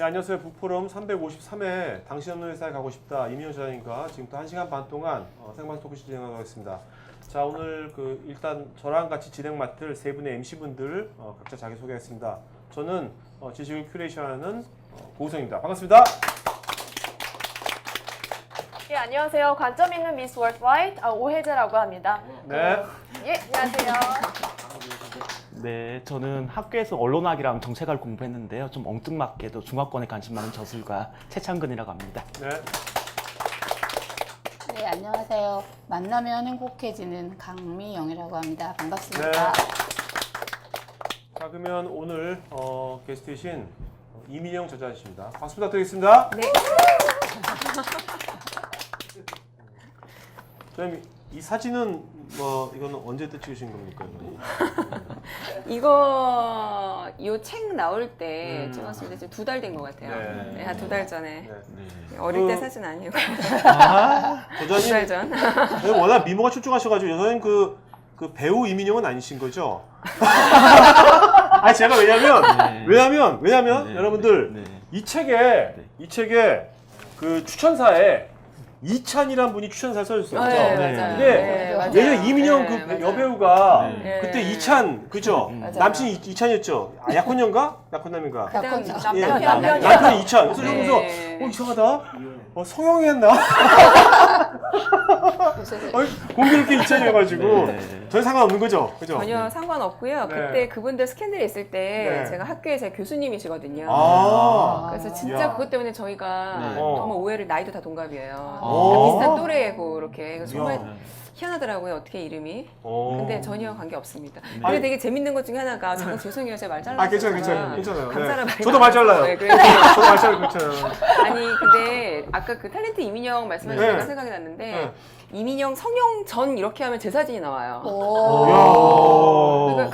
네, 안녕하세요. 북포럼 353회 당신 없는 회사에 가고 싶다. 이민호 저자님과 지금 또 1시간 반 동안 생방송 토크쇼 진행하겠습니다. 자, 오늘 일단 저랑 같이 진행 맡을 세 분의 MC분들 각자 자기소개하겠습니다. 저는 지식을 큐레이션하는 고우성입니다. 반갑습니다. 예, 안녕하세요. 관점 있는 미스 월드와이드 오혜재라고 합니다. 네. 예, 안녕하세요. 네, 저는 학교에서 언론학이랑 정책학을 공부했는데요. 좀 엉뚱맞게도 중화권에 관심 많은 저술가 최창근이라고 합니다. 네. 네, 안녕하세요. 만나면 행복해지는 강미영이라고 합니다. 반갑습니다. 네. 자, 그러면 오늘 게스트이신 이민영 저자님입니다. 박수 부탁드리겠습니다. 네. 저님, 이 사진은 이거는 언제 때 찍으신 겁니까? 이거 이 책 나올 때 음. 찍었습니다. 지금 2달 된 것 같아요. 네. 네, 한 2달 전에. 네. 어릴 때 사진 아니고 아, 2달 전. 워낙 미모가 출중하셔가지고 여자님 그 배우 이민영은 아니신 거죠? 아니 제가 왜냐면 네. 여러분들 네. 이 책에 그 추천사에 이찬이란 분이 추천사를 써줬어요. 네, 그죠? 맞아요. 근데 네, 맞아요. 예전에 이민영 네, 그 맞아요. 여배우가 네. 그때 이찬 그죠? 맞아요. 남친이 이찬이었죠. 약혼녀인가? 약혼남인가? 약혼 예, 남편이요. 남편이 이찬. 그래서 네. 그러면서 이상하다. 성형이 했나? 공교롭게 이렇게 이찬이어가지고 네. 전혀 상관없는 거죠, 그죠? 전혀 상관없고요. 네. 그때 그분들 스캔들이 있을 때 네. 제가 학교에 제 교수님이시거든요. 아, 그래서 진짜 야. 그것 때문에 저희가 네. 정말 오해를 나이도 다 동갑이에요. 오. 비슷한 또래고 이렇게 그래서 정말 야. 희한하더라고요. 어떻게 이름이? 어. 근데 전혀 관계 없습니다. 네. 근데 되게 재밌는 것 중에 하나가 잠깐 죄송해요. 제가 말 잘라서. 아, 괜찮아요. 감사를 네. 많이 저도 말 잘라요. 네, 그래서 저도 말 잘라요, 괜찮아요. 아니 근데 아까 그 탤런트 이민영 말씀하시니까 네. 생각이 났는데 네. 이민영 성형 전 이렇게 하면 제 사진이 나와요. 오. 야.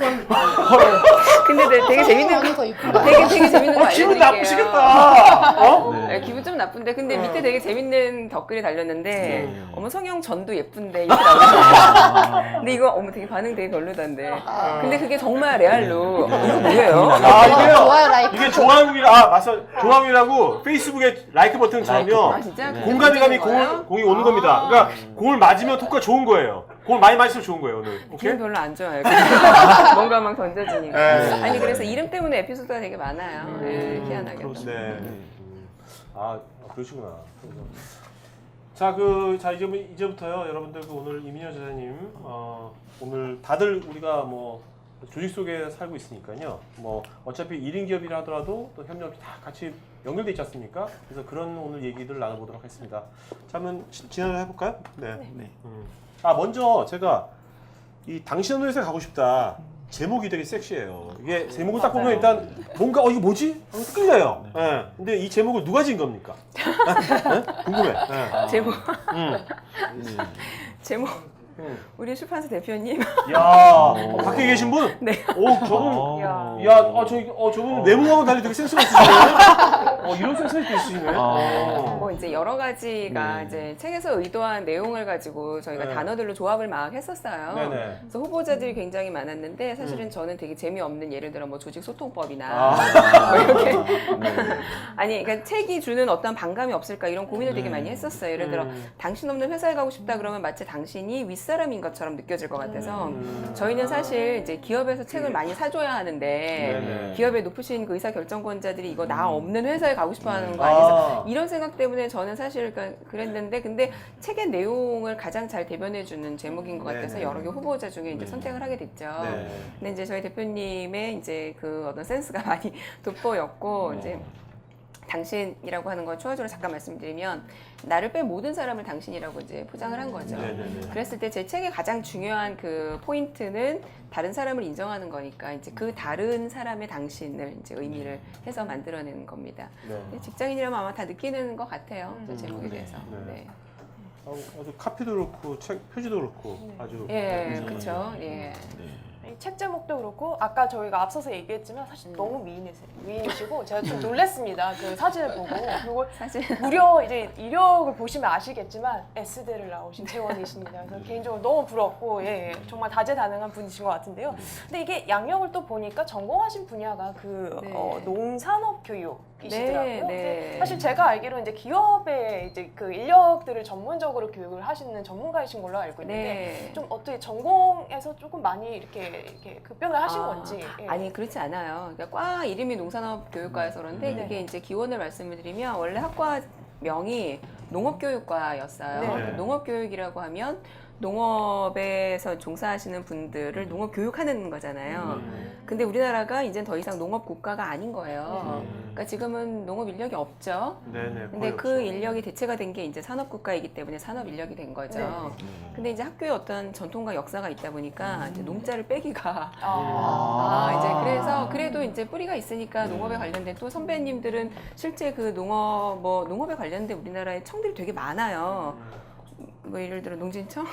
근데 되게 재밌는 거 더 이쁜 거 되게 재밌는 거 기분 알려드릴게요. 나쁘시겠다. 어? 네, 기분 좀 나쁜데 근데 네. 밑에 되게 재밌는 댓글이 달렸는데 네. 어머 성형 전도 예쁜데 이렇게 나오더라고요. 근데 이거 어머 되게 반응 되게 별로던데. 근데 그게 정말 레알로 네. 이거 뭐예요? 아, 이게요. 좋아요, 라이크. 이게 조항이라고 페이스북에 라이크 버튼처럼요. 아 진짜? 네. 공감이 거예요? 공이 오는 겁니다. 그러니까 공을 맞으면 토크가 좋은 거예요. 공을 많이 맞으면 좋은 거예요, 오늘. 오케이? 기분 별로 안 좋아요. 뭔가 막 던져지니까. 네. 아니 그래서 이름 때문에 에피소드가 되게 많아요. 네, 희한하게. 네. 그러시구나. 자, 이제부터요, 여러분들 오늘 이민영 저자님, 오늘 다들 우리가 조직 속에 살고 있으니까요. 어차피 1인 기업이라 하더라도 또 협력이 다 같이 연결돼 있지 않습니까? 그래서 그런 오늘 얘기들 나눠보도록 하겠습니다. 자, 한번 진행을 해볼까요? 네. 네. 먼저 제가 이 당신 없는 회사에 가고 싶다. 제목이 되게 섹시해요. 이게 제목을 딱 보면 일단 뭔가 이거 뭐지? 하고 끌려요. 네. 근데 이 제목을 누가 지은 겁니까? 네? 궁금해. 네. 제목. 음. 제목. 우리 출판사 대표님. 야, 밖에 계신 분? 네. 저분. 야. 저분 외모하고 달리 되게 센스가 있으시네. 이런 센스가 있으시네. 뭐 이제 여러 가지가 네. 이제 책에서 의도한 내용을 가지고 저희가 네. 단어들로 조합을 막 했었어요. 네네. 그래서 후보자들이 굉장히 많았는데 사실은 저는 되게 재미없는 예를 들어 뭐 조직 소통법이나 아. 뭐 이렇게 네. 아니 그러니까 책이 주는 어떤 반감이 없을까 이런 고민을 되게 네. 많이 했었어요. 예를 들어 당신 없는 회사에 가고 싶다 그러면 마치 당신이 윗사람인 것처럼 느껴질 것 같아서 저희는 사실 이제 기업에서 책을 많이 사줘야 하는데 네네. 기업의 높으신 그 의사 결정권자들이 이거 나 없는 회사에 가고 싶어하는 거 아니에요? 이런 생각 때문에 저는 사실 그랬는데 근데 책의 내용을 가장 잘 대변해주는 제목인 것 같아서 네네. 여러 개 후보자 중에 이제 선택을 하게 됐죠. 네. 근데 이제 저희 대표님의 이제 그 어떤 센스가 많이 돋보였고 이제 당신이라고 하는 건 추가적으로 잠깐 말씀드리면 나를 뺀 모든 사람을 당신이라고 이제 포장을 한 거죠. 네네네. 그랬을 때 제 책의 가장 중요한 그 포인트는 다른 사람을 인정하는 거니까 이제 그 다른 사람의 당신을 이제 의미를 해서 만들어내는 겁니다. 네. 직장인이라면 아마 다 느끼는 것 같아요. 저 제목에 대해서. 네. 네. 아주 카피도 그렇고 책 표지도 그렇고 아주. 예, 네. 그렇죠. 예. 네. 이 책 제목도 그렇고 아까 저희가 앞서서 얘기했지만 사실 너무 미인이시고 제가 좀 놀랐습니다. 그 사진을 보고 그리고 사실 무려 이제 이력을 보시면 아시겠지만 S대를 나오신 채원이십니다. 그래서 개인적으로 너무 부럽고 예, 정말 다재다능한 분이신 것 같은데요. 근데 이게 양력을 또 보니까 전공하신 분야가 그 네. 농산업 교육이시더라고요. 네, 네. 사실 제가 알기로는 이제 기업의 이제 그 인력들을 전문적으로 교육을 하시는 전문가이신 걸로 알고 있는데 네. 좀 어떻게 전공에서 조금 많이 이렇게 급변을 하신 아, 건지. 예. 아니 그렇지 않아요. 그러니까 과 이름이 농산업교육과여서 그런데 네. 이게 이제 기원을 말씀을 드리면 원래 학과 명이 농업교육과였어요. 네. 농업교육이라고 하면 농업에서 종사하시는 분들을 농업 교육하는 거잖아요. 근데 우리나라가 이제 더 이상 농업 국가가 아닌 거예요. 그러니까 지금은 농업 인력이 없죠. 네네. 근데 거의 그 없죠. 인력이 대체가 된 게 이제 산업 국가이기 때문에 산업 인력이 된 거죠. 네. 근데 이제 학교에 어떤 전통과 역사가 있다 보니까 이제 농자를 빼기가 이제 그래서 그래도 이제 뿌리가 있으니까 농업에 관련된 또 선배님들은 실제 그 농업에 관련된 우리나라에 청들이 되게 많아요. 뭐 예를 들어 농진청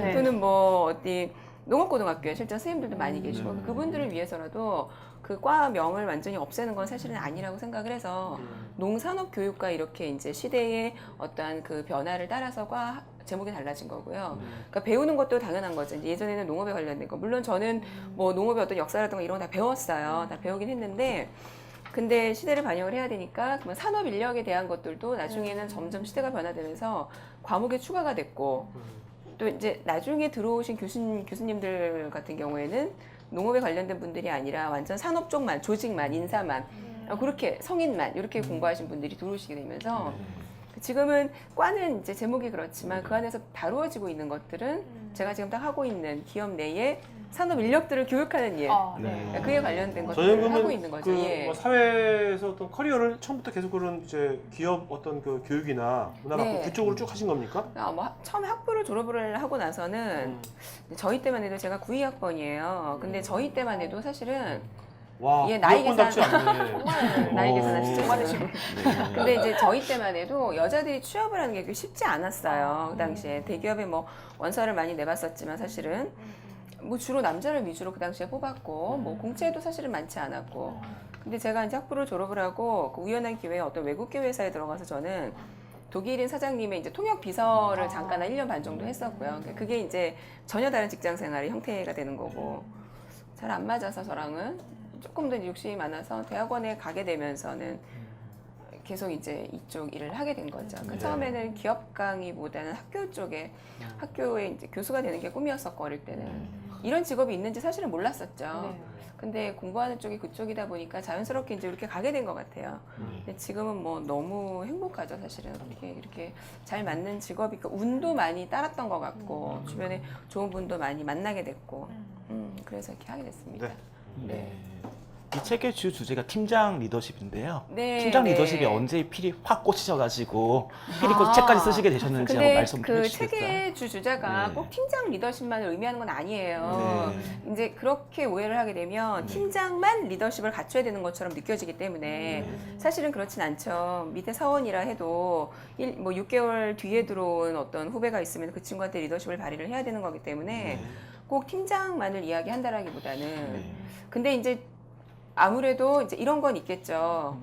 네. 또는 뭐 어디 농업고등학교에 실제 선생님들도 많이 계시고 그분들을 위해서라도 그 과명을 완전히 없애는 건 사실은 아니라고 생각을 해서 농산업교육과 이렇게 이제 시대의 어떠한 그 변화를 따라서 과 제목이 달라진 거고요. 그러니까 배우는 것도 당연한 거죠. 이제 예전에는 농업에 관련된 거. 물론 저는 뭐 농업의 어떤 역사라든가 이런 거 다 배웠어요. 다 배우긴 했는데 근데 시대를 반영을 해야 되니까 그러면 산업 인력에 대한 것들도 나중에는 점점 시대가 변화되면서 과목에 추가가 됐고 또 이제 나중에 들어오신 교수님들 같은 경우에는 농업에 관련된 분들이 아니라 완전 산업 쪽만, 조직만, 인사만 그렇게 성인만 이렇게 공부하신 분들이 들어오시게 되면서 지금은 과는 이제 제목이 그렇지만 그 안에서 다루어지고 있는 것들은 제가 지금 딱 하고 있는 기업 내에 산업 인력들을 교육하는 일, 네. 그에 관련된 것들을 저는 하고 그러면 있는 거죠. 그 예. 뭐 사회에서 어떤 커리어를 처음부터 계속 그런 이제 기업 어떤 그 교육이나 문화학부 네. 그쪽으로 쭉 하신 겁니까? 뭐 처음에 학부를 졸업을 하고 나서는 저희 때만 해도 제가 92학번이에요. 근데 저희 때만 해도 사실은 와, 예, 나이 기업본답지 않네. 정말 나이 오. 계산하시죠. 많으시고. 근데 이제 저희 때만 해도 여자들이 취업을 하는 게 그렇게 쉽지 않았어요. 그 당시에 대기업에 뭐 원서를 많이 내봤었지만 사실은 뭐 주로 남자를 위주로 그 당시에 뽑았고 뭐 공채도 사실은 많지 않았고 근데 제가 이제 학부를 졸업을 하고 그 우연한 기회에 어떤 외국계 회사에 들어가서 저는 독일인 사장님의 이제 통역 비서를 잠깐 한 1년 반 정도 했었고요. 그게 이제 전혀 다른 직장 생활의 형태가 되는 거고 잘 안 맞아서 저랑은 조금 더 이제 욕심이 많아서 대학원에 가게 되면서는 계속 이제 이쪽 일을 하게 된 거죠. 그러니까 네. 처음에는 기업 강의보다는 학교 쪽에 학교에 이제 교수가 되는 게 꿈이었었고 어릴 때는 이런 직업이 있는지 사실은 몰랐었죠. 네. 근데 공부하는 쪽이 그쪽이다 보니까 자연스럽게 이제 이렇게 가게 된 것 같아요. 근데 지금은 뭐 너무 행복하죠, 사실은. 이렇게 잘 맞는 직업이, 그러니까 운도 많이 따랐던 것 같고, 주변에 좋은 분도 많이 만나게 됐고, 그래서 이렇게 하게 됐습니다. 네. 네. 이 책의 주 주제가 팀장 리더십인데요. 네, 팀장 네. 리더십이 언제 필이 확 꽂히셔가지고 필이 꽂 책까지 쓰시게 되셨는지 한번 근데 말씀 좀 그 해주시겠어요? 책의 주제가 네. 꼭 팀장 리더십만을 의미하는 건 아니에요. 이제 그렇게 오해를 하게 되면 팀장만 리더십을 갖춰야 되는 것처럼 느껴지기 때문에 사실은 그렇진 않죠. 밑에 사원이라 해도 뭐 6개월 뒤에 들어온 어떤 후배가 있으면 그 친구한테 리더십을 발휘를 해야 되는 거기 때문에 꼭 팀장만을 이야기한다라기보다는 근데 이제 아무래도 이제 이런 건 있겠죠.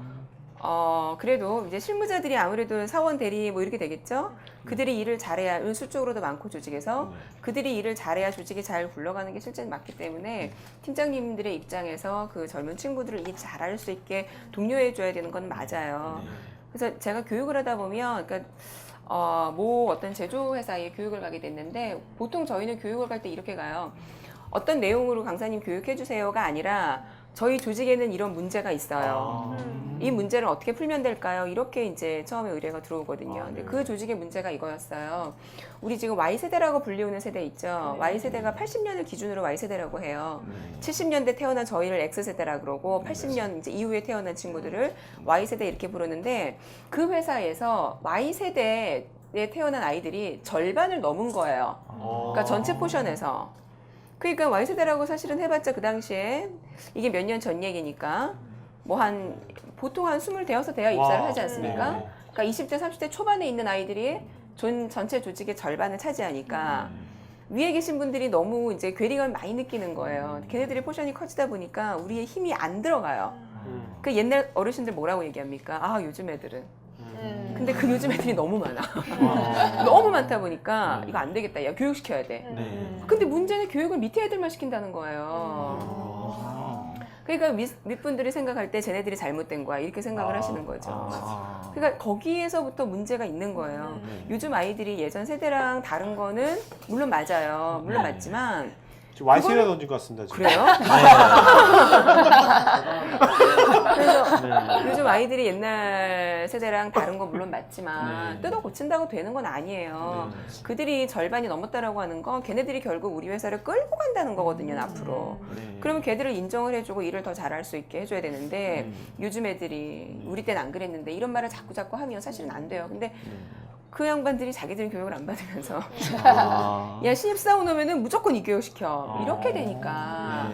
그래도 이제 실무자들이 아무래도 사원 대리 뭐 이렇게 되겠죠. 그들이 일을 잘해야 은수 쪽으로도 많고 조직에서 그들이 일을 잘해야 조직이 잘 굴러가는 게 실제는 맞기 때문에 팀장님들의 입장에서 그 젊은 친구들을 일 잘할 수 있게 독려해 줘야 되는 건 맞아요. 그래서 제가 교육을 하다 보면 그러니까 뭐 어떤 제조회사에 교육을 가게 됐는데 보통 저희는 교육을 갈 때 이렇게 가요. 어떤 내용으로 강사님 교육해 주세요가 아니라 저희 조직에는 이런 문제가 있어요. 이 문제를 어떻게 풀면 될까요? 이렇게 이제 처음에 의뢰가 들어오거든요. 근데 그 조직의 문제가 이거였어요. 우리 지금 Y세대라고 불리우는 세대 있죠. Y세대가 80년을 기준으로 Y세대라고 해요. 70년대 태어난 저희를 X세대라 그러고 80년 이제 이후에 태어난 친구들을 Y세대 이렇게 부르는데 그 회사에서 Y세대에 태어난 아이들이 절반을 넘은 거예요. 그러니까 전체 포션에서. 그러니까 Y세대라고 사실은 해봤자 그 당시에 이게 몇 년 전 얘기니까 뭐 보통 한 20대여서 대학 입사를 하지 않습니까? 그러니까 20대, 30대 초반에 있는 아이들이 전체 조직의 절반을 차지하니까 위에 계신 분들이 너무 이제 괴리감을 많이 느끼는 거예요. 걔네들의 포션이 커지다 보니까 우리의 힘이 안 들어가요. 그 옛날 어르신들 뭐라고 얘기합니까? 아, 요즘 애들은. 근데 그 요즘 애들이 너무 많아. 너무 많다 보니까 이거 안 되겠다. 야, 교육시켜야 돼. 네. 근데 문제는 교육을 밑에 애들만 시킨다는 거예요. 그러니까 윗분들이 생각할 때 쟤네들이 잘못된 거야. 이렇게 생각을 하시는 거죠. 그러니까 거기에서부터 문제가 있는 거예요. 요즘 아이들이 예전 세대랑 다른 거는 물론 맞아요. 물론 맞지만 지금 YC가 던진 것 같습니다. 지금. 그래요? 그래서 네. 요즘 아이들이 옛날 세대랑 다른 건 물론 맞지만 네. 뜯어 고친다고 되는 건 아니에요. 그들이 절반이 넘었다라고 하는 건 걔네들이 결국 우리 회사를 끌고 간다는 거거든요, 앞으로. 네. 그러면 걔들을 인정을 해주고 일을 더 잘할 수 있게 해줘야 되는데 요즘 애들이 우리 때는 안 그랬는데 이런 말을 자꾸 하면 사실은 안 돼요. 근데 그 양반들이 자기들은 교육을 안 받으면서 야 신입사원 오면은 무조건 이 교육 시켜 이렇게 되니까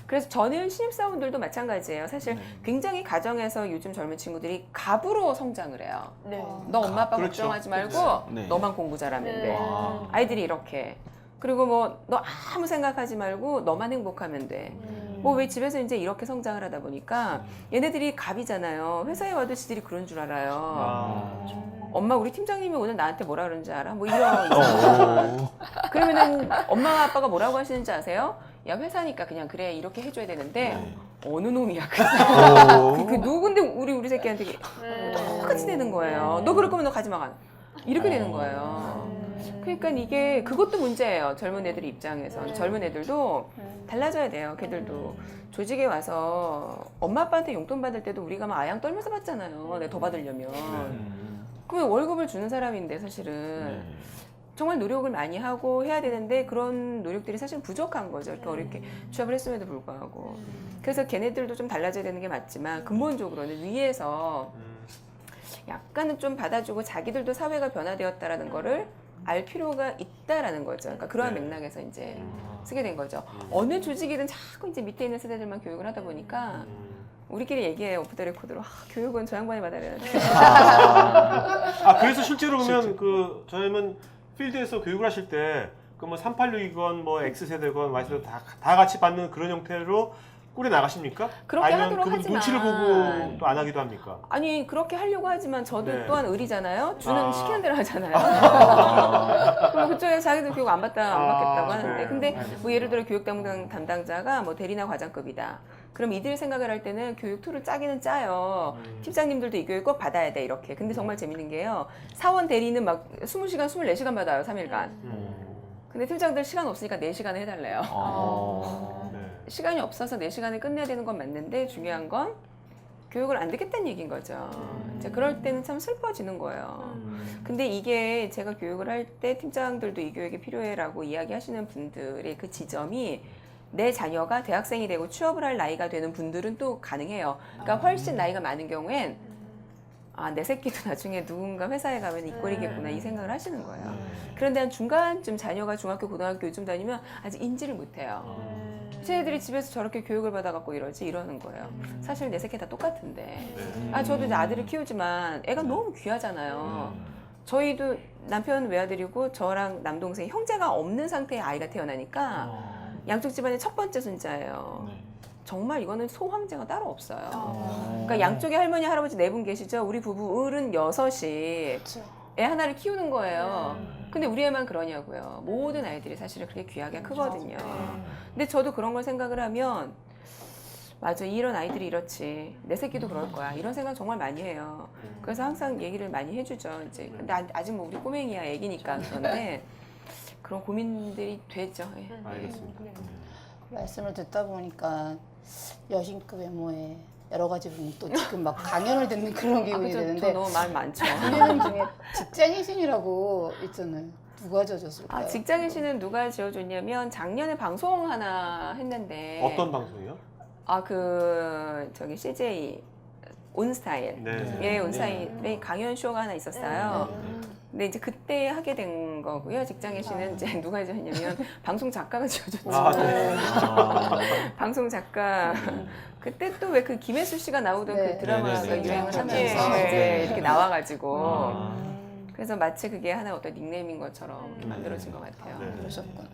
그래서 저는 신입사원들도 마찬가지예요. 사실 굉장히 가정에서 요즘 젊은 친구들이 갑으로 성장을 해요. 네. 너 엄마 아빠 그렇죠. 걱정하지 말고 네. 너만 공부 잘하면 돼. 와. 아이들이 이렇게. 그리고 뭐 너 아무 생각하지 말고 너만 행복하면 돼. 뭐 왜 집에서 이제 이렇게 성장을 하다 보니까 얘네들이 갑이잖아요. 회사에 와도 지들이 그런 줄 알아요. 엄마 우리 팀장님이 오늘 나한테 뭐라 그러는지 알아? 뭐 이런 있잖아. 그러면은 엄마와 아빠가 뭐라고 하시는지 아세요? 야 회사니까 그냥 그래 이렇게 해줘야 되는데 어느 놈이야 그 누군데 우리 새끼한테 똑같이 되는 거예요. 너 그럴 거면 너 가지 마. 이렇게 되는 거예요. 그러니까 이게 그것도 문제예요. 젊은 애들 입장에서 젊은 애들도 달라져야 돼요. 걔들도 조직에 와서 엄마 아빠한테 용돈 받을 때도 우리가 막 아양 떨면서 받잖아요. 내가 더 받으려면 그 월급을 주는 사람인데 사실은 정말 노력을 많이 하고 해야 되는데 그런 노력들이 사실 부족한 거죠. 이렇게 어렵게 취업을 했음에도 불구하고. 그래서 걔네들도 좀 달라져야 되는 게 맞지만 근본적으로는 위에서 약간은 좀 받아주고 자기들도 사회가 변화되었다라는 거를 알 필요가 있다라는 거죠. 그러니까 그러한 맥락에서 이제 쓰게 된 거죠. 어느 조직이든 자꾸 이제 밑에 있는 세대들만 교육을 하다 보니까 우리끼리 얘기해요. 오프 더 레코드로. 교육은 저 양반이 받아야 되는데. 그래서 실제로 보면 그 저희는 필드에서 교육을 하실 때 그 뭐 386이건 뭐 X세대건 Y세대 다 같이 받는 그런 형태로 꾸려 나가십니까? 그렇게 아니면 하도록 그분 하지만 눈치를 보고 또 안 하기도 합니까? 아니 그렇게 하려고 하지만 저도 네. 또한 의리잖아요. 주는 시키는 대로 하잖아요. 그럼 그쪽에 자기들 교육 안 받겠다고 하는데 네. 근데 뭐 예를 들어 교육 담당자가 뭐 대리나 과장급이다. 그럼 이들이 생각을 할 때는 교육 툴을 짜기는 짜요. 팀장님들도 이 교육 꼭 받아야 돼 이렇게. 근데 정말 재밌는 게요. 사원 대리는 막 20시간, 24시간 받아요. 3일간. 근데 팀장들 시간 없으니까 4시간을 해달래요. 네. 시간이 없어서 4시간을 끝내야 되는 건 맞는데 중요한 건 교육을 안 듣겠다는 얘기인 거죠. 이제 그럴 때는 참 슬퍼지는 거예요. 근데 이게 제가 교육을 할 때 팀장들도 이 교육이 필요해라고 이야기하시는 분들의 그 지점이 내 자녀가 대학생이 되고 취업을 할 나이가 되는 분들은 또 가능해요. 그러니까 훨씬 나이가 많은 경우엔 내 새끼도 나중에 누군가 회사에 가면 이 꼴이겠구나 이 생각을 하시는 거예요. 그런데 한 중간쯤 자녀가 중학교, 고등학교 요즘 다니면 아직 인지를 못해요. 쟤네들이 집에서 저렇게 교육을 받아갖고 이러는 거예요. 사실 내 새끼 다 똑같은데. 저도 이제 아들을 키우지만 애가 너무 귀하잖아요. 저희도 남편 외아들이고 저랑 남동생 형제가 없는 상태의 아이가 태어나니까 양쪽 집안의 첫 번째 손자예요. 정말 이거는 소황제가 따로 없어요. 그러니까 양쪽에 할머니, 할아버지 4분 계시죠? 우리 부부 을은 6이 애 하나를 키우는 거예요. 근데 우리 애만 그러냐고요. 모든 아이들이 사실은 그렇게 귀하게 크거든요. 근데 저도 그런 걸 생각을 하면 맞아 이런 아이들이 이렇지 내 새끼도 그럴 거야 이런 생각 정말 많이 해요. 그래서 항상 얘기를 많이 해주죠. 이제 근데 아직 뭐 우리 꼬맹이야 애기니까 그런데 그런 고민들이 되죠. 예. 알겠습니다. 말씀을 듣다 보니까 여신급 외모에 여러 가지 또 지금 막 강연을 듣는 그런 기분이 그죠? 저 드는데 너무 말 많죠. 선생님 중에 직장인 신이라고 있잖아요. 누가 져줬을까요? 직장인 씨는 누가 지어줬냐면 작년에 방송 하나 했는데 어떤 방송이요? 저기 CJ 온스타일 네. 예 온스타일의 강연 쇼가 하나 있었어요. 근데 이제 그때 하게 된 거고요. 직장인 씨는 이제 누가 지었냐면 방송 작가가 지어줬죠. 방송 작가. 그때 또 왜 그 김혜수 씨가 나오던 네. 그 드라마가 네, 네, 네. 유행을 네. 하면서 네. 이제 이렇게 나와가지고 그래서 마치 그게 하나의 어떤 닉네임인 것처럼 이렇게 만들어진 것 같아요. 네. 그러셨구나.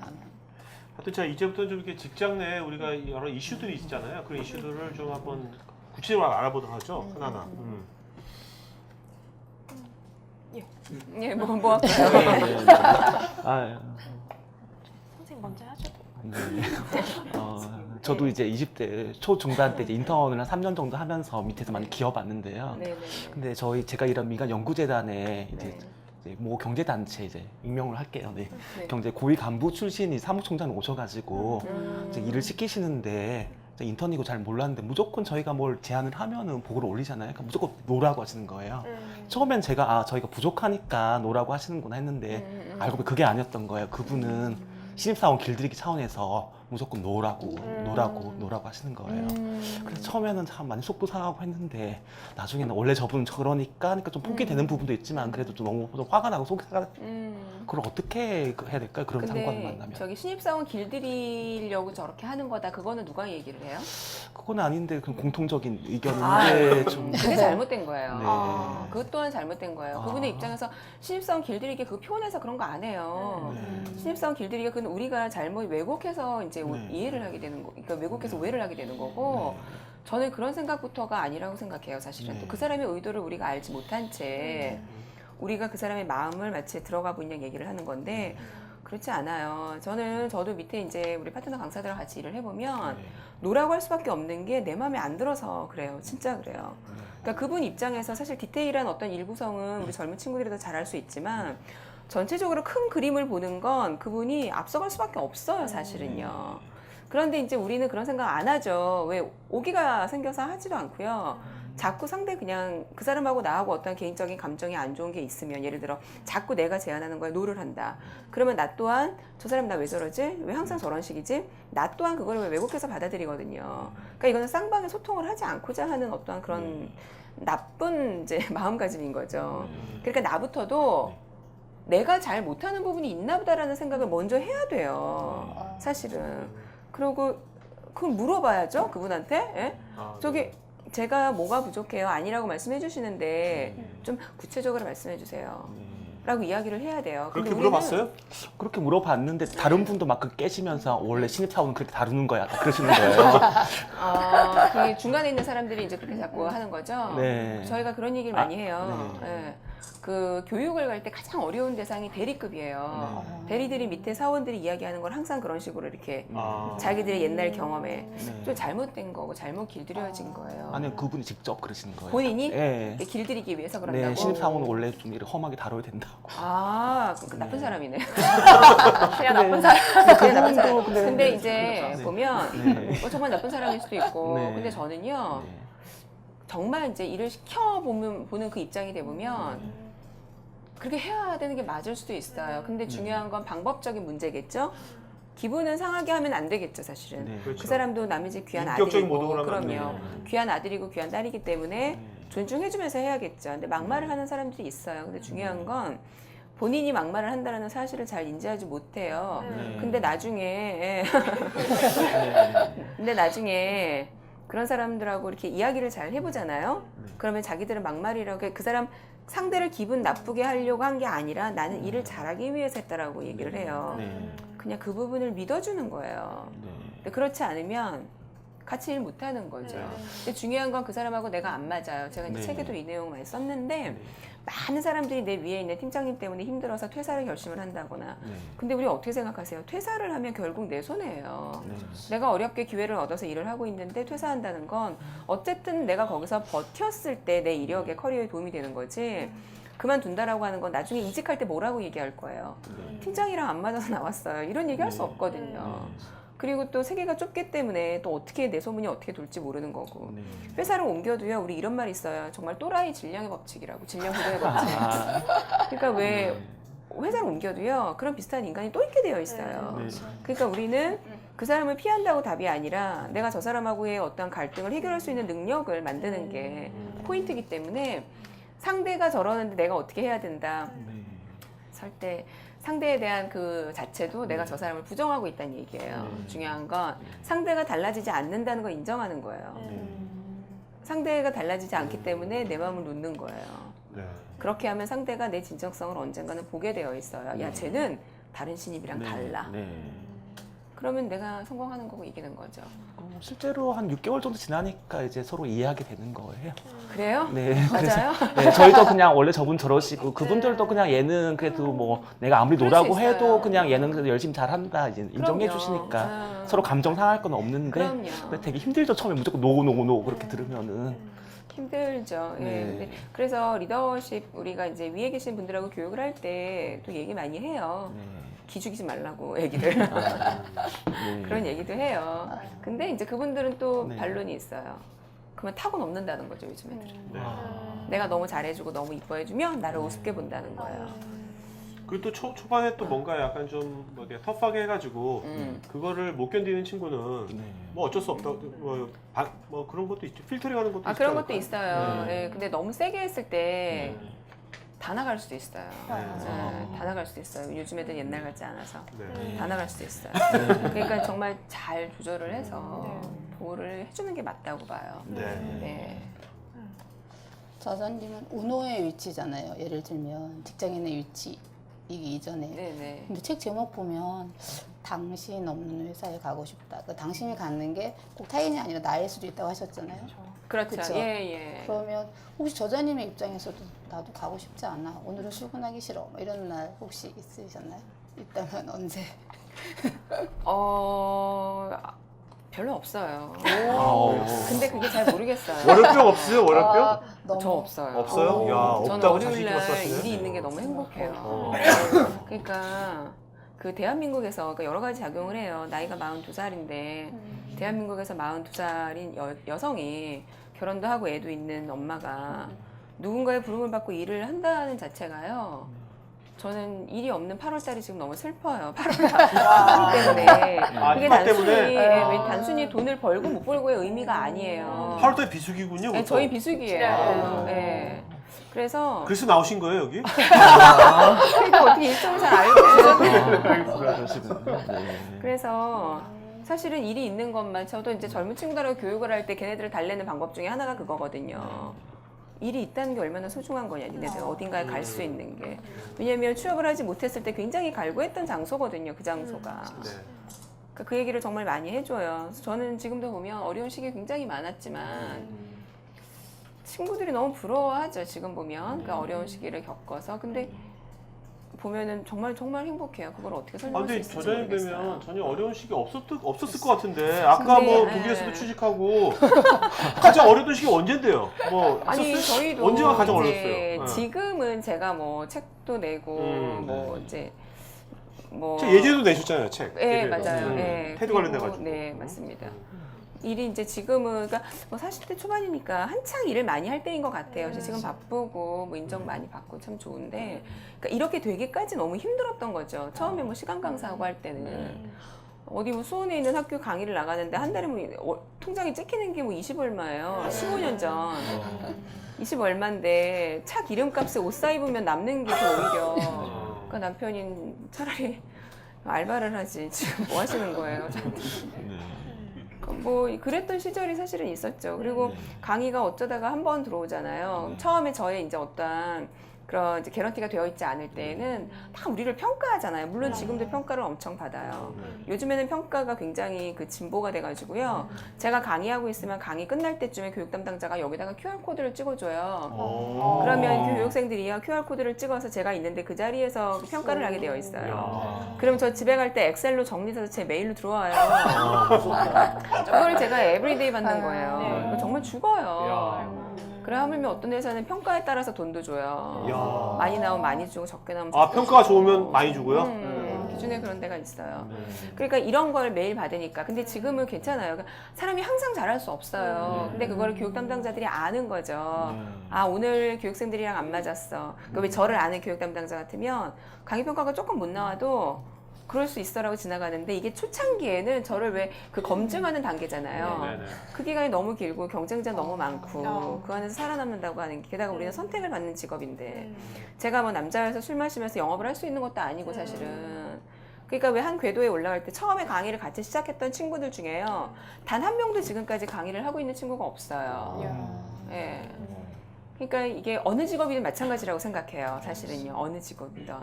하여튼 자 이제부터 좀 이렇게 직장 내에 우리가 여러 이슈들이 있잖아요. 그런 이슈들을 좀 한번 구체적으로 알아보도록 하죠. 하나하나. 예, 뭐 할까요? 아, 선생님 먼저 하죠. 네. 저도 이제 20대 초중반 때 이제 인턴을 한 3년 정도 하면서 밑에서 많이 기어봤는데요. 네, 네. 근데 제가 일한 민간 연구재단에 이제 네. 모 경제단체 이제 임명을 할게요. 네. 네. 경제 고위 간부 출신이 사무총장이 오셔가지고 음. 이제 일을 시키시는데 인턴이고 잘 몰랐는데 무조건 저희가 뭘 제안을 하면은 보고를 올리잖아요. 그러니까 무조건 노라고 하시는 거예요. 처음엔 제가 저희가 부족하니까 노라고 하시는구나 했는데 알고 보니 그게 아니었던 거예요. 그분은 신입사원 길들이기 차원에서 무조건 노라고 하시는 거예요. 그래서 처음에는 참 많이 속도 상하고 했는데 나중에는 원래 저분은 저러니까 좀 포기되는 부분도 있지만 그래도 좀 너무 좀 화가 나고 속이 상하. 그걸 어떻게 해야 될까요? 그런 상관을 근데 만나면. 저기 신입사원 길들이려고 저렇게 하는 거다. 그거는 누가 얘기를 해요? 그건 아닌데 그 공통적인 의견인데 아, 좀. 그게 잘못된 거예요. 네. 그것 또한 잘못된 거예요. 그분의 입장에서 신입사원 길들이기 그 표현해서 그런 거 안 해요. 신입사원 길들이기 그건 우리가 잘못 왜곡해서 이제 이해를 하게 되는 거, 그러니까 왜곡해서 오해를 하게 되는 거고. 저는 그런 생각부터가 아니라고 생각해요. 사실은 또 그 사람의 의도를 우리가 알지 못한 채 우리가 그 사람의 마음을 마치 들어가 보는 얘기를 하는 건데 그렇지 않아요. 저도 밑에 이제 우리 파트너 강사들과 같이 일을 해보면 노라고 할 수밖에 없는 게 내 마음에 안 들어서 그래요. 진짜 그래요. 그러니까 그분 입장에서 사실 디테일한 어떤 일구성은 우리 젊은 친구들이 더 잘할 수 있지만 전체적으로 큰 그림을 보는 건 그분이 앞서갈 수밖에 없어요. 사실은요. 그런데 이제 우리는 그런 생각 안 하죠. 왜 오기가 생겨서 하지도 않고요. 자꾸 상대 그냥 그 사람하고 나하고 어떤 개인적인 감정이 안 좋은 게 있으면 예를 들어 자꾸 내가 제안하는 거에 노를 한다. 그러면 나 또한 저 사람 나 왜 저러지? 왜 항상 저런 식이지? 나 또한 그걸 왜 왜곡해서 받아들이거든요. 그러니까 이거는 쌍방의 소통을 하지 않고자 하는 어떠한 그런 나쁜 이제 마음가짐인 거죠. 그러니까 나부터도 내가 잘 못하는 부분이 있나 보다라는 생각을 먼저 해야 돼요. 사실은. 그리고 그건 물어봐야죠. 그분한테. 예? 저기 제가 뭐가 부족해요? 아니라고 말씀해 주시는데 좀 구체적으로 말씀해 주세요. 라고 이야기를 해야 돼요. 그렇게 근데 우리는 물어봤어요? 그렇게 물어봤는데 다른 분도 막 그 깨시면서 원래 신입사원은 그렇게 다루는 거야 그러시는 거예요. 그 중간에 있는 사람들이 이제 그렇게 자꾸 하는 거죠. 네. 저희가 그런 얘기를 많이 해요. 예. 그 교육을 갈 때 가장 어려운 대상이 대리급이에요. 대리들이 밑에 사원들이 이야기하는 걸 항상 그런 식으로 이렇게 자기들의 옛날 경험에 좀 잘못된 거고 잘못 길들여진 거예요. 아니요 그분이 직접 그러시는 거예요. 본인이 네. 길들이기 위해서 그런다고. 네, 신입사원은 원래 좀 이렇게 험하게 다뤄야 된다고. 그 나쁜 사람이네. 그냥 나쁜 사람. 그냥 나쁜 사람. 근데- 근데 이제 네. 보면 정말 나쁜 사람일 수도 있고. 네. 근데 저는요. 네. 정말 이제 일을 보는 그 입장이 되보면 그렇게 해야 되는 게 맞을 수도 있어요. 근데 중요한 건 방법적인 문제겠죠. 기분은 상하게 하면 안 되겠죠, 사실은. 네. 그렇죠. 그 사람도 남의 집 귀한 인격적인 아들이고 모독을 하면 안 그럼요. 돼요. 귀한 아들이고 귀한 딸이기 때문에 존중해주면서 해야겠죠. 근데 막말을 하는 사람들이 있어요. 근데 중요한 건 본인이 막말을 한다는 사실을 잘 인지하지 못해요. 근데 나중에 그런 사람들하고 이렇게 이야기를 잘 해보잖아요. 그러면 자기들은 막말이라고 그 사람 상대를 기분 나쁘게 하려고 한 게 아니라 나는 일을 잘하기 위해서 했다라고 얘기를 해요. 그냥 그 부분을 믿어주는 거예요. 근데 그렇지 않으면 같이 일 못하는 거죠. 근데 중요한 건 그 사람하고 내가 안 맞아요. 제가 이제 네. 책에도 이 내용 많이 썼는데 많은 사람들이 내 위에 있는 팀장님 때문에 힘들어서 퇴사를 결심을 한다거나. 근데 우리 어떻게 생각하세요? 퇴사를 하면 결국 내 손해예요. 내가 어렵게 기회를 얻어서 일을 하고 있는데 퇴사한다는 건 어쨌든 내가 거기서 버텼을 때 내 이력에 커리어에 도움이 되는 거지. 그만둔다라고 하는 건 나중에 이직할 때 뭐라고 얘기할 거예요. 팀장이랑 안 맞아서 나왔어요. 이런 얘기 할 수 없거든요. 그리고 또 세계가 좁기 때문에 또 어떻게 내 소문이 어떻게 돌지 모르는 거고. 회사를 옮겨도요, 우리 이런 말 있어요. 정말 또라이 질량의 법칙이라고. 질량 구조의 법칙. 그러니까 왜 회사를 옮겨도요, 그런 비슷한 인간이 또 있게 되어 있어요. 그러니까 우리는 그 사람을 피한다고 답이 아니라 내가 저 사람하고의 어떤 갈등을 해결할 수 있는 능력을 만드는 게 포인트이기 때문에 상대가 저러는데 내가 어떻게 해야 된다. 설 때 상대에 대한 그 자체도 내가 저 사람을 부정하고 있다는 얘기예요. 중요한 건 상대가 달라지지 않는다는 걸 인정하는 거예요. 상대가 달라지지 않기 때문에 내 마음을 놓는 거예요. 네. 그렇게 하면 상대가 내 진정성을 언젠가는 보게 되어 있어요. 야, 쟤는 다른 신입이랑 달라. 네. 그러면 내가 성공하는 거고 이기는 거죠. 실제로 한 6개월 정도 지나니까 이제 서로 이해하게 되는 거예요. 그래요? 네. 맞아요? 네, 저희도 그냥 원래 저분 저러시고 그분들도 그냥 얘는 그래도 뭐 내가 아무리 그럴 노라고 수 있어요. 해도 그냥 얘는 그래도 열심히 잘한다 이제 인정해 그럼요. 주시니까 아. 서로 감정 상할 건 없는데 그럼요. 근데 되게 힘들죠. 처음에 무조건 노 그렇게 들으면은 힘들죠. 예. 네. 근데 그래서 리더십 우리가 이제 위에 계신 분들하고 교육을 할 때 또 얘기 많이 해요. 네. 기죽이지 말라고 애기를 네. 그런 얘기도 해요. 근데 이제 그분들은 또 네. 반론이 있어요. 그러면 타고 넘는다는 거죠 요즘 애들. 네. 내가 너무 잘해주고 너무 이뻐해주면 나를 우습게 본다는 거예요. 그리고 또 초반에 또 뭔가 약간 좀 뭐 이렇게 터프하게 해가지고 그거를 못 견디는 친구는 네. 뭐 어쩔 수 없다. 뭐 그런 것도 있죠. 필터링하는 것도 아 있지 그런 것도 않을까요? 있어요. 네. 예, 근데 너무 세게 했을 때 네. 다 나갈 수도 있어요. 네. 네, 다 나갈 수도 있어요. 요즘 애들 옛날 같지 않아서 네. 다 나갈 수도 있어요. 그러니까 정말 잘 조절을 해서 보호를 해주는 게 맞다고 봐요. 네. 네. 저자님은 운호의 위치잖아요. 예를 들면 직장인의 위치이기 이전에. 네네. 근데 책 제목 보면 당신 없는 회사에 가고 싶다. 그 당신이 가는 게 꼭 타인이 아니라 나일 수도 있다고 하셨잖아요. 그렇죠. 그쵸? 예, 예. 그러면 혹시 저자님의 입장에서도 나도 가고 싶지 않아. 오늘은 출근하기 싫어. 뭐 이런 날 혹시 있으셨나요? 있다면 언제? 별로 없어요. 아우. 근데 그게 잘 모르겠어요. 월요병 없어요? 월요병? 아, 너무 저 없어요. 없어요? 야, 저는 없다고 월요일 자신 있게 날 말씀하시네. 일이 있는 게 너무 행복해요. 어. 그러니까 그 대한민국에서 여러 가지 작용을 해요. 나이가 42살인데 대한민국에서 42살인 여성이 결혼도 하고 애도 있는 엄마가 누군가의 부름을 받고 일을 한다는 자체가요. 저는 일이 없는 8월달이 지금 너무 슬퍼요. 8월 때문에. 아, 그게 휴가 단순히, 때문에? 왜 단순히 돈을 벌고 못 벌고의 의미가 아니에요. 8월달 비수기군요. 네, 그것도. 저희 비수기예요. 네. 네. 그래서 그래서 나오신 거예요 여기? 그러니까 어떻게 일정을 잘 알고 계세요? 그러시군요. 네. 그래서 사실은 일이 있는 것만 저도 이제 젊은 친구들하고 교육을 할 때 걔네들을 달래는 방법 중에 하나가 그거거든요. 일이 있다는 게 얼마나 소중한 거냐, 니네들 어딘가에 갈 수 있는 게. 왜냐면 취업을 하지 못했을 때 굉장히 갈구했던 장소거든요, 그 장소가. 네. 그러니까 그 얘기를 정말 많이 해줘요. 그래서 저는 지금도 보면 어려운 시기 굉장히 많았지만 친구들이 너무 부러워하죠, 지금 보면. 그 어려운 시기를 겪어서. 근데 보면은 정말 행복해요. 그걸 어떻게 아, 설명할 수 근데 있을지 저자님 모르겠어요. 뵈면 전혀 어려운 시기 없었을 것 같은데 아까 근데, 뭐 네. 독일에서도 취직하고 가장 어려운 시기 언젠데요? 뭐 아니 있었어요? 저희도 언제가 가장 이제 어려웠어요? 지금은 제가 뭐 책도 내고 뭐 이제 뭐 책 예제도 내셨잖아요, 책. 네 예제도. 맞아요. 네. 테드 그리고 관련돼가지고. 네 맞습니다. 일이 이제 지금은 그러니까 뭐 40대 초반이니까 한창 일을 많이 할 때인 것 같아요. 그래서 지금 바쁘고 뭐 인정 많이 받고 참 좋은데 그러니까 이렇게 되기까지 너무 힘들었던 거죠. 처음에 뭐 시간 강사하고 할 때는 어디 뭐 수원에 있는 학교 강의를 나가는데 한 달에 뭐 통장에 찍히는 게 뭐 20 얼마예요. 15년 전 20 얼마인데 차 기름값에 옷 사 입으면 남는 게 더 오히려. 그러니까 남편이 차라리 알바를 하지 지금 뭐 하시는 거예요? 뭐 그랬던 시절이 사실은 있었죠. 그리고 강의가 어쩌다가 한 번 들어오잖아요. 처음에 저의 이제 어떠한 그런 이제 개런티가 되어 있지 않을 때에는 다 우리를 평가하잖아요. 물론 지금도 평가를 엄청 받아요. 요즘에는 평가가 굉장히 그 진보가 돼가지고요. 제가 강의하고 있으면 강의 끝날 때쯤에 교육 담당자가 여기다가 QR 코드를 찍어줘요. 그러면 교육생들이 QR 코드를 찍어서 제가 있는데 그 자리에서 평가를 하게 되어 있어요. 그럼 저 집에 갈 때 엑셀로 정리해서 제 메일로 들어와요. 그걸 제가 에브리데이 받는 거예요. 이거 정말 죽어요. 그래 하물며 어떤 회사는 평가에 따라서 돈도 줘요. 야. 많이 나오면 많이 주고 적게 나오면 아, 적게 평가가 주고. 좋으면 많이 주고요? 기준에 그런 데가 있어요. 그러니까 이런 걸 매일 받으니까. 근데 지금은 괜찮아요. 그러니까 사람이 항상 잘할 수 없어요. 근데 그거를 교육 담당자들이 아는 거죠. 아, 오늘 교육생들이랑 안 맞았어. 그러니까 왜 저를 아는 교육 담당자 같으면 강의 평가가 조금 못 나와도 그럴 수 있어라고 지나가는데 이게 초창기에는 저를 왜 그 검증하는 단계잖아요. 네네. 그 기간이 너무 길고 경쟁자 너무 많고 그 안에서 살아남는다고 하는 게 게다가 우리는 선택을 받는 직업인데 제가 뭐 남자여서 술 마시면서 영업을 할 수 있는 것도 아니고 사실은 그러니까 왜 한 궤도에 올라갈 때 처음에 강의를 같이 시작했던 친구들 중에요 단 한 명도 지금까지 강의를 하고 있는 친구가 없어요. 예. 그러니까 이게 어느 직업이든 마찬가지라고 생각해요. 사실은요. 어느 직업이든.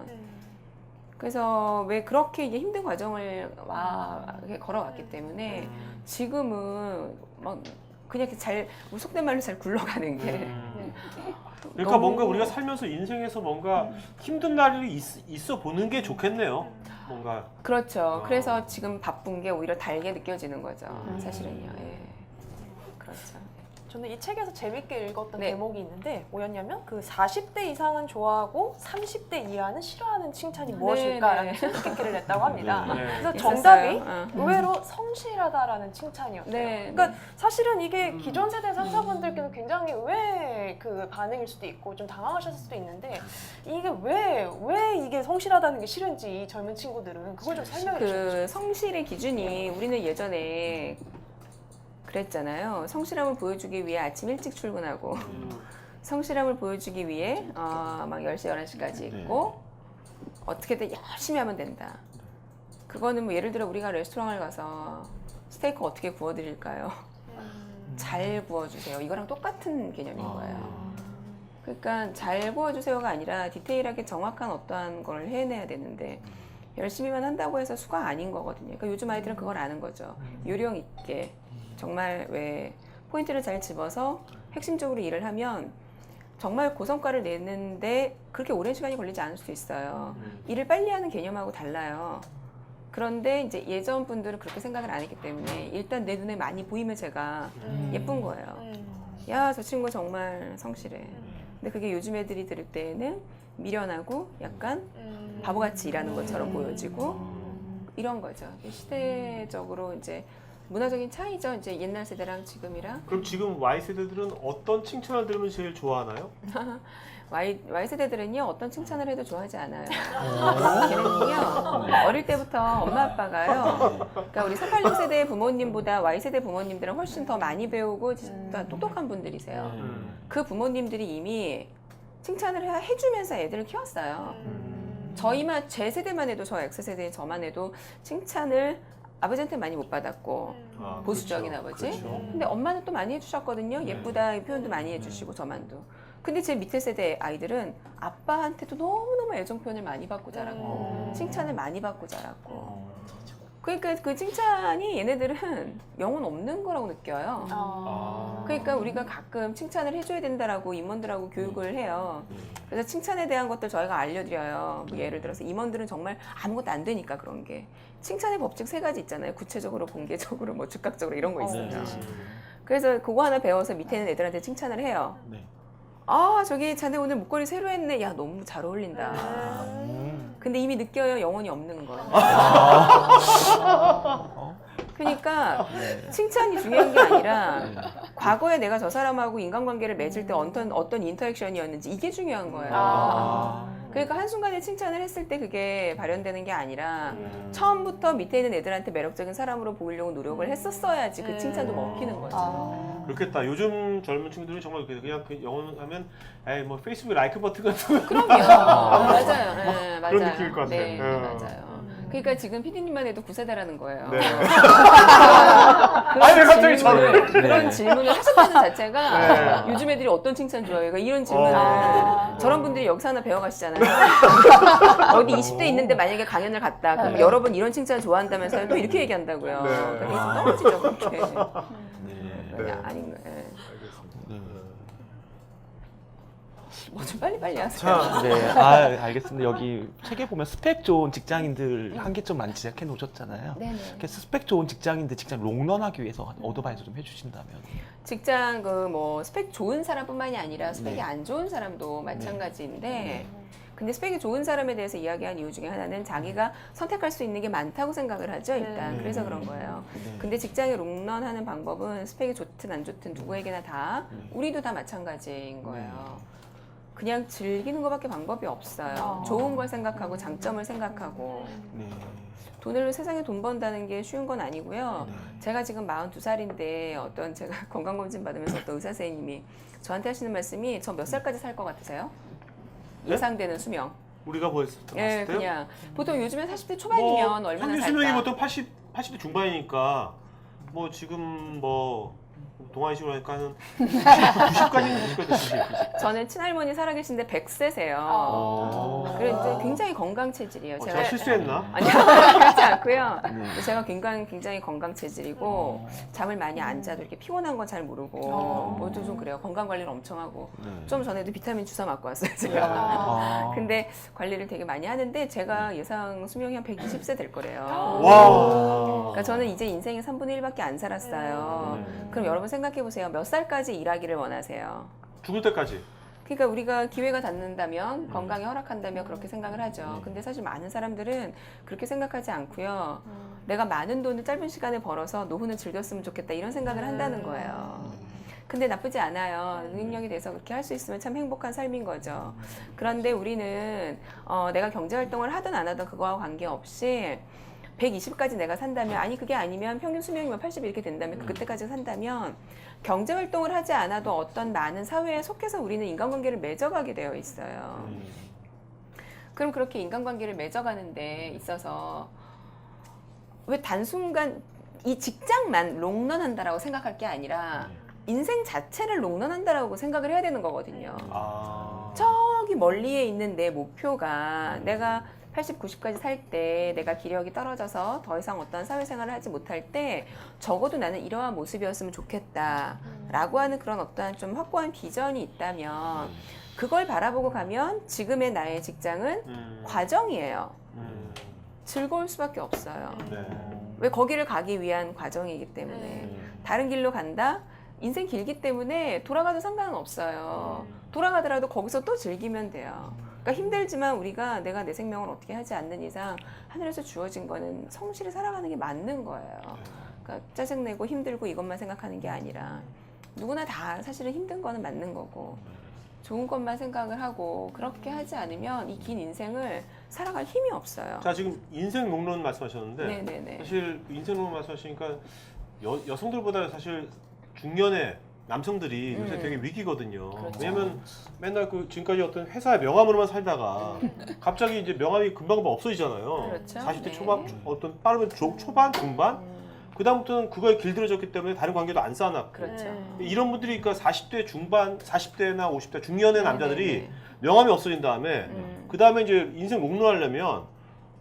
그래서 왜 그렇게 이게 힘든 과정을 이렇게 걸어왔기 때문에 지금은 막 그냥 이렇게 잘 속된 말로 잘 굴러가는 게 그러니까 너무- 뭔가 우리가 살면서 인생에서 뭔가 힘든 날이 있어 보는 게 좋겠네요. 뭔가 그렇죠. 그래서 지금 바쁜 게 오히려 달게 느껴지는 거죠. 음. 사실은요. 예. 그렇죠. 저는 이 책에서 재밌게 읽었던 네. 대목이 있는데 뭐였냐면 그 40대 이상은 좋아하고 30대 이하는 싫어하는 칭찬이 무엇일까라는 네. 수수께끼를 냈다고 합니다. 네. 그래서 있었어요. 정답이 어. 의외로 성실하다라는 칭찬이었어요. 네. 그러니까 사실은 이게 기존 세대 상사분들께서 굉장히 의외의 그 반응일 수도 있고 좀 당황하셨을 수도 있는데 이게 왜 이게 성실하다는 게 싫은지 이 젊은 친구들은 그걸 좀 설명해 주세요. 그 성실의 기준이 우리는 예전에 그랬잖아요. 성실함을 보여주기 위해 아침 일찍 출근하고 성실함을 보여주기 위해 막 10시, 11시까지 있고 어떻게든 열심히 하면 된다. 그거는 뭐 예를 들어 우리가 레스토랑을 가서 스테이크 어떻게 구워드릴까요? 잘 구워주세요. 이거랑 똑같은 개념인 거예요. 그러니까 잘 구워주세요가 아니라 디테일하게 정확한 어떠한 걸 해내야 되는데 열심히만 한다고 해서 수가 아닌 거거든요. 그러니까 요즘 아이들은 그걸 아는 거죠. 요령 있게 정말 왜 포인트를 잘 집어서 핵심적으로 일을 하면 정말 고성과를 내는데 그렇게 오랜 시간이 걸리지 않을 수도 있어요. 일을 빨리 하는 개념하고 달라요. 그런데 이제 예전 분들은 그렇게 생각을 안 했기 때문에 일단 내 눈에 많이 보이면 제가 예쁜 거예요. 야, 저 친구 정말 성실해. 근데 그게 요즘 애들이 들을 때에는 미련하고 약간 바보같이 일하는 것처럼 보여지고 이런 거죠. 시대적으로 이제 문화적인 차이죠. 이제 옛날 세대랑 지금이랑. 그럼 지금 Y 세대들은 어떤 칭찬을 들으면 제일 좋아하나요? Y세대들은요, 어떤 칭찬을 해도 좋아하지 않아요. 걔네는요, 어릴 때부터 엄마 아빠가요, 그러니까 우리 486세대 부모님보다 Y세대 부모님들은 훨씬 더 많이 배우고 진짜 똑똑한 분들이세요. 그 부모님들이 이미 칭찬을 해주면서 애들을 키웠어요. 제 세대만 해도, 저 X세대의 저만 해도 칭찬을 아버지한테 많이 못 받았고, 보수적인 그렇죠. 아버지. 그렇죠. 근데 엄마는 또 많이 해주셨거든요. 예쁘다 이 표현도 많이 해주시고 저만도. 근데 제 밑에 세대 아이들은 아빠한테도 너무너무 애정 표현을 많이 받고 자랐고 칭찬을 많이 받고 자랐고 그러니까 그 칭찬이 얘네들은 영혼 없는 거라고 느껴요. 그러니까 우리가 가끔 칭찬을 해줘야 된다라고 임원들하고 교육을 해요. 그래서 칭찬에 대한 것들 저희가 알려드려요. 뭐 예를 들어서 임원들은 정말 아무것도 안 되니까 그런 게 칭찬의 법칙 3가지 있잖아요. 구체적으로, 공개적으로, 뭐 즉각적으로 이런 거 있어요. 그래서 그거 하나 배워서 밑에 있는 애들한테 칭찬을 해요. 아, 저기 자네 오늘 목걸이 새로 했네. 야, 너무 잘 어울린다. 근데 이미 느껴요. 영혼이 없는 거. 그러니까 칭찬이 중요한 게 아니라 과거에 내가 저 사람하고 인간관계를 맺을 때 어떤 인터액션이었는지 이게 중요한 거예요. 그러니까 한순간에 칭찬을 했을 때 그게 발현되는 게 아니라 처음부터 밑에 있는 애들한테 매력적인 사람으로 보이려고 노력을 했었어야지 그 칭찬도 먹히는 거죠. 그렇겠다. 요즘 젊은 친구들은 정말 그냥 그 영어 하면 에이 뭐 페이스북 라이크 버튼 같은 거 그럼요. 맞아요. 네, 맞아요. 그런 느낌일 것 같아요. 네, 맞아요. 그러니까 지금 PD님만 해도 9세대라는 거예요. 네. 그런 아니, 왜 갑자기 저를? 그런 네. 질문을 하셨다는 자체가 네. 요즘 애들이 어떤 칭찬 좋아해요? 그러니까 이런 질문을 저런 분들이 여기서 하나 배워가시잖아요. 어디 20대 있는데 만약에 강연을 갔다. 그럼 여러분 이런 칭찬 좋아한다면서요? 또 이렇게 얘기한다고요. 네. 그러니까 좀 떨어지죠. 그렇게. 네. 아닌 거예요. 알겠습니다. 뭐 좀 빨리빨리 하세요. 자, 네, 알겠습니다. 여기 책에 보면 스펙 좋은 직장인들 한계점 많이 지적해 놓으셨잖아요. 네네. 그래서 스펙 좋은 직장인들 직장 롱런하기 위해서 어드바이스 좀 해주신다면. 직장 뭐 스펙 좋은 사람뿐만이 아니라 스펙이 네. 안 좋은 사람도 마찬가지인데 근데 스펙이 좋은 사람에 대해서 이야기한 이유 중에 하나는 자기가 선택할 수 있는 게 많다고 생각을 하죠 일단. 그래서 그런 거예요. 근데 직장에 롱런하는 방법은 스펙이 좋든 안 좋든 누구에게나 다 우리도 다 마찬가지인 거예요. 그냥 즐기는 것밖에 방법이 없어요. 좋은 걸 생각하고 장점을 생각하고 네. 돈을 세상에 돈 번다는 게 쉬운 건 아니고요. 제가 지금 42살인데 어떤 제가 건강검진 받으면서 어떤 의사 선생님이 저한테 하시는 말씀이 저 몇 살까지 살 것 같으세요? 네? 예상되는 수명. 우리가 뭐 했을 때 예, 봤을 때요? 그냥 보통 요즘에 40대 초반이면 얼마나 평균 살까? 수명이 보통 80대 중반이니까 뭐 지금 뭐 동안이식으로 하니까 한 90까지는 90까지. 저는 친할머니 살아계신데 100세세요. 그리고 이제 굉장히 건강 체질이에요. 제가 실수했나? 아니요, 그렇지 않고요. 네. 제가 굉장히 건강 체질이고 잠을 많이 안 자도 이렇게 피곤한 건 잘 모르고 뭐도 좀 그래요. 건강 관리를 엄청 하고 네. 좀 전에도 비타민 주사 맞고 왔어요. 제가. 아. 근데 관리를 되게 많이 하는데 제가 예상 수명이 한 120세 될 거래요. 와. 그러니까 저는 이제 인생의 3분의 1밖에 안 살았어요. 그럼 여러분 생각해 보세요. 몇 살까지 일하기를 원하세요? 죽을 때까지. 그러니까 우리가 기회가 닿는다면 건강이 허락한다면 그렇게 생각을 하죠. 근데 사실 많은 사람들은 그렇게 생각하지 않고요. 내가 많은 돈을 짧은 시간에 벌어서 노후는 즐겼으면 좋겠다 이런 생각을 한다는 거예요. 근데 나쁘지 않아요. 능력이 돼서 그렇게 할 수 있으면 참 행복한 삶인 거죠. 그런데 우리는 내가 경제활동을 하든 안 하든 그거와 관계없이 120까지 내가 산다면, 아니 그게 아니면 평균 수명이면 80 이렇게 된다면 그때까지 산다면 경제활동을 하지 않아도 어떤 많은 사회에 속해서 우리는 인간관계를 맺어가게 되어 있어요. 그럼 그렇게 인간관계를 맺어가는 데 있어서 왜 단순간 이 직장만 롱런한다라고 생각할 게 아니라 인생 자체를 롱런한다라고 생각을 해야 되는 거거든요. 저기 멀리에 있는 내 목표가 내가 80, 90까지 살 때 내가 기력이 떨어져서 더 이상 어떤 사회생활을 하지 못할 때 적어도 나는 이러한 모습이었으면 좋겠다라고 하는 그런 어떠한 좀 확고한 비전이 있다면 그걸 바라보고 가면 지금의 나의 직장은 과정이에요. 즐거울 수밖에 없어요. 네. 왜 거기를 가기 위한 과정이기 때문에. 다른 길로 간다? 인생 길기 때문에 돌아가도 상관은 없어요. 돌아가더라도 거기서 또 즐기면 돼요. 그러니까 힘들지만 우리가 내가 내 생명을 어떻게 하지 않는 이상 하늘에서 주어진 거는 성실히 살아가는 게 맞는 거예요. 그러니까 짜증내고 힘들고 이것만 생각하는 게 아니라 누구나 다 사실은 힘든 거는 맞는 거고 좋은 것만 생각을 하고 그렇게 하지 않으면 이 긴 인생을 살아갈 힘이 없어요. 자, 지금 인생 롱런 말씀하셨는데 네네네. 사실 인생 롱런 말씀하시니까 여성들보다 사실 중년의 남성들이 요새 되게 위기거든요. 그렇죠. 왜냐면 맨날 그 지금까지 어떤 회사의 명함으로만 살다가 갑자기 이제 명함이 금방금방 없어지잖아요. 그렇죠. 40대 네. 초반, 어떤 빠르면 초반, 중반? 그다음부터는 그거에 길들여졌기 때문에 다른 관계도 안 쌓아놨고. 그렇죠. 이런 분들이 그러니까 40대 중반, 40대나 50대 중년의 남자들이 네네네. 명함이 없어진 다음에 그다음에 이제 인생 롱런하려면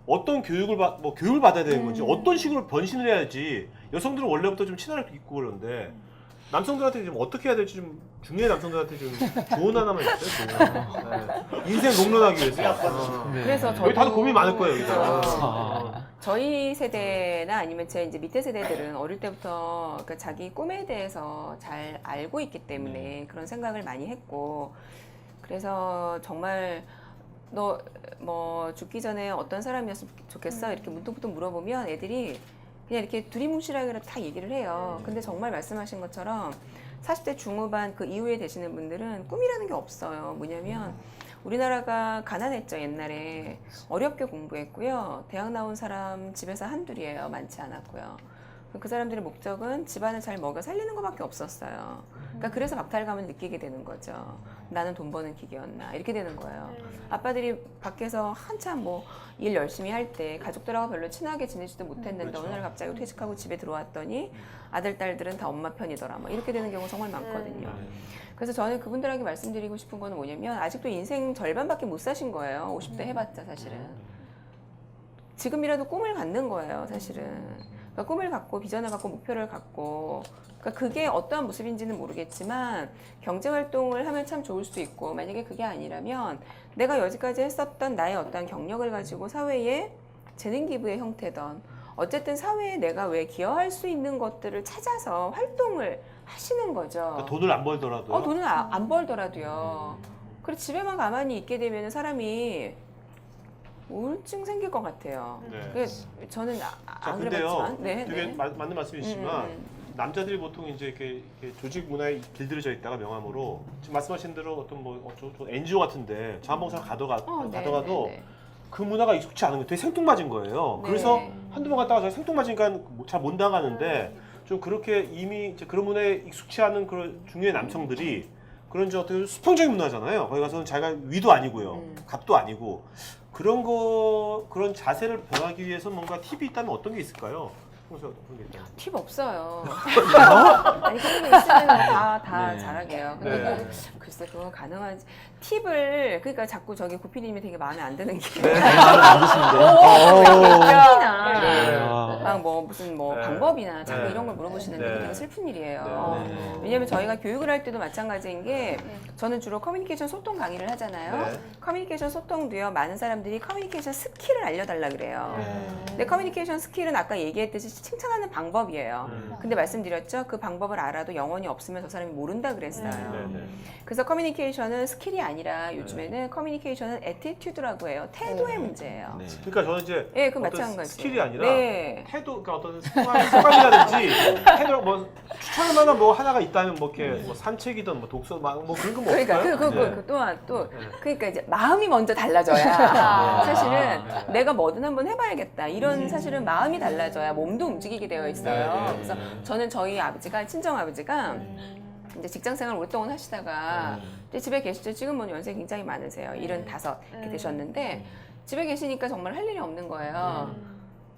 어떤 교육을 교육을 받아야 되는 건지 어떤 식으로 변신을 해야지 여성들은 원래부터 좀 친화를 입고 그러는데 남성들한테 좀 어떻게 해야 될지 좀 중년의 남성들한테 좀 조언 하나만 해주세요. 조언. 네. 인생 롱런하기 위해서. 그래서 저도 여기 다들 고민이 많을 거예요. 여기서. 그렇죠. 저희 세대나 아니면 제 이제 밑에 세대들은 어릴 때부터 그러니까 자기 꿈에 대해서 잘 알고 있기 때문에 그런 생각을 많이 했고 그래서 정말 너 뭐 죽기 전에 어떤 사람이었으면 좋겠어 이렇게 문득문득 물어보면 애들이 그냥 이렇게 두리뭉실하게 다 얘기를 해요. 근데 정말 말씀하신 것처럼 40대 중후반 그 이후에 되시는 분들은 꿈이라는 게 없어요. 뭐냐면 우리나라가 가난했죠. 옛날에 어렵게 공부했고요. 대학 나온 사람 집에서 한둘이에요. 많지 않았고요. 그 사람들의 목적은 집안을 잘 먹여 살리는 것밖에 없었어요. 그러니까 그래서 박탈감을 느끼게 되는 거죠. 나는 돈 버는 기계였나 이렇게 되는 거예요. 아빠들이 밖에서 한참 뭐 일 열심히 할 때 가족들하고 별로 친하게 지내지도 못했는데 그렇죠. 어느 날 갑자기 퇴직하고 집에 들어왔더니 아들 딸들은 다 엄마 편이더라. 뭐 이렇게 되는 경우가 정말 많거든요. 그래서 저는 그분들에게 말씀드리고 싶은 거는 뭐냐면 아직도 인생 절반밖에 못 사신 거예요. 50대 해봤자 사실은. 지금이라도 꿈을 갖는 거예요. 사실은. 그러니까 꿈을 갖고 비전을 갖고 목표를 갖고 그러니까 그게 어떠한 모습인지는 모르겠지만 경제활동을 하면 참 좋을 수도 있고 만약에 그게 아니라면 내가 여지까지 했었던 나의 어떠한 경력을 가지고 사회에 재능기부의 형태든 어쨌든 사회에 내가 왜 기여할 수 있는 것들을 찾아서 활동을 하시는 거죠. 그러니까 돈을 안 벌더라도. 돈은 안 벌더라도요. 그리고 집에만 가만히 있게 되면 사람이 우울증 생길 것 같아요. 네. 그게 저는 자, 안 근데요. 그래봤지만, 네, 되게 네. 맞는 말씀이시지만 남자들이 보통 이제 이렇게 조직 문화에 길들여져 있다가 명함으로 지금 말씀하신 대로 어떤 저 NGO 같은데 자원봉사 가더라도 네, 네. 그 문화가 익숙치 않은 거예요. 되게 생뚱맞은 거예요. 네. 그래서 한두 번 갔다가 잘 생뚱맞으니까 잘 못 나가는데 좀 그렇게 이미 이제 그런 문화에 익숙치 않은 그런 중년의 남성들이 그런 이제 어떻게 수평적인 문화잖아요. 거기 가서는 자기가 위도 아니고요, 갑도 아니고 그런 자세를 변하기 위해서 뭔가 팁이 있다면 어떤 게 있을까요? 평소에 어떤 게 있나요? 팁 없어요. 아니 선생님 있으면 다 네. 잘하게요. 근데 네. 글쎄 그거 가능한지 팁을 그러니까 자꾸 저기 고피디님이 되게 마음에 안 드는 게 네, 말을 안 드시는데. 팁이나 네. 막 뭐 무슨 뭐 네. 방법이나 자꾸 네. 이런 걸 물어보시는데 네. 그게 되게 슬픈 일이에요. 네. 왜냐면 저희가 교육을 할 때도 마찬가지인 게 저는 주로 커뮤니케이션 소통 강의를 하잖아요. 네. 커뮤니케이션 소통도요. 많은 사람들이 커뮤니케이션 스킬을 알려달라 그래요. 근데 커뮤니케이션 스킬은 아까 얘기했듯이 칭찬하는 방법이에요. 근데 말씀드렸죠. 그 방법을 알아도 영혼이 없으면 저 사람이 모른다 그랬어요. 네. 그래서 커뮤니케이션은 스킬이 아니라 요즘에는 커뮤니케이션은 애티튜드라고 해요. 태도의 문제예요. 네. 그러니까 저는 이제 예, 그 어떤 마찬가지. 스킬이 아니라 네. 태도, 그러니까 어떤 습관이라든지 태도 뭐 추천할 만한 뭐 하나가 있다면 뭐 이렇게 뭐 산책이든 뭐 독서 뭐 그런 거뭐 그러니까 없을까요? 그 또한 또 그러니까 이제 마음이 먼저 달라져야 사실은 내가 뭐든 한번 해봐야겠다 이런 사실은 마음이 달라져야 몸도 움직이게 되어 있어요. 네. 그래서 저는 저희 아버지가 친정 아버지가 이제 직장 생활 오랫동안 하시다가 이제 집에 계시죠. 지금은 연세 굉장히 많으세요. 75 이렇게 되셨는데 집에 계시니까 정말 할 일이 없는 거예요.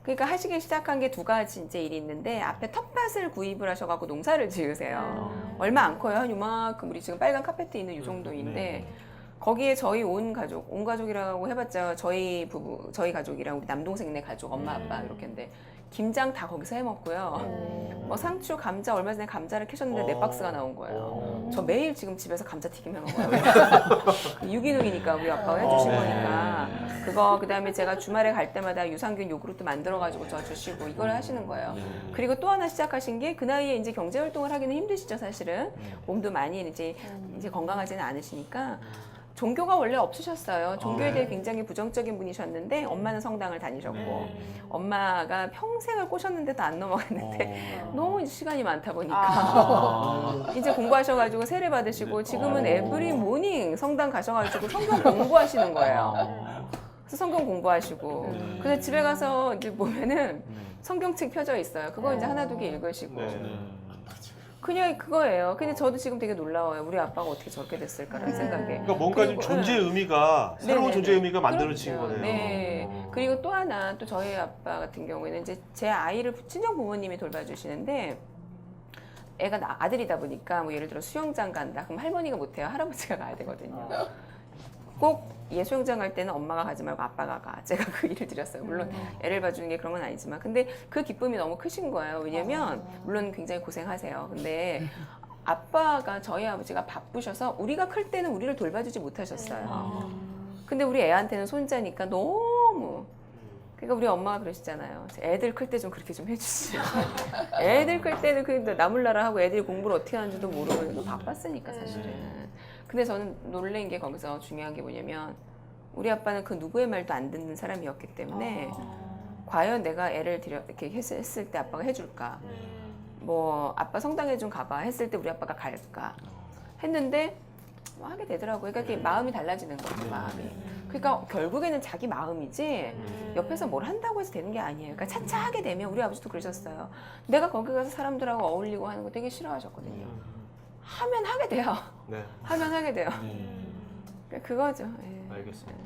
그러니까 하시기 시작한 게 두 가지 이제 일이 있는데 앞에 텃밭을 구입을 하셔갖고 농사를 지으세요. 얼마 안 커요. 한 요만큼 우리 지금 빨간 카페트 있는 이 정도인데 거기에 저희 온 가족이라고 해봤자 저희 부부, 저희 가족이랑 우리 남동생네 가족, 엄마 아빠 이렇게인데 김장 다 거기서 해 먹고요. 뭐 상추, 감자 얼마 전에 감자를 캐셨는데 4박스가 나온 거예요. 저 매일 지금 집에서 감자튀김 해 먹어요. 유기농이니까 우리 아빠가 해주신 거니까 그거 그다음에 제가 주말에 갈 때마다 유산균 요구르트 만들어가지고 저 주시고 이걸 하시는 거예요. 그리고 또 하나 시작하신 게 그 나이에 이제 경제 활동을 하기는 힘드시죠 사실은. 몸도 많이 이제 건강하지는 않으시니까. 종교가 원래 없으셨어요. 종교에 대해 굉장히 부정적인 분이셨는데 엄마는 성당을 다니셨고 엄마가 평생을 꼬셨는데도 안 넘어갔는데 너무 이제 시간이 많다 보니까 이제 공부하셔가지고 세례 받으시고 지금은 에브리 모닝 성당 가셔가지고 성경 공부하시는 거예요. 그래서 성경 공부하시고 그래서 집에 가서 이제 보면은 성경책 펴져 있어요. 그거 이제 하나 두 개 읽으시고 그냥 그거예요. 근데 저도 지금 되게 놀라워요. 우리 아빠가 어떻게 저렇게 됐을까라는 생각에. 그러니까 뭔가 좀 그리고, 존재 의미가 새로운 네네네. 존재 의미가 만들어진 그렇죠. 거네요. 네. 그리고 또 하나 또 저희 아빠 같은 경우에는 이제 제 아이를 친정 부모님이 돌봐주시는데 애가 아들이다 보니까 뭐 예를 들어 수영장 간다. 그럼 할머니가 못해요. 할아버지가 가야 되거든요. 꼭 수영장 갈 때는 엄마가 가지 말고 아빠가 가. 제가 그 일을 드렸어요. 물론 애를 봐주는 게 그런 건 아니지만. 근데 그 기쁨이 너무 크신 거예요. 왜냐면 물론 굉장히 고생하세요. 근데 아빠가 저희 아버지가 바쁘셔서 우리가 클 때는 우리를 돌봐주지 못하셨어요. 근데 우리 애한테는 손자니까 너무 그러니까 우리 엄마가 그러시잖아요. 애들 클 때 좀 그렇게 좀 해주시죠. 애들 클 때는 그 나몰라라 하고 애들이 공부를 어떻게 하는지도 모르고 바빴으니까 사실은. 근데 저는 놀란 게 거기서 중요한 게 뭐냐면 우리 아빠는 그 누구의 말도 안 듣는 사람이었기 때문에 과연 내가 애를 이렇게 했을 때 아빠가 해줄까? 뭐 아빠 성당에 좀 가봐 했을 때 우리 아빠가 갈까? 했는데 뭐 하게 되더라고요. 그러니까 이렇게 마음이 달라지는 거죠, 마음이. 그러니까 결국에는 자기 마음이지 옆에서 뭘 한다고 해서 되는 게 아니에요. 그러니까 차차 하게 되면 우리 아버지도 그러셨어요. 내가 거기 가서 사람들하고 어울리고 하는 거 되게 싫어하셨거든요. 하면 하게 돼요. 네, 하면 하게 돼요. 그러니까 그거죠. 예. 알겠습니다.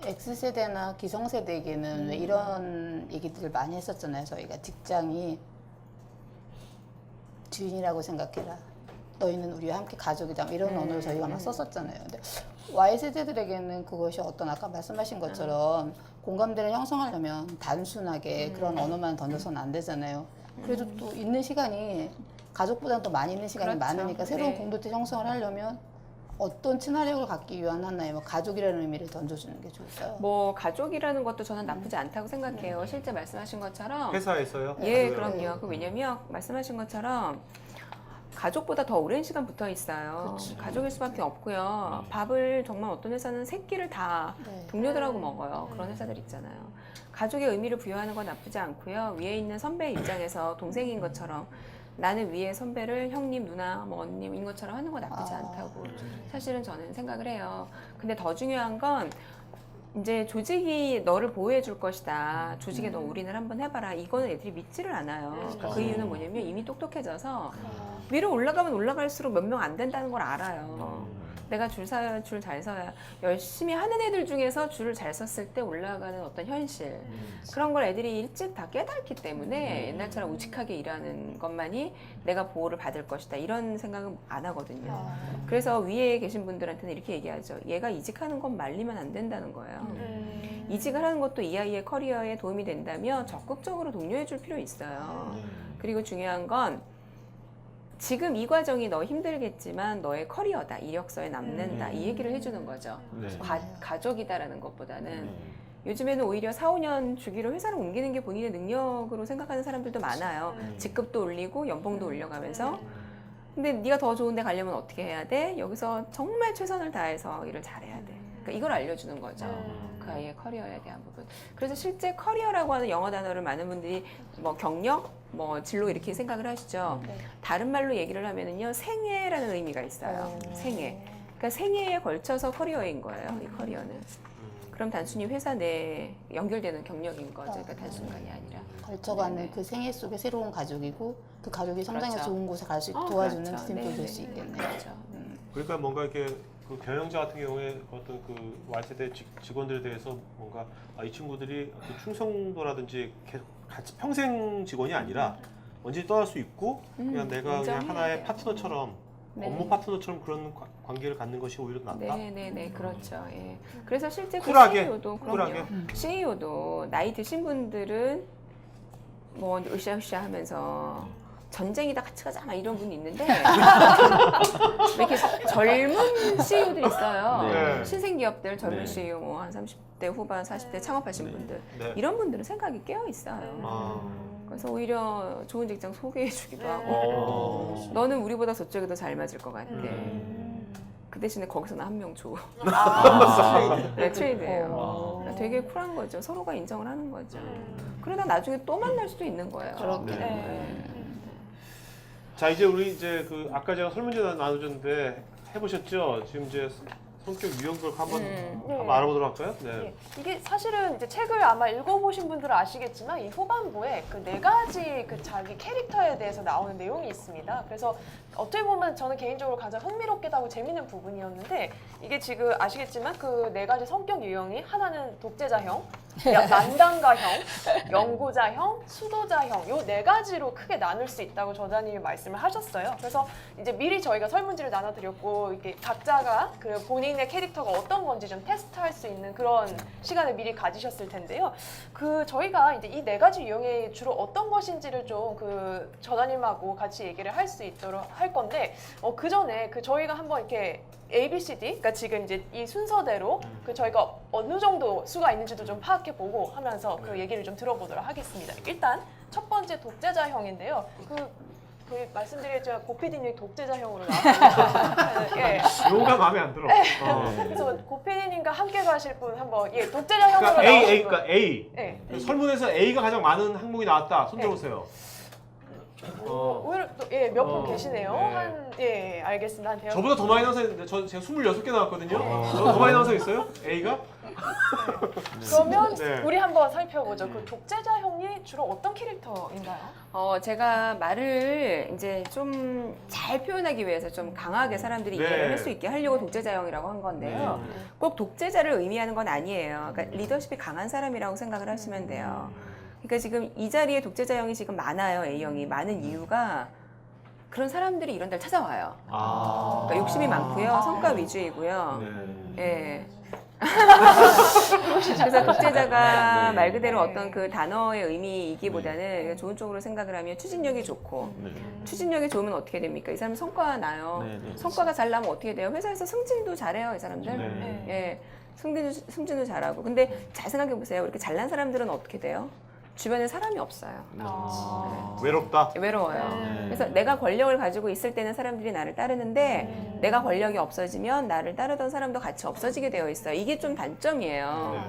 X세대나 기성세대에게는 왜 이런 얘기들을 많이 했었잖아요. 저희가 직장이 주인이라고 생각해라. 너희는 우리와 함께 가족이다. 이런 언어를 저희가 막 썼었잖아요. 근데 Y세대들에게는 그것이 어떤 아까 말씀하신 것처럼 공감대를 형성하려면 단순하게 그런 언어만 던져서는 안 되잖아요. 그래도 또 있는 시간이 가족보다 더 많이 있는 시간이 그렇죠. 많으니까 새로운 네. 공동체 형성을 하려면 어떤 친화력을 갖기 위한 하나의 뭐 가족이라는 의미를 던져주는 게 좋을까요? 뭐 가족이라는 것도 저는 나쁘지 않다고 생각해요. 실제 말씀하신 것처럼 회사에서요? 예, 네. 그럼요. 그 왜냐면 말씀하신 것처럼 가족보다 더 오랜 시간 붙어 있어요. 가족일 수밖에 없고요. 밥을 정말 어떤 회사는 세 끼를 다 네. 동료들하고 먹어요. 그런 회사들 있잖아요. 가족의 의미를 부여하는 건 나쁘지 않고요. 위에 있는 선배 입장에서 동생인 것처럼 나는 위에 선배를 형님, 누나, 뭐 언니인 것처럼 하는 건 나쁘지 않다고 사실은 저는 생각을 해요. 근데 더 중요한 건 이제 조직이 너를 보호해 줄 것이다. 조직에 너 올인을 한번 해봐라. 이거는 애들이 믿지를 않아요. 그러니까 그 이유는 뭐냐면 이미 똑똑해져서 위로 올라가면 올라갈수록 몇 명 안 된다는 걸 알아요. 내가 줄 잘 서야 열심히 하는 애들 중에서 줄을 잘 섰을 때 올라가는 어떤 현실 그런 걸 애들이 일찍 다 깨닫기 때문에 옛날처럼 우직하게 일하는 것만이 내가 보호를 받을 것이다 이런 생각은 안 하거든요. 그래서 위에 계신 분들한테는 이렇게 얘기하죠. 얘가 이직하는 건 말리면 안 된다는 거예요. 이직을 하는 것도 이 아이의 커리어에 도움이 된다면 적극적으로 독려해 줄 필요 있어요. 그리고 중요한 건 지금 이 과정이 너 힘들겠지만 너의 커리어다, 이력서에 남는다 이 얘기를 해주는 거죠. 네. 가족이다라는 것보다는 요즘에는 오히려 4, 5년 주기로 회사를 옮기는 게 본인의 능력으로 생각하는 사람들도 많아요. 직급도 올리고 연봉도 올려가면서 근데 네가 더 좋은 데 가려면 어떻게 해야 돼? 여기서 정말 최선을 다해서 일을 잘해야 돼. 그러니까 이걸 알려주는 거죠. 그 아이의 커리어에 대한 부분. 그래서 실제 커리어라고 하는 영어 단어를 많은 분들이 뭐 경력, 뭐 진로 이렇게 생각을 하시죠. 다른 말로 얘기를 하면은요, 생애라는 의미가 있어요. 생애. 그러니까 생애에 걸쳐서 커리어인 거예요. 이 커리어는. 그럼 단순히 회사 내에 연결되는 경력인 거죠. 그러니까 단순간이 아니라. 걸쳐가는 네네. 그 생애 속의 새로운 가족이고 그 가족이 성장해서 그렇죠. 좋은 곳에 갈 수 있도록 도와주는 그렇죠. 디딤돌 네네. 될 수 있겠네요. 그렇죠. 그러니까 뭔가 이렇게 그 경영자 같은 경우에 어떤 그 Y세대 직원들에 대해서 뭔가 이 친구들이 그 충성도라든지 계속 같이 평생 직원이 아니라 언제 떠날 수 있고 그냥 내가 그냥 인정해야 하나의 돼요. 파트너처럼 네. 업무 파트너처럼 그런 관계를 갖는 것이 오히려 낫다. 네네네 그렇죠. 예. 그래서 실제 쿨하게, 그 CEO도 쿨하게. CEO도 나이 드신 분들은 뭐 으쌰으쌰 하면서 전쟁이다 같이 가자 막 이런 분이 있는데 이렇게 젊은 CEO들이 있어요. 네. 신생 기업들 젊은 네. CEO 뭐 한 30대 후반 40대 창업하신 네. 분들 네. 이런 분들은 생각이 깨어 있어요. 아. 그래서 오히려 좋은 직장 소개해주기도 하고 어. 너는 우리보다 저쪽이 더 잘 맞을 것 같아. 그 대신에 거기서는 한 명 줘. 네, 트레이드예요. 그러니까 되게 쿨한 거죠. 서로가 인정을 하는 거죠. 그러다 나중에 또 만날 수도 있는 거예요. 그렇게. 네. 자 이제 우리 이제 그 아까 제가 설문지 나눠줬는데 해보셨죠? 지금 이제 성격 유형별 한번 알아보도록 할까요? 네. 예, 이게 사실은 이제 책을 아마 읽어보신 분들은 아시겠지만 이 후반부에 그 4가지 그 자기 캐릭터에 대해서 나오는 내용이 있습니다. 그래서 어떻게 보면 저는 개인적으로 가장 흥미롭기도 하고 재밌는 부분이었는데 이게 지금 아시겠지만 그 4가지 성격 유형이 하나는 독재자형, 만당가형, 연구자형, 수도자형 요 4가지로 크게 나눌 수 있다고 저자님이 말씀을 하셨어요. 그래서 이제 미리 저희가 설문지를 나눠드렸고 이렇게 각자가 그 본인의 캐릭터가 어떤 건지 좀 테스트할 수 있는 그런 시간을 미리 가지셨을 텐데요. 그 저희가 이제 이 4가지 유형이 주로 어떤 것인지를 좀 그 저자님하고 같이 얘기를 할 수 있도록 할 건데 그 전에 그 저희가 한번 이렇게 A, B, C, D, 그러니까 지금 이제 이 순서대로 그 저희가 어느 정도 수가 있는지도 좀 파악해보고 하면서 그 얘기를 좀 들어보도록 하겠습니다. 일단 첫 번째 독재자형인데요. 그 말씀드렸지만 고피디님이 독재자형으로 나왔습니다. 예. 용어가 마음에 안 들어. 그래서 고피디님과 함께 가실 분 한번 독재자형으로 그러니까 나오신 A, 분. 그러니까 A. 예. 설문에서 A가 가장 많은 항목이 나왔다. 손 들어보세요. 오히려 또 몇 분 계시네요. 네. 알겠습니다. 한 대여. 저보다 더 많이 나와서 있는데 제가 26개 나왔거든요. 더 많이 나와서 있어요? A가? 그러면 네. 우리 한번 살펴보죠. 그 독재자형이 주로 어떤 캐릭터인가요? 제가 말을 이제 좀 잘 표현하기 위해서 좀 강하게 사람들이 네. 이해를 할 수 있게 하려고 독재자형이라고 한 건데요. 꼭 독재자를 의미하는 건 아니에요. 그러니까 리더십이 강한 사람이라고 생각을 하시면 돼요. 그러니까 지금 이 자리에 독재자형이 지금 많아요. A형이 많은 이유가 그런 사람들이 이런 데를 찾아와요. 그러니까 욕심이 많고요. 성과 위주이고요. 예. 그래서 독재자가 말 그대로 어떤 그 단어의 의미이기보다는 좋은 쪽으로 생각을 하면 추진력이 좋고 추진력이 좋으면 어떻게 됩니까? 이 사람 성과가 나요. 성과가 잘 나면 어떻게 돼요? 회사에서 승진도 잘해요, 이 사람들. 네. 예. 승진도 잘하고. 근데 잘 생각해 보세요. 이렇게 잘난 사람들은 어떻게 돼요? 주변에 사람이 없어요. 외롭다. 외로워요. 그래서 내가 권력을 가지고 있을 때는 사람들이 나를 따르는데 내가 권력이 없어지면 나를 따르던 사람도 같이 없어지게 되어 있어요. 이게 좀 단점이에요.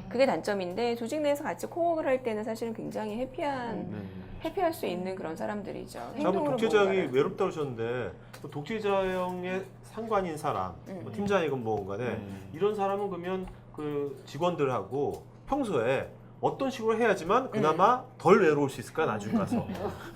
그게 단점인데 조직 내에서 같이 코업을 할 때는 사실은 굉장히 해피할 수 있는 그런 사람들이죠. 행동으로 독재자형이 뭔가를. 외롭다고 하셨는데 독재자형의 상관인 사람, 뭐 팀장이건 뭐건 간에 이런 사람은 그러면 그 직원들하고 평소에 어떤 식으로 해야지만 그나마 덜 외로울 수 있을까 나중에 가서.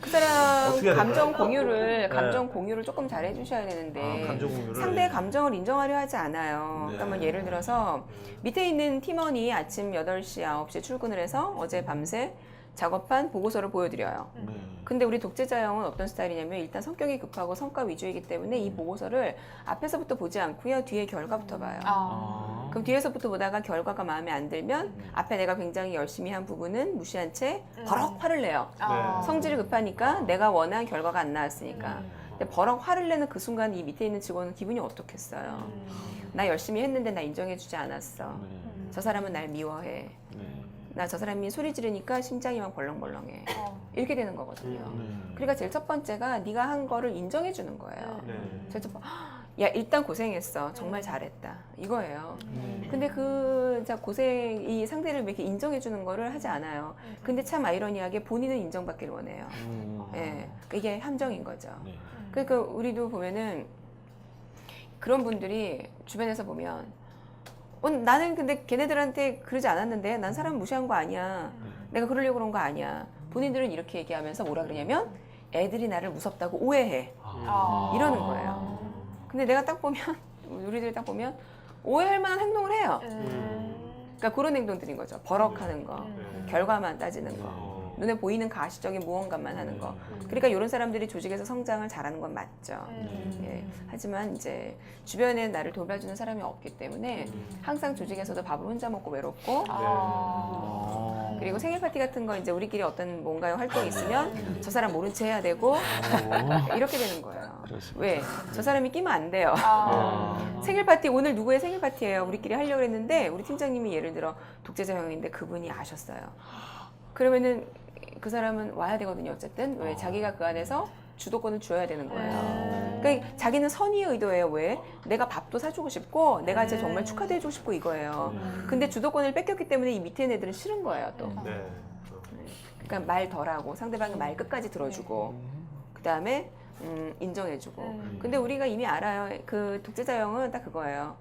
그 사람 어떻게 해야 감정 될까요? 감정 공유를 조금 잘 해주셔야 되는데 감정 공유를. 상대의 감정을 인정하려 하지 않아요. 네. 그러니까 뭐 예를 들어서 밑에 있는 팀원이 아침 8시, 9시에 출근을 해서 어제 밤새 작업한 보고서를 보여드려요. 네. 근데 우리 독재자형은 어떤 스타일이냐면 일단 성격이 급하고 성과 위주이기 때문에 이 보고서를 앞에서부터 보지 않고요. 뒤에 결과부터 봐요. 아. 그럼 뒤에서부터 보다가 결과가 마음에 안 들면 앞에 내가 굉장히 열심히 한 부분은 무시한 채 버럭 화를 내요. 아. 성질이 급하니까 내가 원한 결과가 안 나왔으니까. 근데 버럭 화를 내는 그 순간 이 밑에 있는 직원은 기분이 어떻겠어요. 나 열심히 했는데 나 인정해주지 않았어. 네. 저 사람은 날 미워해. 네. 나 저 사람이 소리 지르니까 심장이 막 벌렁벌렁해. 이렇게 되는 거거든요. 네. 그러니까 제일 첫 번째가 네가 한 거를 인정해 주는 거예요. 네. 제일 첫 번째, 야 일단 고생했어. 정말 잘했다. 이거예요. 근데 그 이 상대를 왜 이렇게 인정해 주는 거를 하지 않아요. 근데 참 아이러니하게 본인은 인정받기를 원해요. 예, 그러니까 이게 함정인 거죠. 네. 그러니까 우리도 보면은 그런 분들이 주변에서 보면 나는 근데 걔네들한테 그러지 않았는데 난 사람 무시한 거 아니야. 내가 그러려고 그런 거 아니야. 본인들은 이렇게 얘기하면서 뭐라 그러냐면 애들이 나를 무섭다고 오해해. 아. 이러는 거예요. 근데 내가 딱 보면 우리들이 딱 보면 오해할 만한 행동을 해요. 그러니까 그런 행동들인 거죠. 버럭하는 거, 결과만 따지는 거. 눈에 보이는 가시적인 무언가만 하는 거. 그러니까 이런 사람들이 조직에서 성장을 잘하는 건 맞죠. 예. 하지만 이제 주변에 나를 돌봐주는 사람이 없기 때문에 항상 조직에서도 밥을 혼자 먹고 외롭고 아. 그리고 생일 파티 같은 거 이제 우리끼리 어떤 뭔가요 활동이 있으면 저 사람 모른 체 해야 되고 이렇게 되는 거예요. 왜? 저 사람이 끼면 안 돼요. 생일 파티 오늘 누구의 생일 파티예요? 우리끼리 하려고 했는데 우리 팀장님이 예를 들어 독재자 형인데 그분이 아셨어요. 그러면은 그 사람은 와야 되거든요. 어쨌든 왜 자기가 그 안에서 주도권을 쥐어야 되는 거예요. 그러니까 자기는 선의의 의도예요. 왜? 내가 밥도 사주고 싶고 내가 진짜 정말 축하도 해주고 싶고 이거예요. 근데 주도권을 뺏겼기 때문에 이 밑에 있는 애들은 싫은 거예요. 또. 네. 그러니까 말 덜하고 상대방의 말 끝까지 들어주고 그 다음에 인정해주고. 근데 우리가 이미 알아요. 그 독재자형은 딱 그거예요.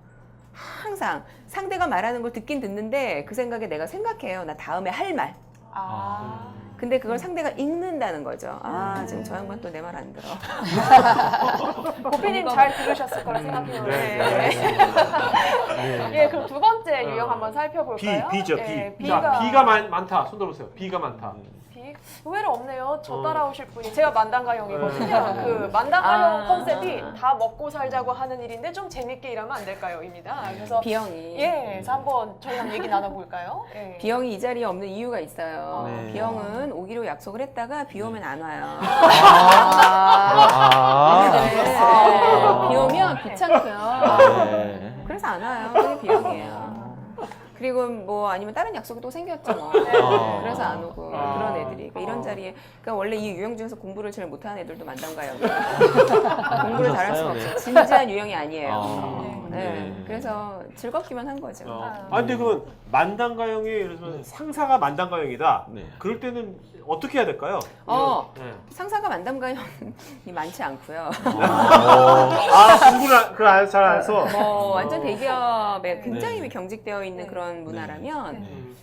항상 상대가 말하는 걸 듣긴 듣는데 그 생각에 내가 생각해요. 나 다음에 할 말. 아. 근데 그걸 상대가 읽는다는 거죠. 아, 지금 저 양반 또 내 말 안 들어. 고피님 잘 들으셨을 거라 생각해요. 네. 예, 그럼 두 번째 유형 한번 살펴볼까요? B죠, B. 예, 자, B가 많다. 손 들어보세요. B가 많다. B. 의외로 없네요. 저 따라오실 분이. 제가 만담가형이거든요. 그 만담가형 컨셉이 다 먹고 살자고 하는 일인데 좀 재밌게 일하면 안 될까요?입니다. 그래서 B형이. 예, 그래서 한번 저희 한번 얘기 나눠볼까요? 예. B형이 이 자리에 없는 이유가 있어요. 네. B형은 오기로 약속을 했다가 비 오면 안 와요. 아. 비 오면 귀찮고요. 네. 그래서 안 와요. 그게 B형이에요. 그리고 뭐 아니면 다른 약속이 또 생겼죠 뭐. 그래서 안 오고 그런 애들이. 그러니까 이런 자리에 그러니까 원래 이 유형 중에서 공부를 제일 못하는 애들도 만담가요. 공부를 잘할 수가 없어요. 진지한 유형이 아니에요. 네. 그래서 즐겁기만 한 거죠. 근데 그건 만담가형이 예를 들면 상사가 만담가형이다. 네. 그럴 때는 어떻게 해야 될까요? 네. 상사가 만담가형이 많지 않고요. 공부를 잘 안 해서. 뭐 완전 대기업에 굉장히 경직되어 있는 그런 문화라면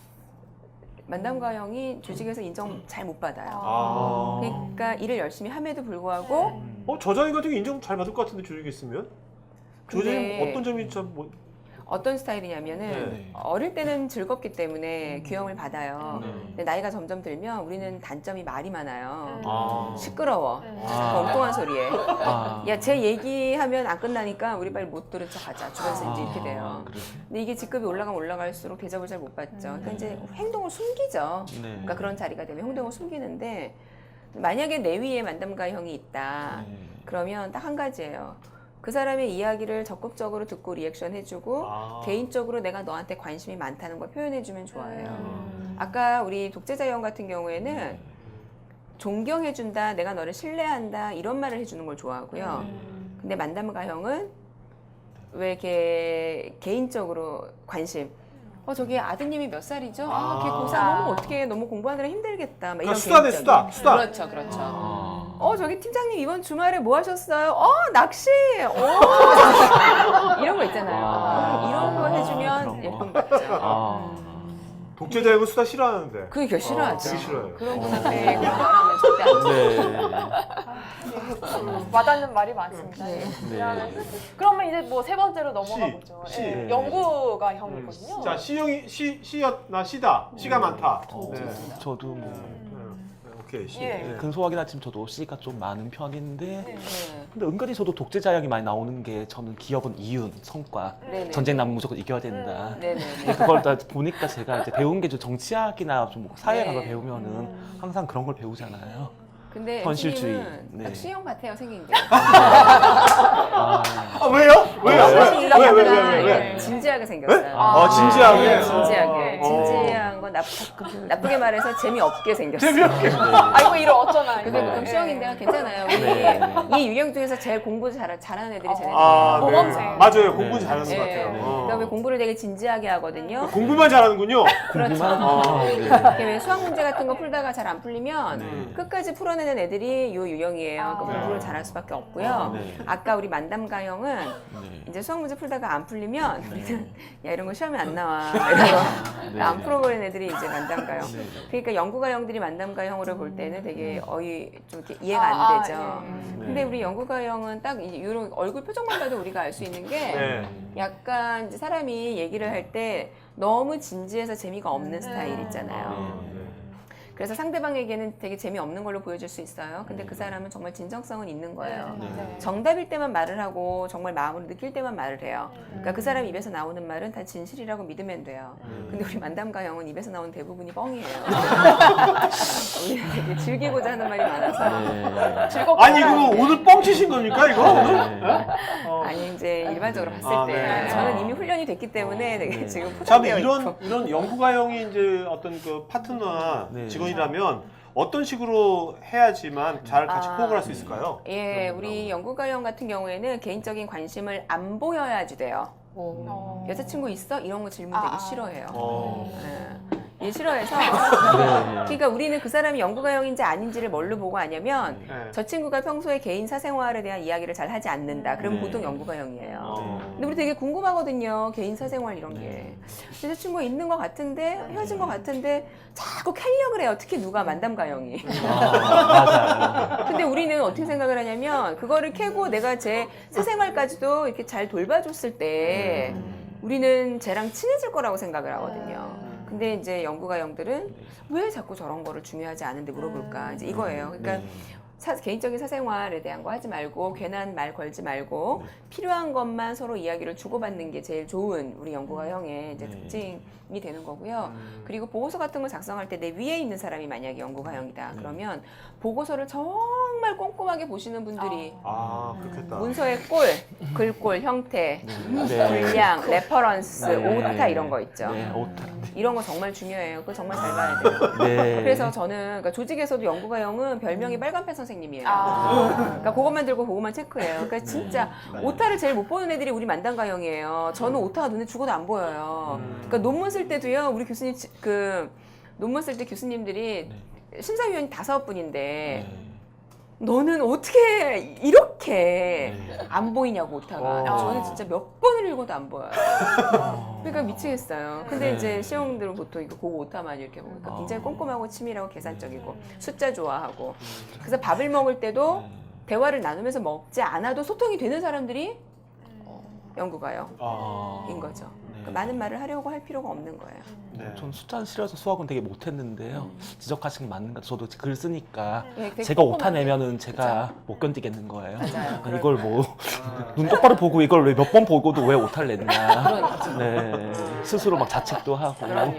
만담가형이 조직에서 인정 잘 못 받아요. 그러니까 일을 열심히 함에도 불구하고 저자인 같은 게 인정 잘 받을 것 같은데 조직에 있으면? 조직은 근데 어떤 점이 참 뭐. 어떤 스타일이냐면은 네. 어릴 때는 즐겁기 때문에 규형을 받아요. 네. 근데 나이가 점점 들면 우리는 단점이 말이 많아요. 아. 시끄러워. 엉뚱한 소리에. 야, 쟤 얘기하면 안 끝나니까 우리 빨리 못 들은 척 하자. 주변에서 이제 이렇게 돼요. 근데 이게 직급이 올라가면 올라갈수록 대접을 잘 못 받죠. 그러니까 이제 행동을 숨기죠. 네. 그러니까 그런 자리가 되면 행동을 숨기는데 만약에 내 위에 만담가형이 있다. 그러면 딱 한 가지예요. 그 사람의 이야기를 적극적으로 듣고 리액션 해주고 개인적으로 내가 너한테 관심이 많다는 걸 표현해주면 좋아요. 아까 우리 독재자형 같은 경우에는 존경해준다, 내가 너를 신뢰한다 이런 말을 해주는 걸 좋아하고요. 근데 만담가형은 왜 이렇게 개인적으로 관심. 저기 아드님이 몇 살이죠? 걔 고3 어떻게 너무 공부하느라 힘들겠다. 막 이런 수다네, 개인적인. 수다. 그렇죠, 그렇죠. 저기 팀장님 이번 주말에 뭐 하셨어요? 낚시. 이런 거 있잖아요. 이런 거 해주면 예쁨 받죠. 독재자이고 수다 싫어하는데. 그게 싫어하죠. 되게 싫어요. 그런 분한테 그런 말하면 절대 안 돼요. 네. 와닿는 말이 많습니다. 네. 네. 그러면 이제 뭐 세 번째로 넘어가 시, 보죠. 시. 예, 네. 연구가 형이거든요. 자, 시였나 시다. 시가 많다. 네. 저도 뭐 오케이, 시. 예. 네, 근소하긴 하지만 저도 C가 좀 많은 편인데 네. 근데 은근히 저도 독재자형이 많이 나오는 게 저는 기업은 이윤, 성과, 네네. 전쟁 나면 무조건 이겨야 된다. 네네. 근데 그걸 다 보니까 제가 이제 배운 게 좀 정치학이나 좀 사회학을 네. 배우면은 항상 그런 걸 배우잖아요. 근데 현실주의. MC님은 네. 딱 C형 같아요, 생긴 게. 아, 왜요? 왜? 진지하게 생겼어요. 진지하게? 네, 진지하게. 어. 진지한 건 나쁘게 말해서 재미없게 생겼어요. 재미없게. 아이고 이를 어쩌나. 근데 이거. 보통 C형인데요, 괜찮아요. 우리 이 유형 중에서 제일 공부 잘하는 애들이 쟤네들. 아, 모범생. 맞아요. 공부 잘하는 것 네. 같아요. 그러니까 왜 공부를 되게 진지하게 하거든요. 공부만 잘하는군요. 그렇죠. 네. 이렇게 왜 수학 문제 같은 거 풀다가 잘 안 풀리면 네. 끝까지 풀어내는 애들이 요 유형이에요. 그러니까 아. 공부를 잘할 수밖에 없고요. 네. 아까 우리 만담가형은 네. 이제 수학 문제 풀다가 안 풀리면 네. 우리는 야 이런 거 시험에 안 나와 이런 네. 안 풀어버리는 애들이 이제 만담가형. 네. 그러니까 연구가형들이 만담가형으로 볼 때는 되게 어이 좀 이렇게 이해가 안 되죠. 예. 근데 우리 연구가형은 딱 이런 얼굴 표정만 봐도 우리가 알 수 있는 게 네. 약간 이제 사람이 얘기를 할 때 너무 진지해서 재미가 없는 스타일 있잖아요. 네. 그래서 상대방에게는 되게 재미없는 걸로 보여줄 수 있어요. 근데 그 사람은 정말 진정성은 있는 거예요. 네. 정답일 때만 말을 하고 정말 마음으로 느낄 때만 말을 해요. 그러니까 그 사람 입에서 나오는 말은 다 진실이라고 믿으면 돼요. 근데 우리 만담가형은 입에서 나오는 대부분이 뻥이에요. 우리는 되게 즐기고자 하는 말이 많아서. 네. 즐겁게 아니, 살아야 이거 돼. 오늘 뻥치신 겁니까, 이거? 오늘? 네. 아니 이제 일반적으로 봤을 아, 때 네. 저는 이미 훈련이 됐기 때문에 되게 지금 참 포장되어 있고. 이런 연구가형이 이제 어떤 그 파트너나 네. 직원이라면 어떤 식으로 해야지만 잘 같이 아. 호흡을 할 수 있을까요? 예, 우리 연구가형 같은 경우에는 개인적인 관심을 안 보여야지 돼요. 어. 여자친구 있어? 이런 거 질문 되게 싫어해요. 예, 싫어해서. 네. 그러니까 우리는 그 사람이 연구가형인지 아닌지를 뭘로 보고 아냐면 네. 저 친구가 평소에 개인 사생활에 대한 이야기를 잘 하지 않는다. 그럼 네. 보통 연구가형이에요. 어. 근데 우리 되게 궁금하거든요. 개인 사생활 이런 게. 여자친구가 있는 것 같은데 헤어진 것 같은데 자꾸 캘려고 해요. 특히 누가 만담가형이. 맞아요. 근데 우리는 어떻게 생각을 하냐면 그거를 캐고 내가 제 사생활까지도 이렇게 잘 돌봐줬을 때 우리는 쟤랑 친해질 거라고 생각을 하거든요. 근데 이제 연구가형들은 왜 자꾸 저런 거를 중요하지 않은데 물어볼까? 이제 이거예요. 그러니까 개인적인 사생활에 대한 거 하지 말고 괜한 말 걸지 말고 필요한 것만 서로 이야기를 주고받는 게 제일 좋은 우리 연구가형의 이제 특징이 되는 거고요. 그리고 보고서 같은 걸 작성할 때 내 위에 있는 사람이 만약에 연구가형이다. 그러면 보고서를 정말 꼼꼼하게 보시는 분들이 아, 그렇겠다. 문서의 꼴, 글꼴, 형태, 네. 분량, 레퍼런스, 네. 오타 이런 거 있죠. 네, 오타. 이런 거 정말 중요해요. 그거 정말 잘 봐야 돼요. 네. 그래서 저는 그러니까 조직에서도 연구가형은 별명이 빨간펜 선생님이에요. 아. 그러니까 그것만 들고 그것만 체크해요. 그러니까 진짜 오타를 제일 못 보는 애들이 우리 만담가형이에요. 저는 오타가 눈에 죽어도 안 보여요. 그러니까 논문 쓸 때도요. 우리 교수님 그 논문 쓸 때 교수님들이 심사위원이 5분인데 너는 어떻게 이렇게 안 보이냐고 오타가. 저는 진짜 몇 번을 읽어도 안 보여요. 그러니까 미치겠어요. 근데 네. 이제 시험들은 보통 이거 고거 오타만 이렇게 보니까 굉장히 꼼꼼하고 치밀하고 계산적이고 숫자 좋아하고. 그래서 밥을 먹을 때도 대화를 나누면서 먹지 않아도 소통이 되는 사람들이 연구가요. 인 거죠. 그러니까 많은 말을 하려고 할 필요가 없는 거예요. 네. 전 숫자는 싫어서 수학은 되게 못했는데요. 지적하신 거 맞는 것 같아요. 저도 글 쓰니까 예, 되게 제가 오타 꼼꼼하게. 내면은 제가 못 견디겠는 거예요. 맞아요. 그러니까 이걸 뭐 눈 똑바로 보고 이걸 왜 몇 번 보고도 왜 오타를 냈나. 네. 스스로 막 자책도 하고. 그럼요.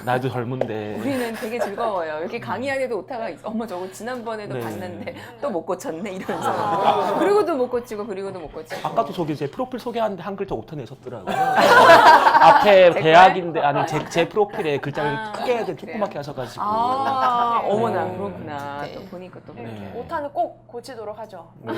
나이도 젊은데. 우리는 되게 즐거워요. 이렇게 강의안에도 오타가 있어. 어머 저거 지난번에도 네. 봤는데 또 못 고쳤네 이러면서. 그리고도 못 고치고 그리고도 못 고치고. 아까도 저기 제 프로필 소개하는데 한 글자 오타 내셨더라고요. 앞에 제 대학인데 아니 제 프로필에 글자를 아, 크게 해야 돼 그래요? 조그맣게 하셔가지고. 아, 네. 어머나 네. 그렇구나. 네. 또 보니까 또 네. 그렇게. 오타는 꼭 고치도록 하죠. 네.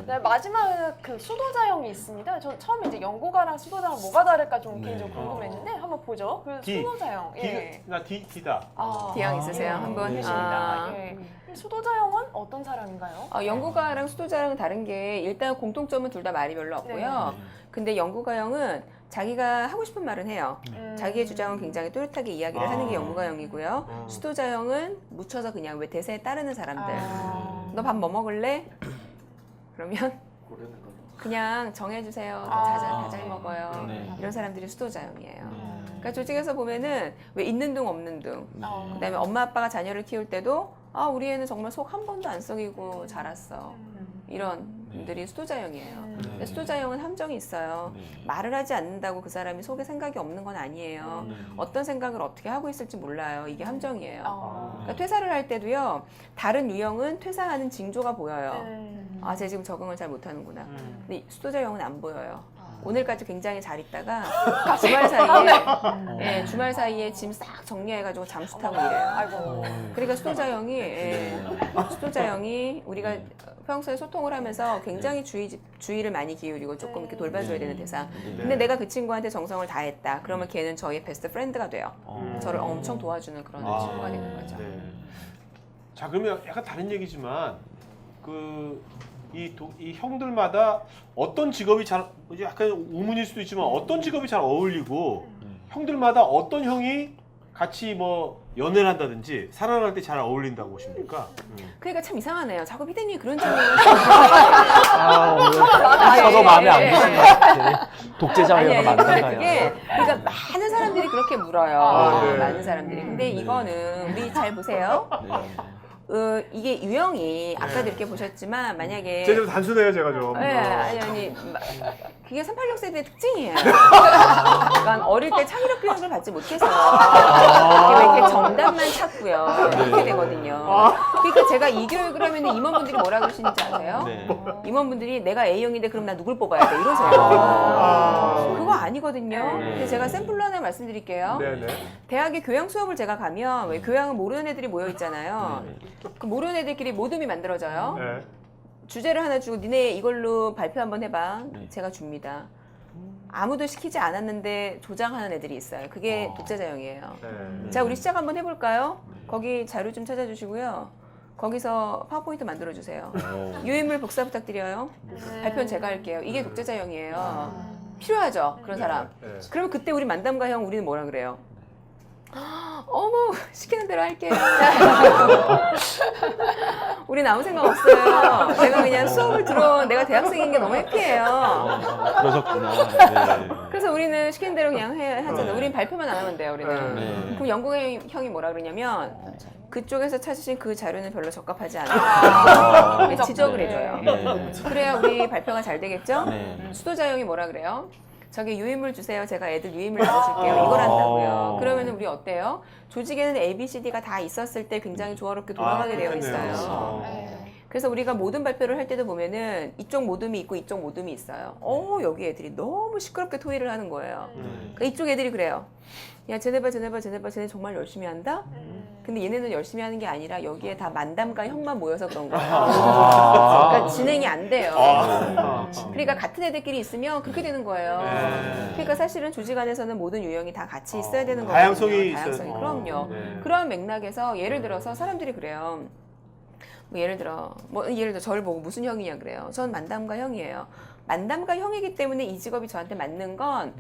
네, 마지막 그 수도자형이 있습니다. 저 처음에 이제 연구가랑 수도자랑 뭐가 다를까 좀 네. 개인적으로 궁금했는데 한번 보죠. 그 D. 수도자형. 예. 나 D다. 아, D형 있으세요? 예. 한번? 계십니다. 아. 예. 이 수도자형은 어떤 사람인가요? 연구가랑 수도자랑은 다른 게 일단 공통점은 둘 다 말이 별로 없고요. 근데 연구가형은 자기가 하고 싶은 말은 해요. 자기의 주장은 굉장히 또렷하게 이야기를 하는 게 연구가형이고요. 수도자형은 묻혀서 그냥 왜 대세에 따르는 사람들. 너 밥 뭐 먹을래? 그러면 그냥 정해주세요. 다 잘 먹어요. 네. 이런 사람들이 수도자형이에요. 그러니까 조직에서 보면은 왜 있는 둥 없는 둥. 그다음에 엄마 아빠가 자녀를 키울 때도 우리 애는 정말 속 한 번도 안 썩이고 자랐어. 이런 분들이 수도자형이에요. 근데 수도자형은 함정이 있어요. 말을 하지 않는다고 그 사람이 속에 생각이 없는 건 아니에요. 어떤 생각을 어떻게 하고 있을지 몰라요. 이게 함정이에요. 그러니까 퇴사를 할 때도요. 다른 유형은 퇴사하는 징조가 보여요. 쟤 지금 적응을 잘 못하는구나. 근데 수도자형은 안 보여요. 오늘까지 굉장히 잘 있다가 주말 사이에 짐 싹 정리해가지고 잠수 타고 이래요. 아이고. 그러니까 수도자형이 우리가 평소에 소통을 하면서 굉장히 주의를 많이 기울이고 조금 이렇게 돌봐줘야 되는 대상. 근데 내가 그 친구한테 정성을 다했다. 그러면 걔는 저의 베스트 프렌드가 돼요. 저를 엄청 도와주는 그런 친구가 되는 거죠. 네. 자, 그러면 약간 다른 얘기지만 이 형들마다 어떤 직업이 잘 약간 우문일 수도 있지만 어떤 직업이 잘 어울리고 형들마다 어떤 형이 같이 뭐 연애를 한다든지 살아날 때 잘 어울린다고 보십니까? 그러니까 참 이상하네요. 자꾸 피디님이 그런 질문을 저도 마음에 안 드시네. 독재자회가 맞는가요? 그러니까 많은 사람들이 그렇게 물어요. 네. 많은 사람들이. 근데 이거는 우리 잘 보세요. 이게 유형이 아까도 이렇게 보셨지만 만약에 제가 좀 단순해요, 제가 좀. 아니 그게 386 세대의 특징이에요. 그러니까 어릴 때 창의력 교육을 받지 못해서 이렇게 정답만 찾고요. 이렇게 되거든요. 그러니까 제가 이 교육을 하면 임원분들이 뭐라 그러시는지 아세요? 네. 임원분들이 내가 A형인데 그럼 나 누굴 뽑아야 돼 이러세요. 그거 아니거든요. 근데 제가 샘플로 하나 말씀드릴게요. 네네. 대학에 교양 수업을 제가 가면 왜 교양은 모르는 애들이 모여 있잖아요. 그 모르는 애들끼리 모둠이 만들어져요. 네. 주제를 하나 주고 니네 이걸로 발표 한번 해봐. 제가 줍니다. 아무도 시키지 않았는데 조장하는 애들이 있어요. 그게 독재자형이에요. 네. 자, 우리 시작 한번 해볼까요? 거기 자료 좀 찾아주시고요. 거기서 파워포인트 만들어주세요. 유인물 복사 부탁드려요. 발표는 제가 할게요. 이게 독재자형이에요. 필요하죠? 그런 사람. 네. 그러면 그때 우리 만담가 형 우리는 뭐라 그래요? 어머, 시키는 대로 할게요. 우린 아무 생각 없어요. 내가 그냥 수업을 내가 대학생인 게 너무 해피해요. 그러셨구나. 네. 그래서 우리는 시키는 대로 그냥 하잖아요. 우린 발표만 안 하면 돼요, 우리는. 네. 그럼 연구가 형이 뭐라 그러냐면 그쪽에서 찾으신 그 자료는 별로 적합하지 않아요. 지적을 해줘요. 네. 그래야 우리 발표가 잘 되겠죠? 네. 수도자형이 뭐라 그래요? 저기 유인물 주세요. 제가 애들 유인물 나눠줄게요. 이걸 한다고요. 그러면 우리 어때요? 조직에는 A, B, C, D가 다 있었을 때 굉장히 조화롭게 돌아가게 되어 있어요. 그래서 우리가 모든 발표를 할 때도 보면은 이쪽 모둠이 있고 이쪽 모둠이 있어요. 여기 애들이 너무 시끄럽게 토의를 하는 거예요. 그러니까 이쪽 애들이 그래요. 야, 쟤네 정말 열심히 한다? 근데 얘네는 열심히 하는 게 아니라 여기에 다 만담가 형만 모여서 그런 거예요. 그러니까 진행이 안 돼요. 그러니까 같은 애들끼리 있으면 그렇게 되는 거예요. 그러니까 사실은 조직 안에서는 모든 유형이 다 같이 있어야 되는 거거든요. 다양성이 다양성이. 있어요. 그럼요. 네. 그런 맥락에서 예를 들어서 사람들이 그래요. 예를 들어 저를 보고 무슨 형이냐 그래요. 전 만담가 형이에요. 만담가 형이기 때문에 이 직업이 저한테 맞는 건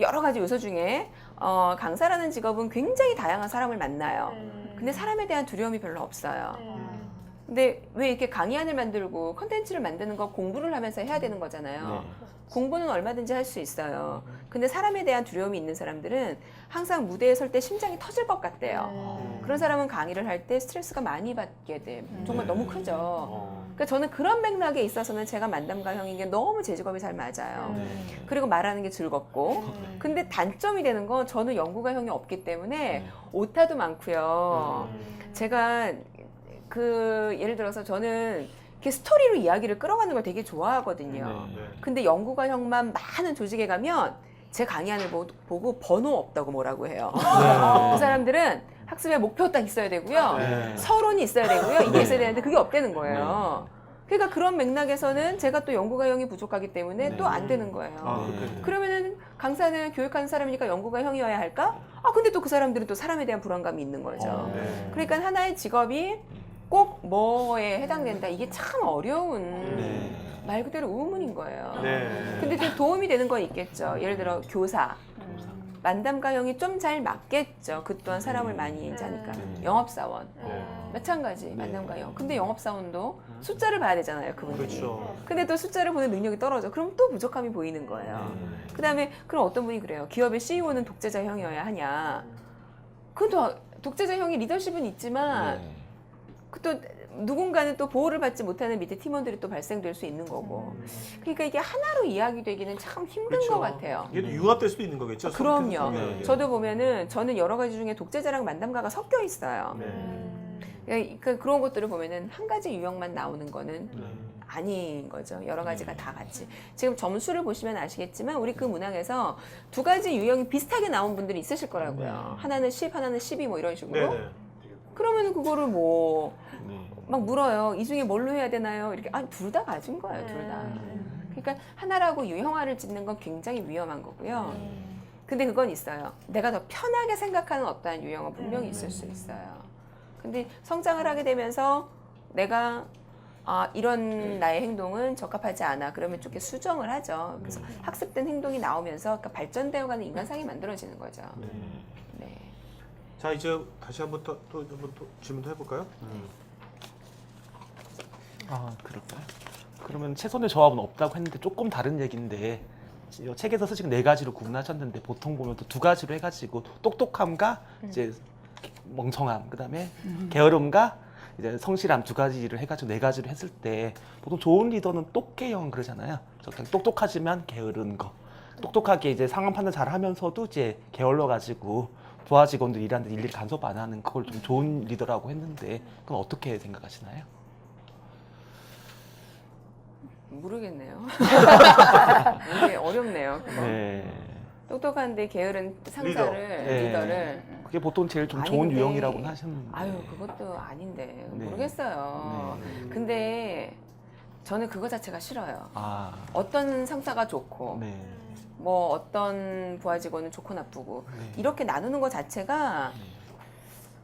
여러 가지 요소 중에 강사라는 직업은 굉장히 다양한 사람을 만나요. 근데 사람에 대한 두려움이 별로 없어요. 근데 왜 이렇게 강의안을 만들고 컨텐츠를 만드는 거 공부를 하면서 해야 되는 거잖아요. 공부는 얼마든지 할 수 있어요. 근데 사람에 대한 두려움이 있는 사람들은 항상 무대에 설 때 심장이 터질 것 같대요. 그런 사람은 강의를 할 때 스트레스가 많이 받게 돼. 정말 너무 크죠. 그러니까 저는 그런 맥락에 있어서는 제가 만담가형인 게 너무 제 직업이 잘 맞아요. 그리고 말하는 게 즐겁고. 근데 단점이 되는 건 저는 연구가형이 없기 때문에 오타도 많고요. 제가 예를 들어서 저는 이렇게 스토리로 이야기를 끌어가는 걸 되게 좋아하거든요. 근데 연구가형만 많은 조직에 가면 제 강의안을 보고 번호 없다고 뭐라고 해요. 그 사람들은 학습의 목표 딱 있어야 되고요. 서론이 있어야 되고요. 이게 있어야 되는데 그게 없다는 거예요. 그러니까 그런 맥락에서는 제가 또 연구가형이 부족하기 때문에 또 안 되는 거예요. 그러면은 강사는 교육하는 사람이니까 연구가형이어야 할까? 근데 또 그 사람들은 또 사람에 대한 불안감이 있는 거죠. 그러니까 하나의 직업이 꼭 뭐에 해당된다. 이게 참 어려운 네. 말 그대로 우문인 거예요. 네. 근데 좀 도움이 되는 건 있겠죠. 예를 들어 교사, 만담가형이 좀 잘 맞겠죠. 그 또한 사람을 많이 하니까. 영업사원, 네. 마찬가지 만담가형. 근데 영업사원도 숫자를 봐야 되잖아요. 그분들이. 그렇죠. 근데 또 숫자를 보는 능력이 떨어져. 그럼 또 부족함이 보이는 거예요. 그 다음에 그럼 어떤 분이 그래요. 기업의 CEO는 독재자형이어야 하냐. 그것도 독재자형이 리더십은 있지만 네. 그 또 누군가는 또 보호를 받지 못하는 밑에 팀원들이 또 발생될 수 있는 거고. 그러니까 이게 하나로 이야기되기는 참 힘든 것 같아요. 이게 융합될 수도 있는 거겠죠. 그럼요. 네. 저도 보면은 저는 여러 가지 중에 독재자랑 만담가가 섞여 있어요. 그러니까 그런 것들을 보면은 한 가지 유형만 나오는 거는 아닌 거죠. 여러 가지가 다 같이. 지금 점수를 보시면 아시겠지만 우리 그 문항에서 두 가지 유형이 비슷하게 나온 분들이 있으실 거라고요. 하나는 10, 하나는 12 뭐 이런 식으로. 네네. 그러면 그거를 뭐 막 네. 물어요. 이 중에 뭘로 해야 되나요? 이렇게 둘 다 가진 거예요. 둘 다. 그러니까 하나라고 유형화를 짓는 건 굉장히 위험한 거고요. 근데 그건 있어요. 내가 더 편하게 생각하는 어떠한 유형은 분명히 있을 수 있어요. 근데 성장을 하게 되면서 내가 이런 나의 행동은 적합하지 않아. 그러면 좀 이렇게 수정을 하죠. 그래서 학습된 행동이 나오면서 그러니까 발전되어가는 인간상이 만들어지는 거죠. 네. 자 이제 다시 한번 또 질문도 해볼까요? 그럴까요? 그러면 최선의 조합은 없다고 했는데 조금 다른 얘기인데 이 책에서 지금 4가지로 구분하셨는데 보통 보면 또 2가지로 해가지고 똑똑함과 이제 멍청함, 그다음에 게으름과 이제 성실함 2가지를 해가지고 4가지로 했을 때 보통 좋은 리더는 똑개형 그러잖아요. 그냥 똑똑하지만 게으른 거. 똑똑하게 이제 상황 판단 잘 하면서도 이제 게을러 가지고 부하 직원들 일하는데 일일이 간섭 안 하는 그걸 좀 좋은 리더라고 했는데 그건 어떻게 생각하시나요? 모르겠네요. 이게 어렵네요. 그거. 네. 똑똑한데 게으른 상사를 네. 리더를 그게 보통 제일 좀 아니, 좋은 근데- 유형이라고 하셨는데. 아유 그것도 아닌데 네. 모르겠어요. 근데 저는 그거 자체가 싫어요. 어떤 상사가 좋고 네. 뭐 어떤 부하 직원은 좋고 나쁘고 네. 이렇게 나누는 것 자체가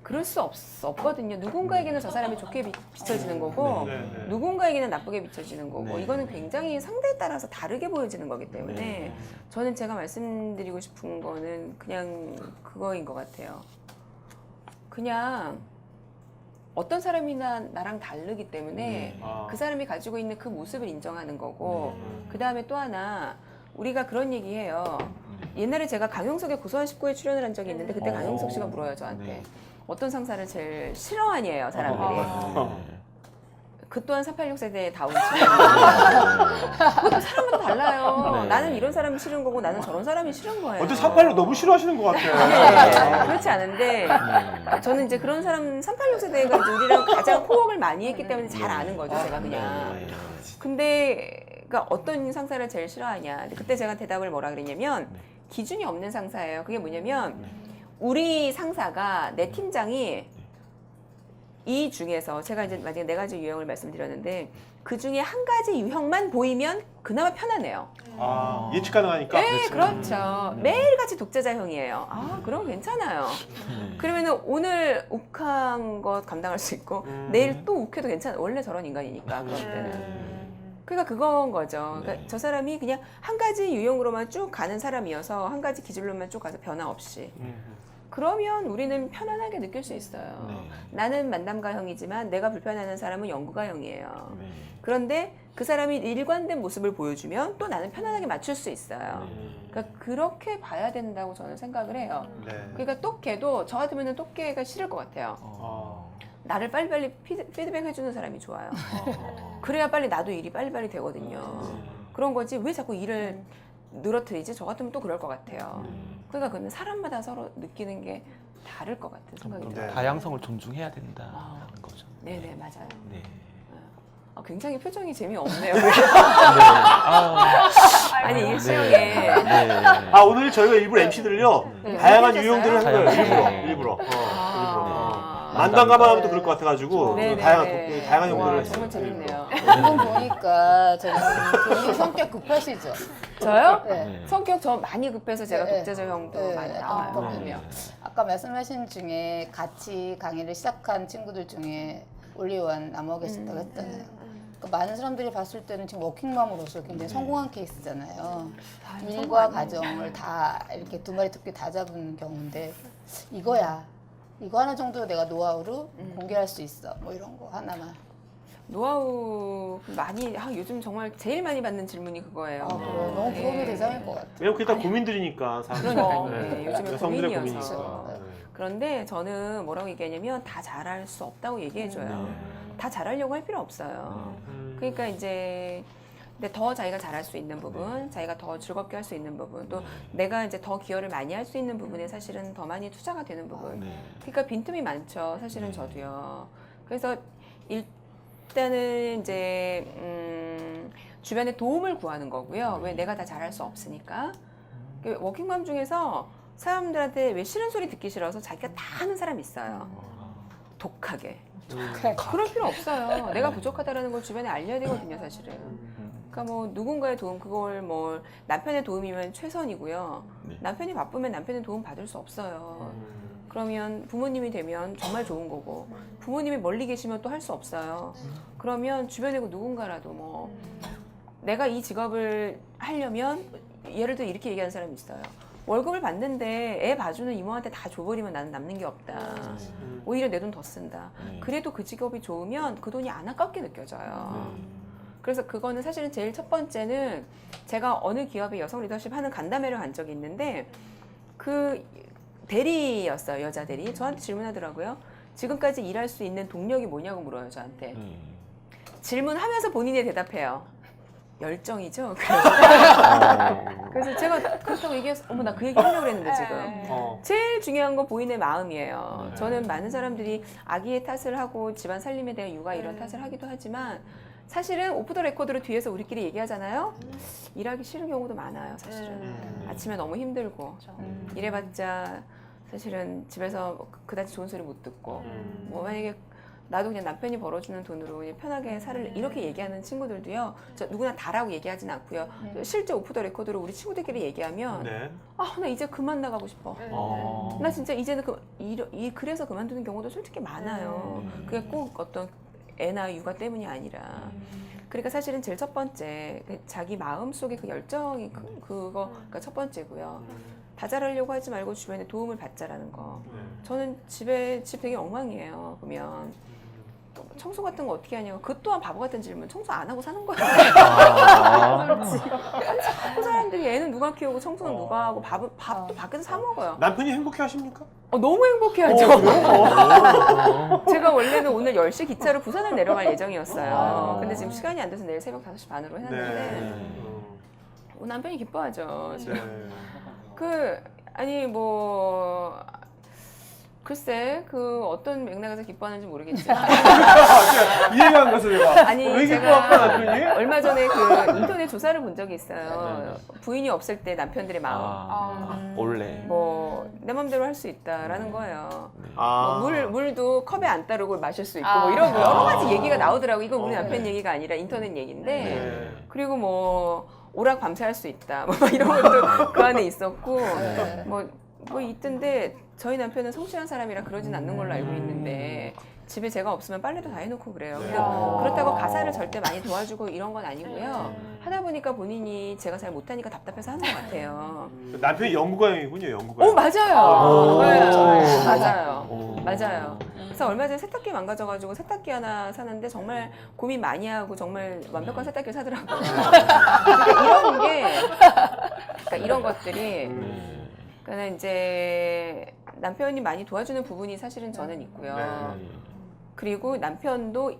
그럴 수 없거든요. 누군가에게는 저 사람이 좋게 비춰지는 거고 네. 누군가에게는 나쁘게 비춰지는 거고 네. 이거는 굉장히 상대에 따라서 다르게 보여지는 거기 때문에 네. 저는 제가 말씀드리고 싶은 거는 그냥 그거인 것 같아요. 그냥 어떤 사람이나 나랑 다르기 때문에 그 사람이 가지고 있는 그 모습을 인정하는 거고 그 다음에 또 하나 우리가 그런 얘기해요. 옛날에 제가 강용석의 고소한 19에 출연을 한 적이 있는데 그때 강용석 씨가 물어요 저한테. 네. 어떤 상사를 제일 싫어하니에요 사람들이. 그 또한 486 세대의 다운 그것도 사람마다 달라요. 네. 나는 이런 사람이 싫은 거고 나는 저런 사람이 싫은 거예요. 어제 386 너무 싫어하시는 것 같아요. 네, 그렇지 않은데 저는 이제 그런 사람 386 세대가 이제 우리랑 가장 호흡을 많이 했기 때문에 잘 아는 거죠 제가 그냥. 근데 그러니까 어떤 상사를 제일 싫어하냐. 그때 제가 대답을 뭐라 그랬냐면 기준이 없는 상사예요. 그게 뭐냐면 우리 상사가 내 팀장이 이 중에서 제가 이제 만약에 4가지 유형을 말씀드렸는데 그 중에 한 가지 유형만 보이면 그나마 편하네요. 예측 가능하니까. 네, 그렇죠. 매일같이 독재자형이에요. 그럼 괜찮아요. 그러면은 오늘 욱한 것 감당할 수 있고 내일 또 욱해도 괜찮아. 원래 저런 인간이니까 그럴 때는. 그러니까 그건 거죠. 그러니까 저 사람이 그냥 한 가지 유형으로만 쭉 가는 사람이어서 한 가지 기준로만 쭉 가서 변화 없이. 그러면 우리는 편안하게 느낄 수 있어요. 나는 만담가형이지만 내가 불편해하는 사람은 연구가형이에요. 그런데 그 사람이 일관된 모습을 보여주면 또 나는 편안하게 맞출 수 있어요. 그러니까 그렇게 봐야 된다고 저는 생각을 해요. 그러니까 똑개도 저 같으면 똑개가 싫을 것 같아요. 나를 빨리빨리 피드백 해주는 사람이 좋아요. 그래야 빨리 나도 일이 빨리빨리 되거든요. 그런 거지 왜 자꾸 일을 늘어뜨리지? 저 같으면 또 그럴 것 같아요. 그러니까 그건 사람마다 서로 느끼는 게 다를 것 같은 생각이 들어요. 다양성을 존중해야 된다는 거죠. 네네 맞아요. 네. 굉장히 표정이 재미없네요. 아, 아니 이게 네. 시험에 네. 오늘 저희가 일부러 MC들을요 네. 다양한 해주셨어요? 유형들을 한 거예요. 다양한 일부러. 아. 만담가만 하면 또 그럴 것 같아가지고 네네네. 다양한 와, 형들을 정말 했어요. 재밌네요. 이건 보니까 저는 굉장히 성격 급하시죠? 저요? 네. 성격 저 많이 급해서 제가 네. 독재자형도 네. 많이 나와요. 그렇군요. 아까 말씀하신 중에 같이 강의를 시작한 친구들 중에 올리원 남아계 있었다고 했잖아요. 그러니까 많은 사람들이 봤을 때는 지금 워킹맘으로서 굉장히 성공한 케이스잖아요. 일과 가정을 다 이렇게 두 마리 토끼 다 잡은 경우인데 이거야. 이거 하나 정도 내가 노하우로 공개할 수 있어. 뭐 이런 거 하나만. 노하우 많이 요즘 정말 제일 많이 받는 질문이 그거예요. 아, 그래요? 너무 부러움의 대상일 것 같아. 왜냐면 그게 다 고민들이니까 사실. 그러니까요. 네. 네, 요즘에 여성들의 고민이어서. 고민이니까. 네. 그런데 저는 뭐라고 얘기하냐면 다 잘할 수 없다고 얘기해줘요. 다 잘하려고 할 필요 없어요. 그러니까 이제 근데 더 자기가 잘할 수 있는 부분, 자기가 더 즐겁게 할 수 있는 부분, 또 내가 이제 더 기여를 많이 할 수 있는 부분에 사실은 더 많이 투자가 되는 부분. 그러니까 빈틈이 많죠. 사실은 저도요. 그래서 일단은 이제 주변에 도움을 구하는 거고요. 왜 내가 다 잘할 수 없으니까. 워킹맘 중에서 사람들한테 왜 싫은 소리 듣기 싫어서 자기가 다 하는 사람이 있어요. 독하게. 그럴 필요 없어요. 내가 부족하다라는 걸 주변에 알려야 되거든요, 사실은. 그러니까 뭐 누군가의 도움, 그걸 뭐 남편의 도움이면 최선이고요. 남편이 바쁘면 남편의 도움 받을 수 없어요. 그러면 부모님이 되면 정말 좋은 거고, 부모님이 멀리 계시면 또 할 수 없어요. 그러면 주변에 누군가라도 뭐 내가 이 직업을 하려면 예를 들어 이렇게 얘기하는 사람이 있어요. 월급을 받는데 애 봐주는 이모한테 다 줘버리면 나는 남는 게 없다. 오히려 내 돈 더 쓴다. 그래도 그 직업이 좋으면 그 돈이 안 아깝게 느껴져요. 그래서 그거는 사실은 제일 첫 번째는 제가 어느 기업에 여성 리더십 하는 간담회를 간 적이 있는데 그 대리였어요. 여자 대리. 저한테 질문하더라고요. 지금까지 일할 수 있는 동력이 뭐냐고 물어요. 저한테. 질문하면서 본인이 대답해요. 열정이죠. 그래서 제가 그렇다고 얘기해서 어머 나 그 얘기 하려고 그랬는데 지금 제일 중요한 건 본인의 마음이에요. 저는 많은 사람들이 아기의 탓을 하고 집안 살림에 대한 육아 이런 탓을 하기도 하지만 사실은 오프 더 레코드로 뒤에서 우리끼리 얘기하잖아요. 일하기 싫은 경우도 많아요. 사실은 아침에 너무 힘들고 일해봤자 사실은 집에서 그다지 좋은 소리 못 듣고 뭐 만약에 나도 그냥 남편이 벌어주는 돈으로 그냥 편하게 살을 이렇게 얘기하는 친구들도요. 저 누구나 다라고 얘기하진 않고요. 실제 오프 더 레코드로 우리 친구들끼리 얘기하면 아, 나 이제 그만 나가고 싶어. 나 진짜 이제는 그래서 그만두는 경우도 솔직히 많아요. 그게 꼭 어떤 애나 육아 때문이 아니라. 그러니까 사실은 제일 첫 번째 자기 마음 속에 그 열정이 그거가 첫 번째고요. 다 잘하려고 하지 말고 주변에 도움을 받자라는 거. 저는 집 되게 엉망이에요. 보면 청소 같은 거 어떻게 하냐고. 그 또한 바보 같은 질문. 청소 안 하고 사는 거예요. 자꾸 사람들이 애는 누가 키우고 청소는 누가 하고 밥도 밖에서 사 먹어요. 남편이 행복해 하십니까? 너무 행복해하죠. 제가 원래는 오늘 10시 기차로 부산을 내려갈 예정이었어요. 근데 지금 시간이 안 돼서 내일 새벽 5시 반으로 해놨는데 남편이 기뻐하죠. 아니 뭐 글쎄 그 어떤 맥락에서 기뻐하는지 모르겠지만 이해가 안 가서 제가 아니 왜 제가 기뻐할까 남편이? 얼마 전에 그 인터넷 조사를 본 적이 있어요. 부인이 없을 때 남편들의 마음. 원래 뭐 내 맘대로 할 수 있다라는 거예요. 뭐 물도 컵에 안 따르고 마실 수 있고 뭐 이런 여러 가지 얘기가 나오더라고. 이건 우리 남편 얘기가 아니라 인터넷 얘기인데 그리고 뭐 오락 밤새 할 수 있다. 뭐 이런 것도 그 안에 있었고 뭐 있던데 저희 남편은 성실한 사람이라 그러진 않는 걸로 알고 있는데 집에 제가 없으면 빨래도 다 해놓고 그래요. 그렇다고 가사를 절대 많이 도와주고 이런 건 아니고요. 하다 보니까 본인이 제가 잘 못하니까 답답해서 하는 것 같아요. 남편이 연구가형이군요, 연구가형. 맞아요. 맞아요. 그래서 얼마 전에 세탁기 망가져가지고 세탁기 하나 사는데 정말 고민 많이 하고 정말 완벽한 세탁기를 사더라고요. 그러니까 이런 것들이 그러니까 이제 남편이 많이 도와주는 부분이 사실은 저는 있고요. 그리고 남편도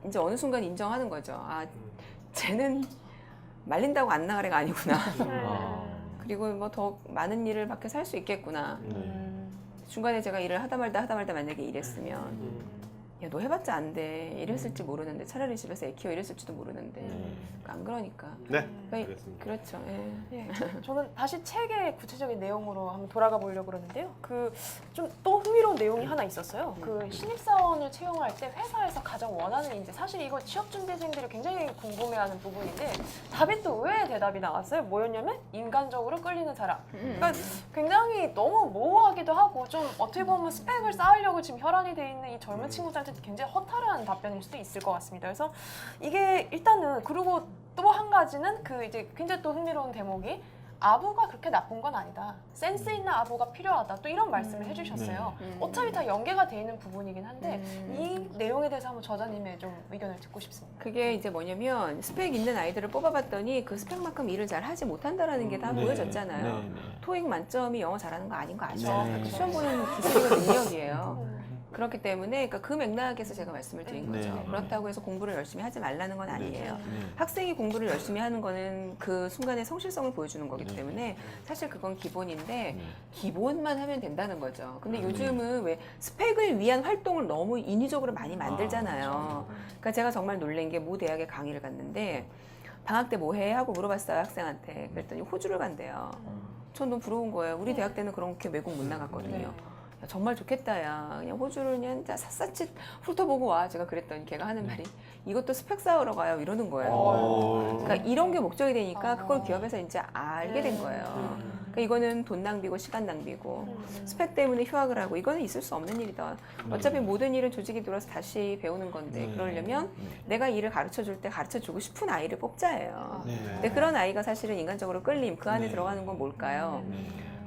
이제 어느 순간 인정하는 거죠. 아, 쟤는 말린다고 안 나가래가 아니구나. 그리고 뭐 더 많은 일을 밖에서 할 수 있겠구나. 중간에 제가 일을 하다 말다 만약에 일했으면 야, 너 해봤자 안 돼. 이랬을지 모르는데 차라리 집에서 애 키워 이랬을지도 모르는데 안 그러니까. 네, 그러니까 알겠습니다. 그렇죠. 예. 저는 다시 책의 구체적인 내용으로 한번 돌아가 보려고 그러는데요. 그 좀 또 흥미로운 내용이 하나 있었어요. 그 신입사원을 채용할 때 회사에서 가장 원하는 인재. 사실 이거 취업준비생들이 굉장히 궁금해하는 부분인데 답이 또 의외의 대답이 나왔어요. 뭐였냐면 인간적으로 끌리는 사람. 그러니까 굉장히 너무 모호하기도 하고 좀 어떻게 보면 스펙을 쌓으려고 지금 혈안이 돼 있는 이 젊은 친구들한테 봤을 때 굉장히 허탈한 답변일 수도 있을 것 같습니다. 그래서 이게 일단은 그리고 또 한 가지는 그 이제 굉장히 또 흥미로운 대목이 아부가 그렇게 나쁜 건 아니다. 센스 있는 아부가 필요하다. 또 이런 말씀을 해주셨어요. 어차피 다 연계가 돼 있는 부분이긴 한데 이 내용에 대해서 한번 저자님의 좀 의견을 듣고 싶습니다. 그게 이제 뭐냐면 스펙 있는 아이들을 뽑아봤더니 그 스펙만큼 일을 잘 하지 못한다라는 게 다 보여졌잖아요. 네. 토익 만점이 영어 잘하는 거 아닌 거 아시죠? 네. 시험 보는 기술이고 능력이에요. 그렇기 때문에 그러니까 그 맥락에서 제가 말씀을 드린 거죠. 네. 그렇다고 해서 공부를 열심히 하지 말라는 건 아니에요. 네. 학생이 공부를 열심히 하는 거는 그 순간의 성실성을 보여주는 거기 때문에 사실 그건 기본인데 기본만 하면 된다는 거죠. 근데 요즘은 왜 스펙을 위한 활동을 너무 인위적으로 많이 만들잖아요. 그러니까 제가 정말 놀란 게 모 대학에 강의를 갔는데 방학 때 뭐 해? 하고 물어봤어요, 학생한테. 그랬더니 호주를 간대요. 전 너무 부러운 거예요. 우리 대학 때는 그렇게 외국 못 나갔거든요. 야, 정말 좋겠다, 야. 그냥 호주를 그냥 샅샅이 훑어보고 와. 제가 그랬더니 걔가 하는 말이 이것도 스펙 쌓으러 가요. 이러는 거예요. 그러니까 이런 게 목적이 되니까 그걸 기업에서 이제 알게 된 거예요. 그러니까 이거는 돈 낭비고 시간 낭비고 스펙 때문에 휴학을 하고 이거는 있을 수 없는 일이다. 어차피 모든 일은 조직이 들어서 다시 배우는 건데 그러려면 내가 일을 가르쳐 줄 때 가르쳐 주고 싶은 아이를 뽑자예요. 근데 그런 아이가 사실은 인간적으로 끌림 그 안에 들어가는 건 뭘까요?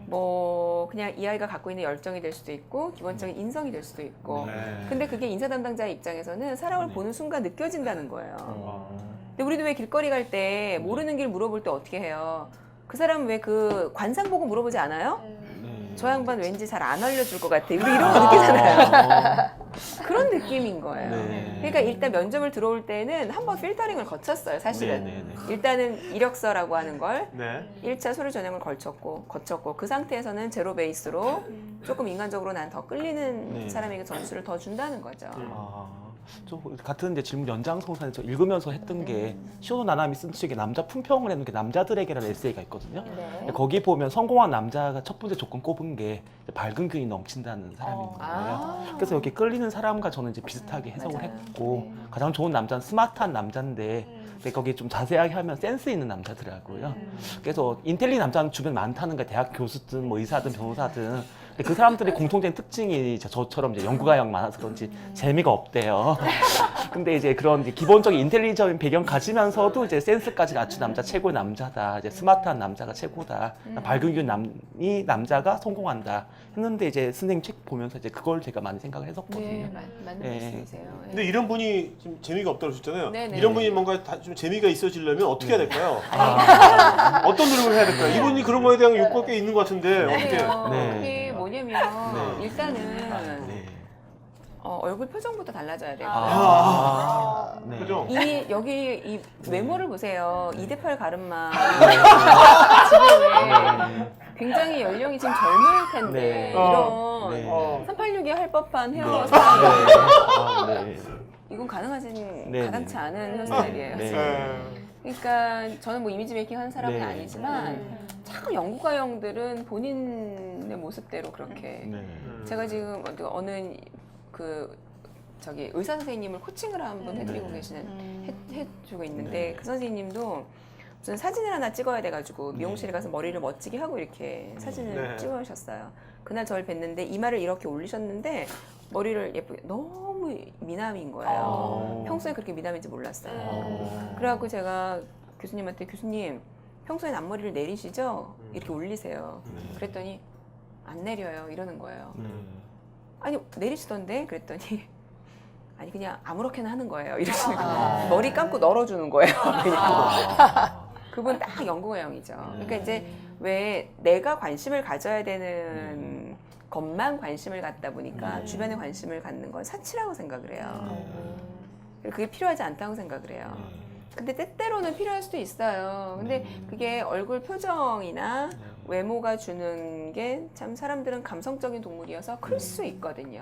뭐 그냥 이 아이가 갖고 있는 열정이 될 수도 있고 기본적인 인성이 될 수도 있고 근데 그게 인사 담당자의 입장에서는 사람을 보는 순간 느껴진다는 거예요. 근데 우리도 왜 길거리 갈 때 모르는 길 물어볼 때 어떻게 해요? 그 사람 왜 그 관상 보고 물어보지 않아요? 저 양반 왠지 잘 안 알려줄 것 같아. 우리 이런 거 느끼잖아요. 그런 느낌인 거예요. 그러니까 일단 면접을 들어올 때는 한번 필터링을 거쳤어요, 사실은. 일단은 이력서라고 하는 걸 1차 서류 전형을 거쳤고 그 상태에서는 제로 베이스로 조금 인간적으로 난 더 끌리는 사람에게 점수를 더 준다는 거죠. 저 같은 이제 질문 연장선상에서 읽으면서 했던 게 시오노 나나미 쓴 책에 남자 품평을 해놓은 게 남자들에게라는 에세이가 있거든요. 거기 보면 성공한 남자가 첫 번째 조건 꼽은 게 밝은 균이 넘친다는 사람인 거예요. 그래서 여기 끌리는 사람과 저는 이제 비슷하게 해석을 했고 가장 좋은 남자는 스마트한 남자인데 근데 거기 좀 자세하게 하면 센스 있는 남자더라고요. 그래서 인텔리 남자는 주변에 많다는 거예요. 대학 교수든 뭐 의사든 변호사든. 근데 그 사람들의 공통된 특징이 이제 저처럼 이제 연구가형 많아서 그런지 재미가 없대요. 근데 이제 그런 이제 기본적인 인텔리전인 배경 가지면서도 이제 센스까지 갖춘 남자 최고의 남자다. 이제 스마트한 남자가 최고다. 밝은 균이 남자가 성공한다. 했는데 이제 선생님 책 보면서 이제 그걸 제가 많이 생각을 했었거든요. 네, 맞는 말씀이세요. 네. 근데 이런 분이 좀 재미가 없다고 하셨잖아요. 네네. 이런 분이 뭔가 좀 재미가 있어지려면 어떻게 해야 될까요? 어떤 노력을 해야 될까요? 이분이 그런 거에 대한 욕구가 꽤 있는 것 같은데 어떻게? 그게 뭐냐면 일단은 얼굴 표정부터 달라져야 돼요. 네. 그죠? 이 여기 이 외모를 보세요. 2대8 가름만 집에 왜 굉장히 연령이 지금 젊을 텐데 이런 386이 할 법한 헤어스타일 이건 가능하지 않은 헤어스타일이에요. 그러니까 저는 뭐 이미지 메이킹 하는 사람은 아니지만 참 연구가형들은 본인의 모습대로 그렇게 제가 지금 어느 그 저기 의사 선생님을 코칭을 한 분 해드리고 계시는 해주고 있는데 그 선생님도 무슨 사진을 하나 찍어야 돼가지고 미용실에 가서 머리를 멋지게 하고 이렇게 사진을 찍으셨어요. 그날 저를 뵀는데 이마를 이렇게 올리셨는데 머리를 예쁘게 너무 미남인 거예요. 평소에 그렇게 미남인지 몰랐어요. 그래갖고 제가 교수님한테 교수님 평소엔 앞머리를 내리시죠? 이렇게 올리세요. 그랬더니 안 내려요 이러는 거예요. 아니 내리시던데? 그랬더니 아니 그냥 아무렇게나 하는 거예요. 이러시는 거예요. 머리 감고 널어주는 거예요. 그냥. 그분 딱 연구가형이죠. 그러니까 이제 왜 내가 관심을 가져야 되는 것만 관심을 갖다 보니까 주변에 관심을 갖는 건 사치라고 생각을 해요. 그게 필요하지 않다고 생각을 해요. 근데 때때로는 필요할 수도 있어요. 근데 그게 얼굴 표정이나 외모가 주는 게 참 사람들은 감성적인 동물이어서 클 수 있거든요.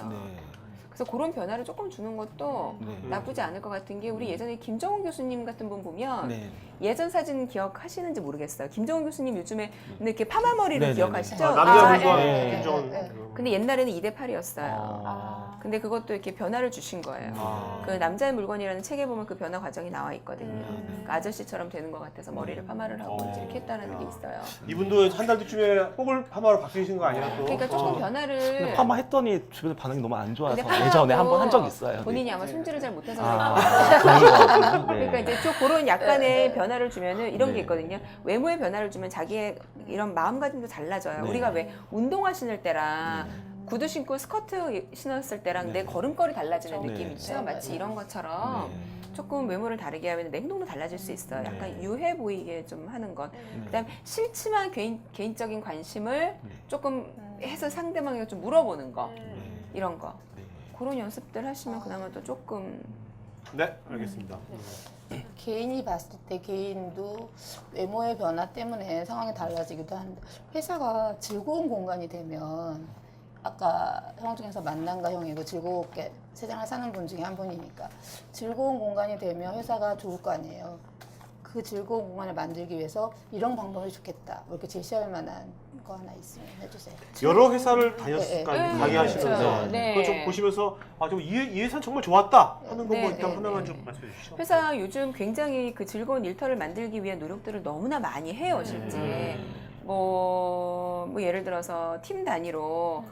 그래서 그런 변화를 조금 주는 것도 나쁘지 않을 것 같은 게 우리 예전에 김정은 교수님 같은 분 보면 예전 사진 기억하시는지 모르겠어요. 김정은 교수님 요즘에 이렇게 파마 머리를 기억하시죠? 남자 물건 김정은. 근데 옛날에는 2대8이었어요. 근데 그것도 이렇게 변화를 주신 거예요. 그 남자의 물건이라는 책에 보면 그 변화 과정이 나와 있거든요. 그 아저씨처럼 되는 것 같아서 머리를 파마를 하고 이렇게 했다는 게 있어요. 이분도 한 달 뒤쯤에 뽀글 파마로 바뀌신 거 아니야 또? 그러니까 조금 변화를 근데 파마 했더니 주변에 반응이 너무 안 좋아서 근데 그죠? 네, 한번 한 적 있어요. 본인이 네. 아마 손질을 잘 못해서 그런 거 같아요. 네. 그러니까 이제 좀 그런 약간의 변화를 주면은 이런 네. 게 있거든요. 외모의 변화를 주면 자기의 이런 마음가짐도 달라져요. 네. 우리가 왜 운동화 신을 때랑 구두 신고 스커트 신었을 때랑 네. 내 걸음걸이 달라지는 네. 느낌이 있죠. 네. 마치 이런 것처럼 네. 조금 외모를 다르게 하면 내 행동도 달라질 수 있어요. 약간 네. 유해 보이게 좀 하는 것. 네. 그다음 싫지만 개인적인 관심을 네. 조금 해서 상대방에게 좀 물어보는 거. 네. 이런 거. 네. 그런 연습들 하시면 그나마 또 조금 네, 알겠습니다. 개인이 봤을 때 개인도 외모의 변화 때문에 상황이 달라지기도 하는데 회사가 즐거운 공간이 되면 아까 형 중에서 만남과 형이고 즐겁게 세상을 사는 분 중에 한 분이니까 즐거운 공간이 되면 회사가 좋을 거 아니에요. 그 즐거운 공간을 만들기 위해서 이런 방법이 좋겠다. 뭐 이렇게 제시할 만한 거 하나 있으면 해주세요. 여러 회사를 다녔을 거 아니에요. 네, 강의하시면서. 그렇죠. 네. 그거 좀 보시면서 이 회사는 정말 좋았다 하는 거 네, 뭐 일단 네, 하나만 네. 좀 말씀해 주시죠. 회사 요즘 굉장히 그 즐거운 일터를 만들기 위한 노력들을 너무나 많이 해요, 실제. 뭐 예를 들어서 팀 단위로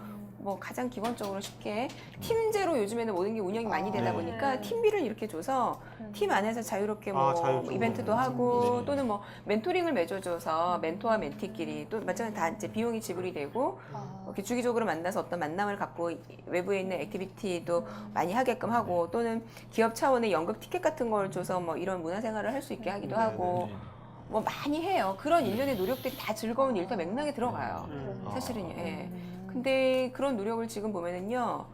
뭐 가장 기본적으로 쉽게 팀제로 요즘에는 모든 게 운영이 많이 되다 네. 보니까 팀비를 이렇게 줘서 팀 안에서 자유롭게 뭐 자유롭게. 이벤트도 하고 네. 또는 뭐 멘토링을 맺어줘서 멘토와 멘티끼리 또 마찬가지 다 이제 비용이 지불이 되고 이렇게 주기적으로 만나서 어떤 만남을 갖고 외부에 있는 액티비티도 많이 하게끔 하고 또는 기업 차원의 연극 티켓 같은 걸 줘서 뭐 이런 문화생활을 할 수 있게 하기도 하고 뭐 많이 해요. 그런 일련의 노력들이 다 즐거운 일터 맥락에 들어가요. 사실은요. 예. 근데 그런 노력을 지금 보면은요.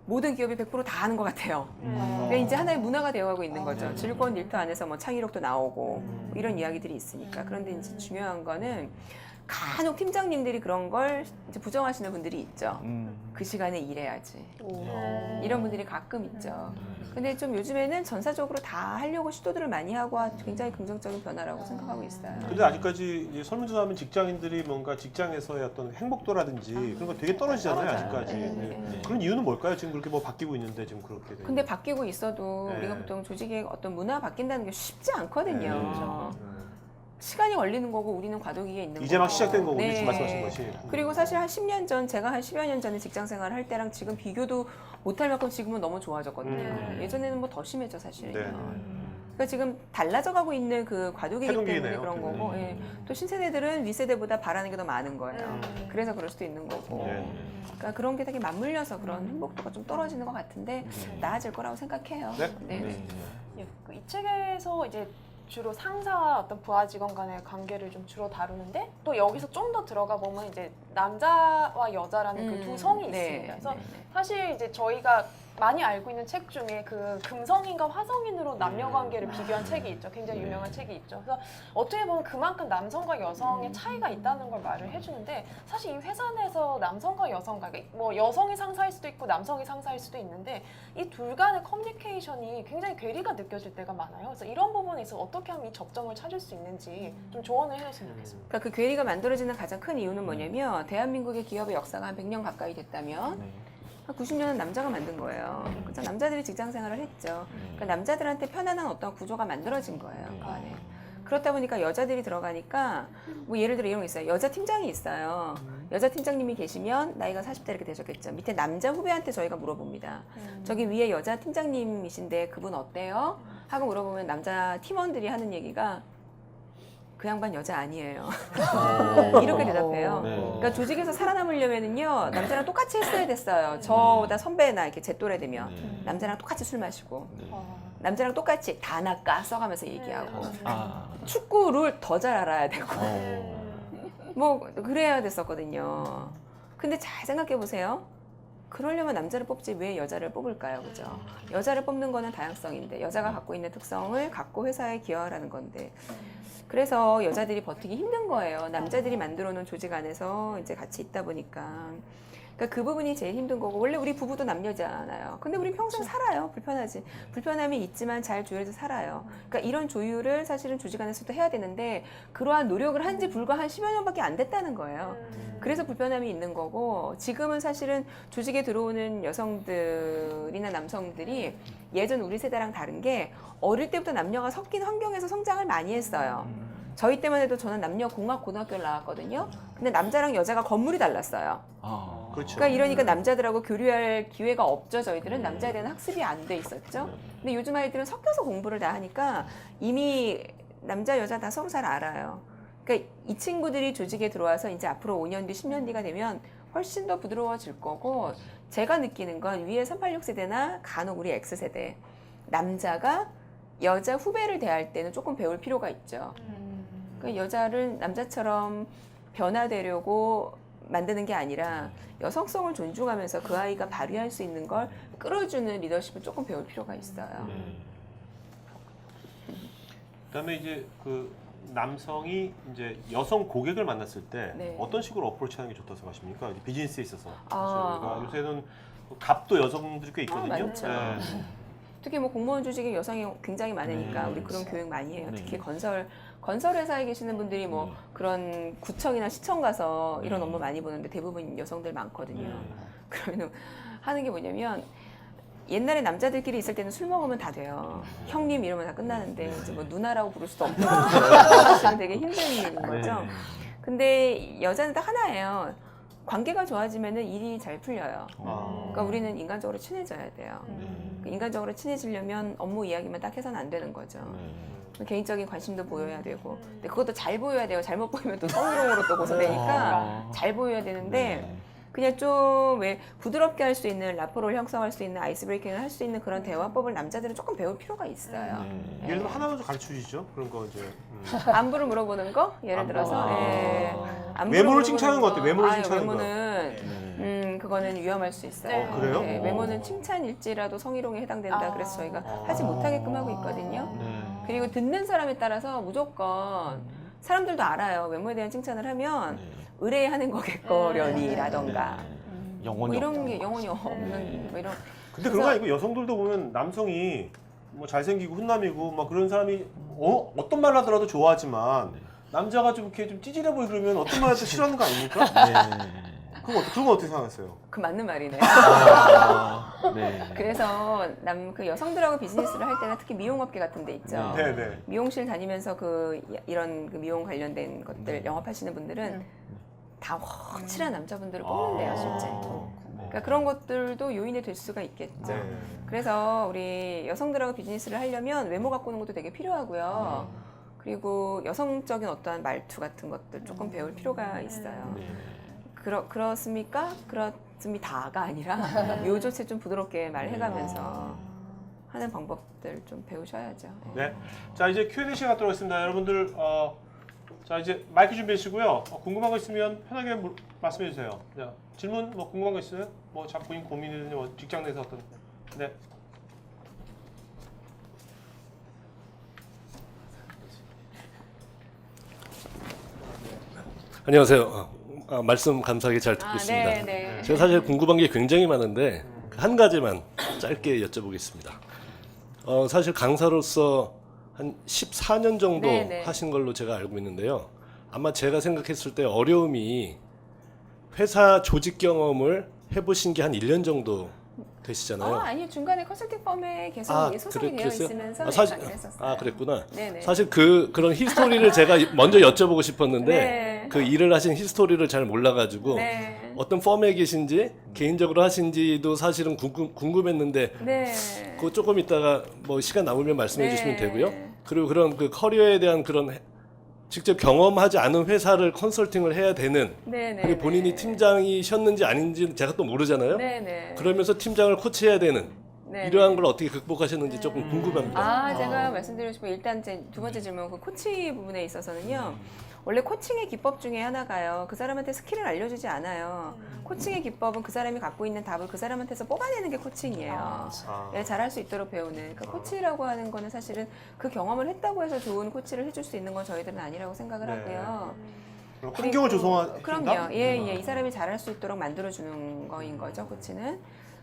모든 기업이 100%다 하는 것 같아요. 그러니까 이제 하나의 문화가 되어가고 있는 거죠. 즐거운 일터 안에서 뭐 창의력도 나오고 뭐 이런 이야기들이 있으니까. 그런데 이제 중요한 거는 간혹 팀장님들이 그런 걸 이제 부정하시는 분들이 있죠. 그 시간에 일해야지. 이런 분들이 가끔 있죠. 근데 좀 요즘에는 전사적으로 다 하려고 시도들을 많이 하고 굉장히 긍정적인 변화라고 생각하고 있어요. 근데 아직까지 이제 설문조사하면 직장인들이 뭔가 직장에서의 어떤 행복도라든지 그런 거 되게 떨어지잖아요, 떨어져요. 아직까지. 네, 네. 네. 그런 이유는 뭘까요? 지금 그렇게 뭐 바뀌고 있는데 지금 그렇게 되는. 근데 바뀌고 있어도 네. 우리가 보통 조직의 어떤 문화가 바뀐다는 게 쉽지 않거든요. 네, 그렇죠. 시간이 걸리는 거고 우리는 과도기에 있는 이제 막 거고. 시작된 거고 네. 지금 말씀하신 것이. 그리고 사실 한 10년 전, 제가 한 10여 년 전에 직장 생활을 할 때랑 지금 비교도 못할 만큼 지금은 너무 좋아졌거든요. 예전에는 뭐 더 심했죠, 사실은요. 네. 그러니까 지금 달라져가고 있는 그 과도기이기 때문에 태동기네요. 그런 거고, 네. 예. 또 신세대들은 윗세대보다 바라는 게 더 많은 거예요. 그래서 그럴 수도 있는 거고. 네. 그러니까 그런 게 되게 맞물려서 그런 행복도가 좀 떨어지는 것 같은데 나아질 거라고 생각해요. 네. 네. 예, 이 책에서 이제 주로 상사와 어떤 부하 직원 간의 관계를 좀 주로 다루는데 또 여기서 좀 더 들어가 보면 이제 남자와 여자라는 그 두 성이 있습니다. 그래서 사실 이제 저희가 많이 알고 있는 책 중에 그 금성인과 화성인으로 남녀 관계를 비교한 책이 있죠. 굉장히 유명한 책이 있죠. 그래서 어떻게 보면 그만큼 남성과 여성의 차이가 있다는 걸 말을 해주는데 사실 이 회사 내에서 남성과 여성 관계, 뭐 여성이 상사일 수도 있고 남성이 상사일 수도 있는데 이 둘 간의 커뮤니케이션이 굉장히 괴리가 느껴질 때가 많아요. 그래서 이런 부분에 있어서 어떻게 하면 이 접점을 찾을 수 있는지 좀 조언을 해줬으면 좋겠습니다. 그러니까 그 괴리가 만들어지는 가장 큰 이유는 뭐냐면 대한민국의 기업의 역사가 한 100년 가까이 됐다면 한 90년은 남자가 만든 거예요. 그래서 남자들이 직장 생활을 했죠. 그러니까 남자들한테 편안한 어떤 구조가 만들어진 거예요. 그 안에. 그렇다 보니까 여자들이 들어가니까 뭐 예를 들어 이런 게 있어요. 여자 팀장이 있어요. 여자 팀장님이 계시면 나이가 40대 이렇게 되셨겠죠. 밑에 남자 후배한테 저희가 물어봅니다. 저기 위에 여자 팀장님이신데 그분 어때요? 하고 물어보면 남자 팀원들이 하는 얘기가 그 양반 여자 아니에요. 이렇게 대답해요. 네. 그러니까 조직에서 살아남으려면은요 남자랑 똑같이 했어야 됐어요. 저보다 선배나 이렇게 제 또래 되면 남자랑 똑같이 술 마시고 남자랑 똑같이 다나까 써가면서 얘기하고 축구 룰 더 잘 알아야 되고 뭐 그래야 됐었거든요. 근데 잘 생각해 보세요. 그러려면 남자를 뽑지 왜 여자를 뽑을까요? 그죠? 여자를 뽑는 거는 다양성인데 여자가 갖고 있는 특성을 갖고 회사에 기여하라는 건데 그래서 여자들이 버티기 힘든 거예요. 남자들이 만들어 놓은 조직 안에서 이제 같이 있다 보니까. 그러니까 그 부분이 제일 힘든 거고 원래 우리 부부도 남녀잖아요. 근데 우리 평생 살아요. 불편하지. 불편함이 있지만 잘 조율해서 살아요. 그러니까 이런 조율을 사실은 조직 안에서도 해야 되는데 그러한 노력을 한 지 불과 한 10여 년밖에 안 됐다는 거예요. 그래서 불편함이 있는 거고 지금은 사실은 조직에 들어오는 여성들이나 남성들이 예전 우리 세대랑 다른 게 어릴 때부터 남녀가 섞인 환경에서 성장을 많이 했어요. 저희 때만 해도 저는 남녀 공학 고등학교를 나왔거든요. 근데 남자랑 여자가 건물이 달랐어요. 그렇죠. 그러니까 이러니까 남자들하고 교류할 기회가 없죠. 저희들은 남자에 대한 학습이 안 돼 있었죠. 근데 요즘 아이들은 섞여서 공부를 다 하니까 이미 남자 여자 다 서로 잘 알아요. 그러니까 이 친구들이 조직에 들어와서 이제 앞으로 5년 뒤, 10년 뒤가 되면 훨씬 더 부드러워질 거고, 제가 느끼는 건 위에 386 세대나 간혹 우리 X세대 남자가 여자 후배를 대할 때는 조금 배울 필요가 있죠. 그러니까 여자를 남자처럼 변화되려고 만드는 게 아니라 여성성을 존중하면서 그 아이가 발휘할 수 있는 걸 끌어주는 리더십을 조금 배울 필요가 있어요. 그다음에 이제 그 남성이 이제 여성 고객을 만났을 때 네. 어떤 식으로 어프로치하는 게 좋다고 생각하십니까? 이제 비즈니스에 있어서 아. 사실 우리가 요새는 값도 여성들이 꽤 있거든요. 많죠. 네. 특히 뭐 공무원 조직에 여성이 굉장히 많으니까 네, 우리 그런 교육 많이 해요. 네. 특히 건설 회사에 계시는 분들이 뭐 그런 구청이나 시청 가서 이런 업무 많이 보는데 대부분 여성들 많거든요. 그러면 하는 게 뭐냐면, 옛날에 남자들끼리 있을 때는 술 먹으면 다 돼요. 형님 이러면 다 끝나는데 이제 뭐 누나라고 부를 수도 없고 사실은 되게 힘든 거죠. 근데 여자는 딱 하나예요. 관계가 좋아지면은 일이 잘 풀려요. 그러니까 우리는 인간적으로 친해져야 돼요. 인간적으로 친해지려면 업무 이야기만 딱 해서는 안 되는 거죠. 개인적인 관심도 보여야 되고, 근데 그것도 잘 보여야 돼요. 잘못 보이면 또 성희롱으로 또 고소되니까 잘 보여야 되는데, 그냥 좀 왜 부드럽게 할 수 있는 라포를 형성할 수 있는 아이스 브레이킹을 할 수 있는 그런 대화법을 남자들은 조금 배울 필요가 있어요. 예를 들어 하나만 좀 가르쳐 주시죠. 그런 거 이제. 안부를 물어보는 거 예를 들어서 안부를 외모를 물어보는 칭찬하는 거 어때? 외모를 칭찬하는 거. 외모는 그거는 위험할 수 있어요. 그래요? 외모는 칭찬일지라도 성희롱에 해당된다. 그래서 저희가 하지 못하게끔 하고 있거든요. 그리고 듣는 사람에 따라서 무조건 사람들도 알아요. 외모에 대한 칭찬을 하면 의뢰하는 거겠거려니라던가 뭐 영혼이 이런 게 영혼이 없는 뭐 이런. 근데 그런 거 아니고 여성들도 보면 남성이 뭐 잘생기고 훈남이고 막 그런 사람이 어떤 말 하더라도 좋아하지만 남자가 좀 이렇게 좀 찌질해 보이 그러면 어떤 말 해도 싫어하는 거 아닙니까? 그건 어떻게 생각하세요? 그 맞는 말이네요. 네. 그래서 그 여성들하고 비즈니스를 할 때는 특히 미용업계 같은 데 있죠. 네네. 미용실 다니면서 이런 그 미용 관련된 것들 영업하시는 분들은 다 확실한 남자분들을 뽑는데요, 실제. 그러니까 그런 것들도 요인이 될 수가 있겠죠. 네. 그래서 우리 여성들하고 비즈니스를 하려면 외모 가꾸는 것도 되게 필요하고요. 그리고 여성적인 어떠한 말투 같은 것들 조금 배울 필요가 있어요. 그렇습니까? 그렇습니다가 아니라 요조체 좀 부드럽게 말해가면서 하는 방법들 좀 배우셔야죠. 네. 자 이제 Q&A 시간 갖도록 하겠습니다. 여러분들 자 이제 마이크 준비해 주시고요. 궁금한 거 있으면 편하게 말씀해 주세요. 자, 질문 뭐 궁금한 거 있어요? 뭐 본인 고민이든지 뭐 직장 내에서 어떤. 네. 안녕하세요. 말씀 감사하게 잘 듣고 있습니다. 네. 제가 사실 궁금한 게 굉장히 많은데 한 가지만 짧게 여쭤보겠습니다. 사실 강사로서 한 14년 정도 네네. 하신 걸로 제가 알고 있는데요. 아마 제가 생각했을 때 어려움이 회사 조직 경험을 해보신 게 한 1년 정도 되시잖아요. 아니 중간에 컨설팅 펌에 계속 소속이 되어 그랬어요? 있으면서 했었어요. 그랬구나. 네네. 사실 그런 히스토리를 제가 먼저 여쭤보고 싶었는데 네. 그 일을 하신 히스토리를 잘 몰라가지고 네. 어떤 펌에 계신지 개인적으로 하신지도 사실은 궁금했는데 네. 그거 조금 이따가 뭐 시간 남으면 말씀해 네. 주시면 되고요. 그리고 그런 그 커리어에 대한 그런 직접 경험하지 않은 회사를 컨설팅을 해야 되는 네네. 그리고 본인이 팀장이셨는지 아닌지 제가 또 모르잖아요. 네네. 그러면서 팀장을 코치해야 되는 네네. 이러한 걸 어떻게 극복하셨는지 조금 궁금합니다. 제가 말씀드리고 싶은 일단 제 두 번째 질문 그 코치 부분에 있어서는요. 원래 코칭의 기법 중에 하나가요. 그 사람한테 스킬을 알려주지 않아요. 코칭의 기법은 그 사람이 갖고 있는 답을 그 사람한테서 뽑아내는 게 코칭이에요. 네, 잘할 수 있도록 배우는. 그러니까 코치라고 하는 거는 사실은 그 경험을 했다고 해서 좋은 코치를 해줄 수 있는 건 저희들은 아니라고 생각을 네. 하고요. 환경을 조성한. 그럼요. 이 사람이 잘할 수 있도록 만들어주는 거인 거죠, 코치는.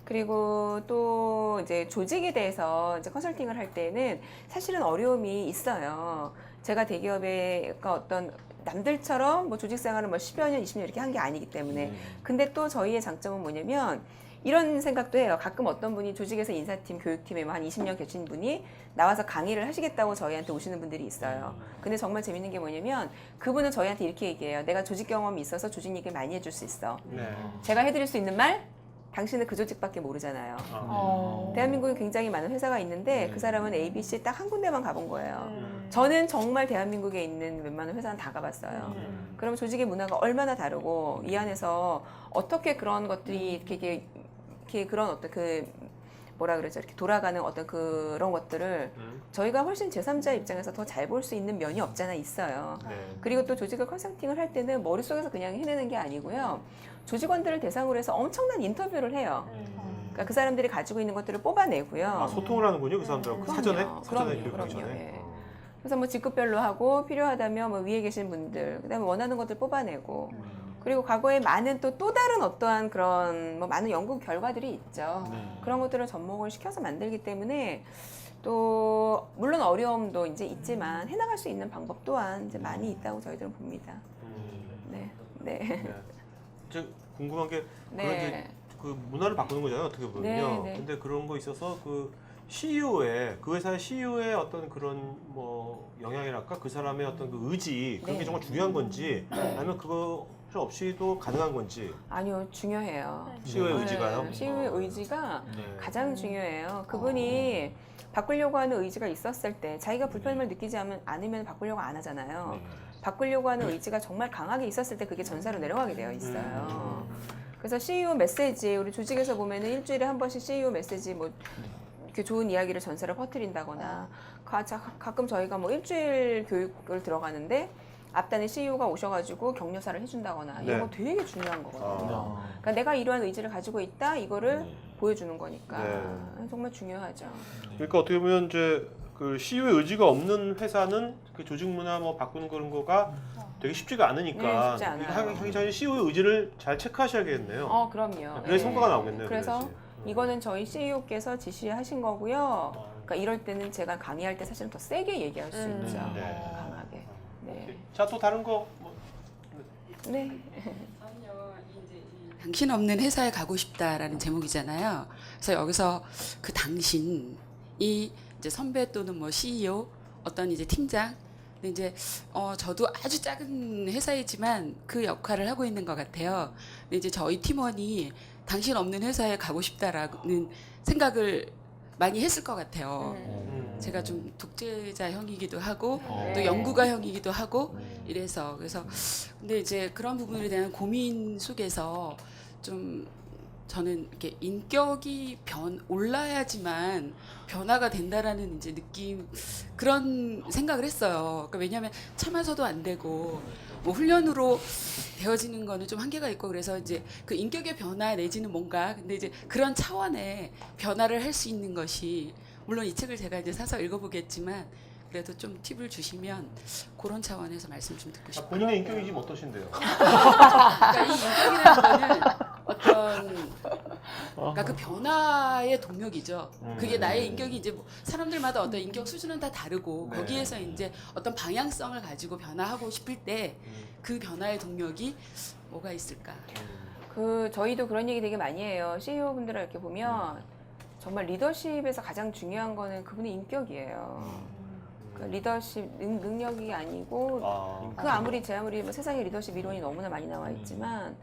그리고 또 이제 조직에 대해서 이제 컨설팅을 할 때는 사실은 어려움이 있어요. 제가 대기업의 어떤 남들처럼 뭐 조직 생활을 뭐 10여 년, 20년 이렇게 한 게 아니기 때문에. 근데 또 저희의 장점은 뭐냐면 이런 생각도 해요. 가끔 어떤 분이 조직에서 인사팀, 교육팀에 한 20년 계신 분이 나와서 강의를 하시겠다고 저희한테 오시는 분들이 있어요. 근데 정말 재밌는 게 뭐냐면 그분은 저희한테 이렇게 얘기해요. 내가 조직 경험이 있어서 조직 얘기를 많이 해줄 수 있어. 네. 제가 해드릴 수 있는 말, 당신은 그 조직밖에 모르잖아요. 대한민국에 굉장히 많은 회사가 있는데 그 사람은 ABC 딱 한 군데만 가본 거예요. 저는 정말 대한민국에 있는 웬만한 회사는 다 가봤어요. 그러면 조직의 문화가 얼마나 다르고 이 안에서 어떻게 그런 것들이 이렇게 그런 어떤 그 뭐라 그러죠? 이렇게 돌아가는 어떤 그런 것들을 저희가 훨씬 제3자 입장에서 더 잘 볼 수 있는 면이 없잖아 있어요. 네. 그리고 또 조직을 컨설팅을 할 때는 머릿속에서 그냥 해내는 게 아니고요. 조직원들을 대상으로 해서 엄청난 인터뷰를 해요. 그러니까 그 사람들이 가지고 있는 것들을 뽑아내고요. 아, 소통을 하는군요, 그 사람들하고. 사전에? 사전에 그럼요. 교육하기 전에. 예. 그래서 뭐 직급별로 하고 필요하다면 뭐 위에 계신 분들, 그다음에 원하는 것들 뽑아내고 그리고 과거에 많은 또 다른 어떠한 그런 뭐 많은 연구 결과들이 있죠. 그런 것들을 접목을 시켜서 만들기 때문에 또 물론 어려움도 이제 있지만 해나갈 수 있는 방법 또한 이제 많이 있다고 저희들은 봅니다. 네, 네, 네. 저 궁금한 게 그런 네. 이제 그 문화를 바꾸는 거잖아요, 어떻게 보면요. 네, 네. 근데 그런 거 있어서 그 CEO의 그 회사의 CEO의 어떤 그런 뭐 영향이랄까 그 사람의 어떤 그 의지 그런 네. 게 정말 중요한 건지 아니면 그거 없이도 가능한 건지 아니요, 중요해요. CEO의 의지가요. CEO의 의지가 네. 가장 중요해요. 그분이 바꾸려고 하는 의지가 있었을 때 자기가 불편함을 느끼지 않으면 바꾸려고 안 하잖아요. 바꾸려고 하는 의지가 정말 강하게 있었을 때 그게 전사로 내려가게 되어 있어요. 그래서 CEO 메시지 우리 조직에서 보면은 일주일에 한 번씩 CEO 메시지 뭐 이렇게 좋은 이야기를 전사를 퍼뜨린다거나 가끔 저희가 뭐 일주일 교육을 들어가는데 앞단에 CEO가 오셔가지고 격려사를 해준다거나 이런 네. 거 되게 중요한 거거든요. 아. 그러니까 내가 이러한 의지를 가지고 있다 이거를 보여주는 거니까 네. 정말 중요하죠. 그러니까 어떻게 보면 이제 그 CEO의 의지가 없는 회사는 그 조직 문화 뭐 바꾸는 그런 거가 되게 쉽지가 않으니까 네, 쉽지 않아요. 이거 하기 전에 CEO의 의지를 잘 체크하셔야겠네요. 그럼요. 그래야 성과가 나오겠네요. 그래서 그래야지. 이거는 저희 CEO께서 지시하신 거고요. 그러니까 이럴 때는 제가 강의할 때 사실은 더 세게 얘기할 수 있죠. 네. 강하게. 네. 자, 또 다른 거 뭐. 네. 당신 없는 회사에 가고 싶다라는 제목이잖아요. 그래서 여기서 그 당신이 이제 선배 또는 뭐 CEO 어떤 이제 팀장 근데 이제 저도 아주 작은 회사이지만 그 역할을 하고 있는 것 같아요. 근데 이제 저희 팀원이 당신 없는 회사에 가고 싶다라는 생각을 많이 했을 것 같아요. 제가 좀 독재자형이기도 하고 또 연구가형이기도 하고 이래서 그래서 근데 이제 그런 부분에 대한 고민 속에서 좀 저는 이렇게 인격이 올라야지만 변화가 된다라는 이제 느낌 그런 생각을 했어요. 그러니까 왜냐하면 참아서도 안 되고 뭐 훈련으로 되어지는 거는 좀 한계가 있고 그래서 이제 그 인격의 변화 내지는 뭔가 근데 이제 그런 차원의 변화를 할 수 있는 것이 물론 이 책을 제가 이제 사서 읽어보겠지만 그래도 좀 팁을 주시면 그런 차원에서 말씀 좀 듣고 싶어요. 본인의 인격이 지금 어떠신데요? 그러니까 이 인격이라는 거는 어떤 그러니까 그 변화의 동력이죠. 그게 나의 인격이 이제 뭐 사람들마다 어떤 인격 수준은 다 다르고 네. 거기에서 이제 어떤 방향성을 가지고 변화하고 싶을 때 그 변화의 동력이 뭐가 있을까? 저희도 그런 얘기 되게 많이 해요. CEO 분들을 이렇게 보면 정말 리더십에서 가장 중요한 거는 그분의 인격이에요. 그러니까 리더십 능력이 아니고 그 아무리 뭐 세상에 리더십 이론이 너무나 많이 나와 있지만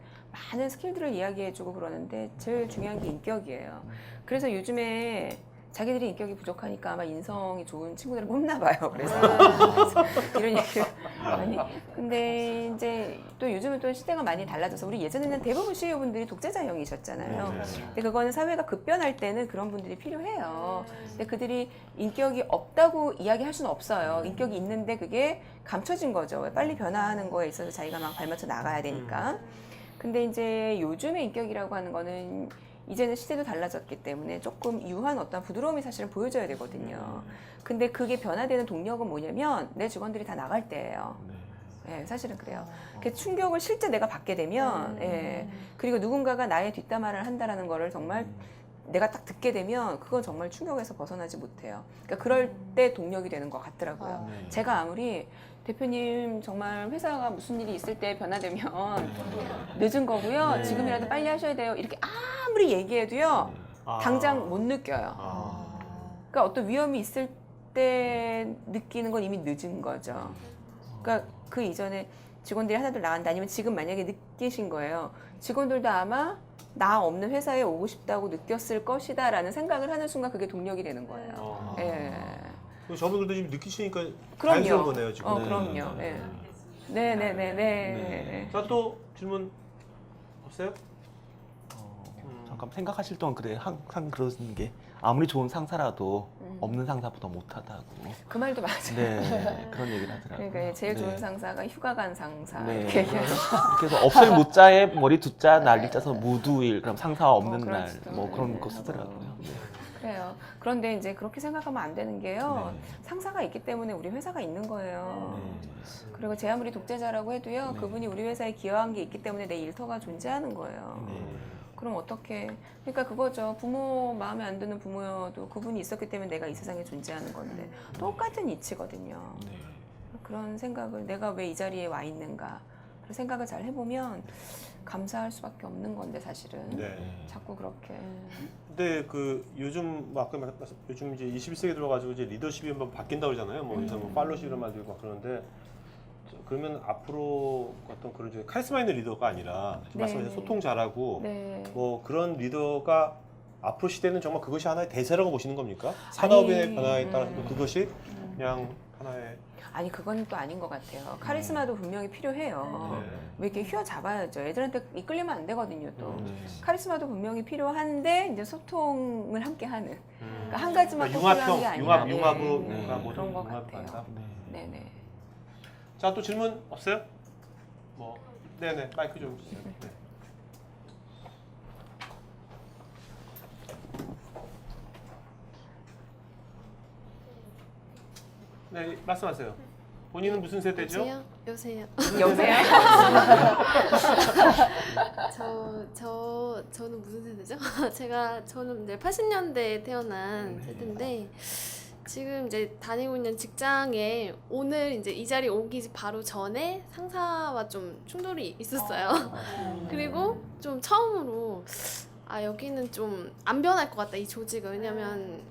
많은 스킬들을 이야기해주고 그러는데 제일 중요한 게 인격이에요. 그래서 요즘에 자기들이 인격이 부족하니까 아마 인성이 좋은 친구들을 뽑나 봐요. 그래서 이런 얘기를 많이. 근데 이제 또 요즘은 또 시대가 많이 달라져서 우리 예전에는 대부분 CEO분들이 독재자형이셨잖아요. 근데 그거는 사회가 급변할 때는 그런 분들이 필요해요. 근데 그들이 인격이 없다고 이야기할 수는 없어요. 인격이 있는데 그게 감춰진 거죠. 빨리 변화하는 거에 있어서 자기가 막 발맞춰 나가야 되니까. 근데 이제 요즘의 인격이라고 하는 거는 이제는 시대도 달라졌기 때문에 조금 유한 어떤 부드러움이 사실은 보여져야 되거든요. 근데 그게 변화되는 동력은 뭐냐면 내 직원들이 다 나갈 때예요. 네, 사실은 그래요. 그 충격을 실제 내가 받게 되면, 그리고 누군가가 나의 뒷담화를 한다라는 거를 정말 내가 딱 듣게 되면 그건 정말 충격에서 벗어나지 못해요. 그러니까 그럴 때 동력이 되는 것 같더라고요. 네. 제가 아무리 대표님 정말 회사가 무슨 일이 있을 때 변화되면 늦은 거고요. 네. 지금이라도 빨리 하셔야 돼요. 이렇게 아무리 얘기해도요. 아. 당장 못 느껴요. 아. 그러니까 어떤 위험이 있을 때 느끼는 건 이미 늦은 거죠. 그러니까 그 이전에 직원들이 하나둘 나간다 아니면 지금 만약에 느끼신 거예요. 직원들도 아마 나 없는 회사에 오고 싶다고 느꼈을 것이다 라는 생각을 하는 순간 그게 동력이 되는 거예요. 아. 예. 저분들도 지금 느끼시니까 그럼요. 자연스러운 거네요 지금. 그럼요. 예. 네네네네. 자, 또 질문 없어요? 잠깐 생각하실 동안 그래 항상 그러는 게 아무리 좋은 상사라도 없는 상사보다 못하다고. 그 말도 맞아요. 네, 그런 얘기를 하더라고요. 그러니까 제일 좋은 네. 상사가 휴가 간 상사 네. 이렇게 얘기하죠. 그래서 없을 무자에 머리 두자 날리 짜서 무두일 그럼 상사가 없는 날 그렇죠. 뭐 그런 네. 거 쓰더라고요. 네. 그래요. 그런데 이제 그렇게 생각하면 안 되는 게요. 네. 상사가 있기 때문에 우리 회사가 있는 거예요. 네. 그리고 제 아무리 독재자라고 해도요. 네. 그분이 우리 회사에 기여한 게 있기 때문에 내 일터가 존재하는 거예요. 네. 그럼 어떻게? 그러니까 그거죠. 부모 마음에 안 드는 부모여도 그분이 있었기 때문에 내가 이 세상에 존재하는 건데 똑같은 이치거든요. 네. 그런 생각을 내가 왜 이 자리에 와 있는가 그런 생각을 잘 해보면 감사할 수밖에 없는 건데 사실은 네. 자꾸 그렇게 근데 그 요즘 뭐 아까 말씀 요즘 이제 21세기 들어가지고 이제 리더십이 한번 바뀐다 그러잖아요. 뭐 그래서 뭐 팔로우십을 만들고 막 그러는데 그러면 앞으로 어떤 그런 이제 카리스마 있는 리더가 아니라 네. 말씀하신 소통 잘하고 네. 뭐 그런 리더가 앞으로 시대는 정말 그것이 하나의 대세라고 보시는 겁니까? 산업의 아니, 변화에 따라서 그것이 그냥 하나의 아니 그건 또 아닌 것 같아요. 카리스마도 분명히 필요해요. 네. 왜 이렇게 휘어잡아야죠. 애들한테 이끌리면 안 되거든요. 또 네. 카리스마도 분명히 필요한데 이제 소통을 함께 하는 그러니까 한 가지만 꼭 그러니까 필요한 게 아니라 융합으로 네, 네. 모든 그런 것 융합을 같아요. 한다. 네. 네네. 자, 또 질문 없어요? 뭐, 네네, 마이크 좀 주세요. 네. 네, 말씀하세요. 본인은 무슨 세대죠? 여보세요? 여보세요? 저는 무슨 세대죠? 저는 이제 80년대에 태어난 세대인데 지금 이제 다니고 있는 직장에 오늘 이제 이 자리에 오기 바로 전에 상사와 좀 충돌이 있었어요. 그리고 좀 처음으로 여기는 좀 안 변할 것 같다 이 조직은. 왜냐면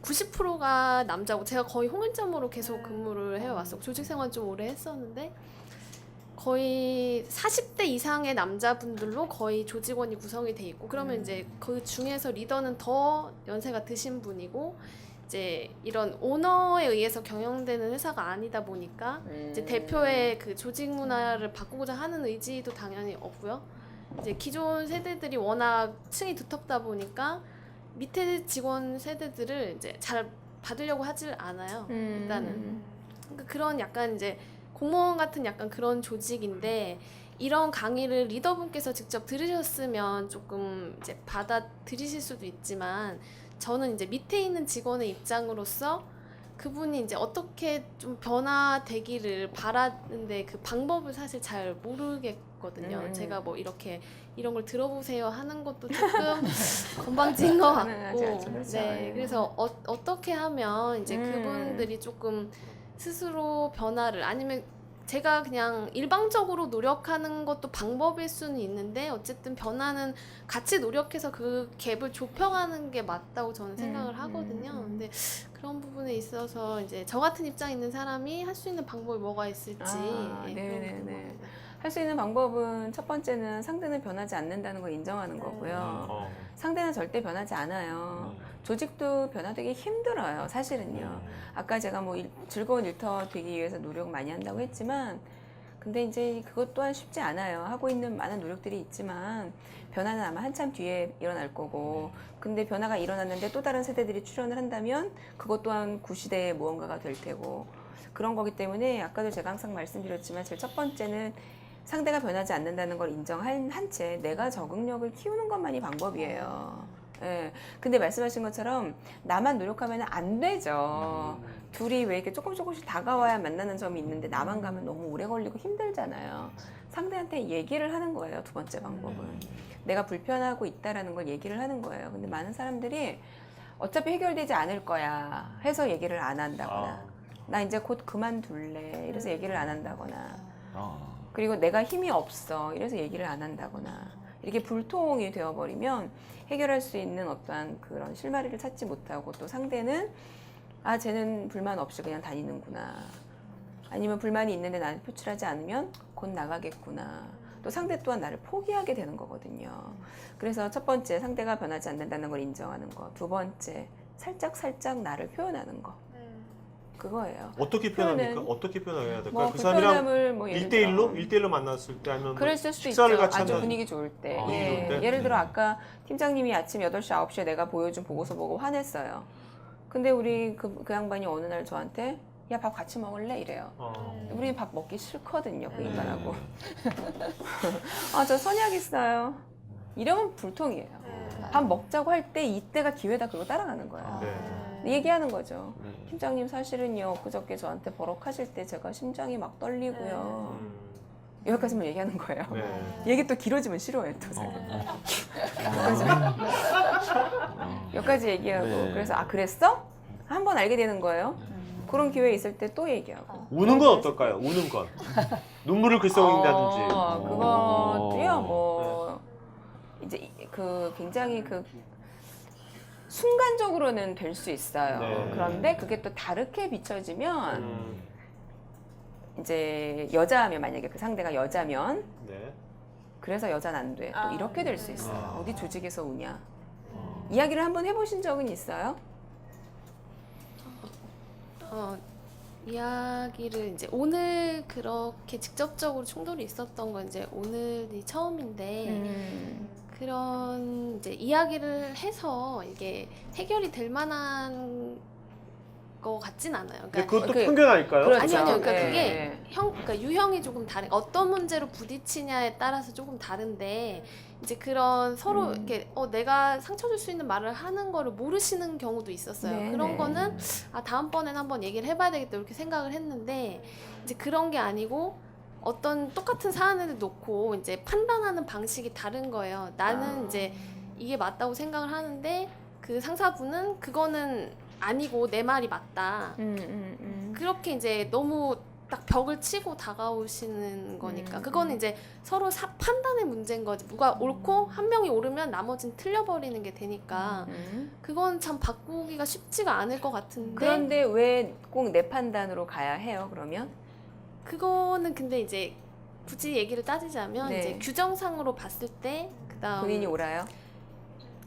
90%가 남자고 제가 거의 홍일점으로 계속 근무를 해왔었고 조직 생활 좀 오래 했었는데 거의 40대 이상의 남자분들로 거의 조직원이 구성이 돼 있고 그러면 이제 그 중에서 리더는 더 연세가 드신 분이고 이제 이런 오너에 의해서 경영되는 회사가 아니다 보니까 이제 대표의 그 조직 문화를 바꾸고자 하는 의지도 당연히 없고요. 이제 기존 세대들이 워낙 층이 두텁다 보니까 밑에 직원 세대들을 이제 잘 받으려고 하질 않아요. 일단은 그러니까 그런 약간 이제 공무원 같은 약간 그런 조직인데 이런 강의를 리더분께서 직접 들으셨으면 조금 이제 받아들이실 수도 있지만 저는 이제 밑에 있는 직원의 입장으로서 그분이 이제 어떻게 좀 변화되기를 바라는데 그 방법을 사실 잘 모르겠거든요. 제가 뭐 이렇게 이런 걸 들어보세요 하는 것도 조금 건방진 것 같고, 그렇죠. 네, 그래서 어떻게 하면 이제 그분들이 조금 스스로 변화를 아니면 제가 그냥 일방적으로 노력하는 것도 방법일 수는 있는데 어쨌든 변화는 같이 노력해서 그 갭을 좁혀가는 게 맞다고 저는 생각을 하거든요. 근데 그런 부분에 있어서 이제 저 같은 입장에 있는 사람이 할 수 있는 방법이 뭐가 있을지 예, 그런 네네네. 부분입니다. 할 수 있는 방법은 첫 번째는 상대는 변하지 않는다는 걸 인정하는 거고요. 상대는 절대 변하지 않아요. 조직도 변화되기 힘들어요. 사실은요. 아까 제가 뭐 즐거운 일터 되기 위해서 노력 많이 한다고 했지만 근데 이제 그것 또한 쉽지 않아요. 하고 있는 많은 노력들이 있지만 변화는 아마 한참 뒤에 일어날 거고 근데 변화가 일어났는데 또 다른 세대들이 출현을 한다면 그것 또한 구시대의 무언가가 될 테고 그런 거기 때문에 아까도 제가 항상 말씀드렸지만 제일 첫 번째는 상대가 변하지 않는다는 걸 인정한 채 내가 적응력을 키우는 것만이 방법이에요. 예. 근데 말씀하신 것처럼 나만 노력하면 안 되죠. 둘이 왜 이렇게 조금씩 다가와야 만나는 점이 있는데 나만 가면 너무 오래 걸리고 힘들잖아요. 상대한테 얘기를 하는 거예요. 두 번째 방법은. 내가 불편하고 있다라는 걸 얘기를 하는 거예요. 근데 많은 사람들이 어차피 해결되지 않을 거야 해서 얘기를 안 한다거나 나 이제 곧 그만둘래 이래서 얘기를 안 한다거나 그리고 내가 힘이 없어 이래서 얘기를 안 한다거나 이렇게 불통이 되어버리면 해결할 수 있는 어떠한 그런 실마리를 찾지 못하고 또 상대는 아 쟤는 불만 없이 그냥 다니는구나 아니면 불만이 있는데 나한테 표출하지 않으면 곧 나가겠구나 또 상대 또한 나를 포기하게 되는 거거든요. 그래서 첫 번째 상대가 변하지 않는다는 걸 인정하는 거. 두 번째 살짝 나를 표현하는 거. 그거예요. 어떻게 표현합니까? 표현은 어떻게 표현해야 될까요? 뭐 그 사람이랑 불편함을 뭐 예를 들어 1대1로 만났을 때 아니면 그랬을 수도 식사를 있죠. 같이 아주 하면 분위기 좋을 때. 분위기 예. 좋을 때? 예를 들어 아까 팀장님이 아침 8시, 9시에 내가 보여준 보고서 보고 화냈어요. 근데 우리 그 양반이 어느 날 저한테 야, 밥 같이 먹을래? 이래요. 우리 밥 먹기 싫거든요, 그 인간하고. 아, 저 선약 있어요. 이러면 불통이에요. 밥 먹자고 할 때 이때가 기회다 그러고 따라가는 거예요. 얘기하는 거죠. 팀장님 사실은요, 그저께 저한테 버럭하실 때 제가 심장이 막 떨리고요. 여기까지만 얘기하는 거예요. 얘기 또 길어지면 싫어해요, 또 제가. 여기까지 얘기하고. 네. 그래서 아, 그랬어? 한 번 알게 되는 거예요. 그런 기회 있을 때 또 얘기하고. 우는 건 어떨까요? 우는 건 눈물을 글썽인다든지. 그것도요, 뭐 이제 그 굉장히 그 순간적으로는 될 수 있어요. 네. 그런데 그게 또 다르게 비춰지면 이제 여자면 만약에 그 상대가 여자면 네. 그래서 여자는 안 돼. 또 이렇게 될 수 있어요. 어디 조직에서 우냐. 어. 이야기를 한번 해보신 적은 있어요? 이야기를 이제 오늘 그렇게 직접적으로 충돌이 있었던 건 이제 오늘이 처음인데 그런 이제 이야기를 해서 이게 해결이 될 만한 거 같진 않아요. 근데 그러니까 그것도 편견 아닐까요? 그렇죠. 아니요. 그러니까 네. 그게 그러니까 유형이 조금 다른. 어떤 문제로 부딪히냐에 따라서 조금 다른데 이제 그런 서로 이렇게 내가 상처 줄 수 있는 말을 하는 거를 모르시는 경우도 있었어요. 네, 그런 네. 거는 아 다음번엔 한번 얘기를 해봐야 되겠다 이렇게 생각을 했는데 이제 그런 게 아니고 어떤 똑같은 사안을 놓고 이제 판단하는 방식이 다른 거예요. 나는 이제 이게 맞다고 생각을 하는데 그 상사분은 그거는 아니고 내 말이 맞다. 그렇게 이제 너무 딱 벽을 치고 다가오시는 거니까 그거는 이제 서로 판단의 문제인 거지. 누가 옳고 한 명이 옳으면 나머지는 틀려버리는 게 되니까 그건 참 바꾸기가 쉽지가 않을 것 같은데 그런데 왜 꼭 내 판단으로 가야 해요, 그러면? 그거는 근데 이제 굳이 얘기를 따지자면 네. 이제 규정상으로 봤을 때 그다음 본인이 옳아요?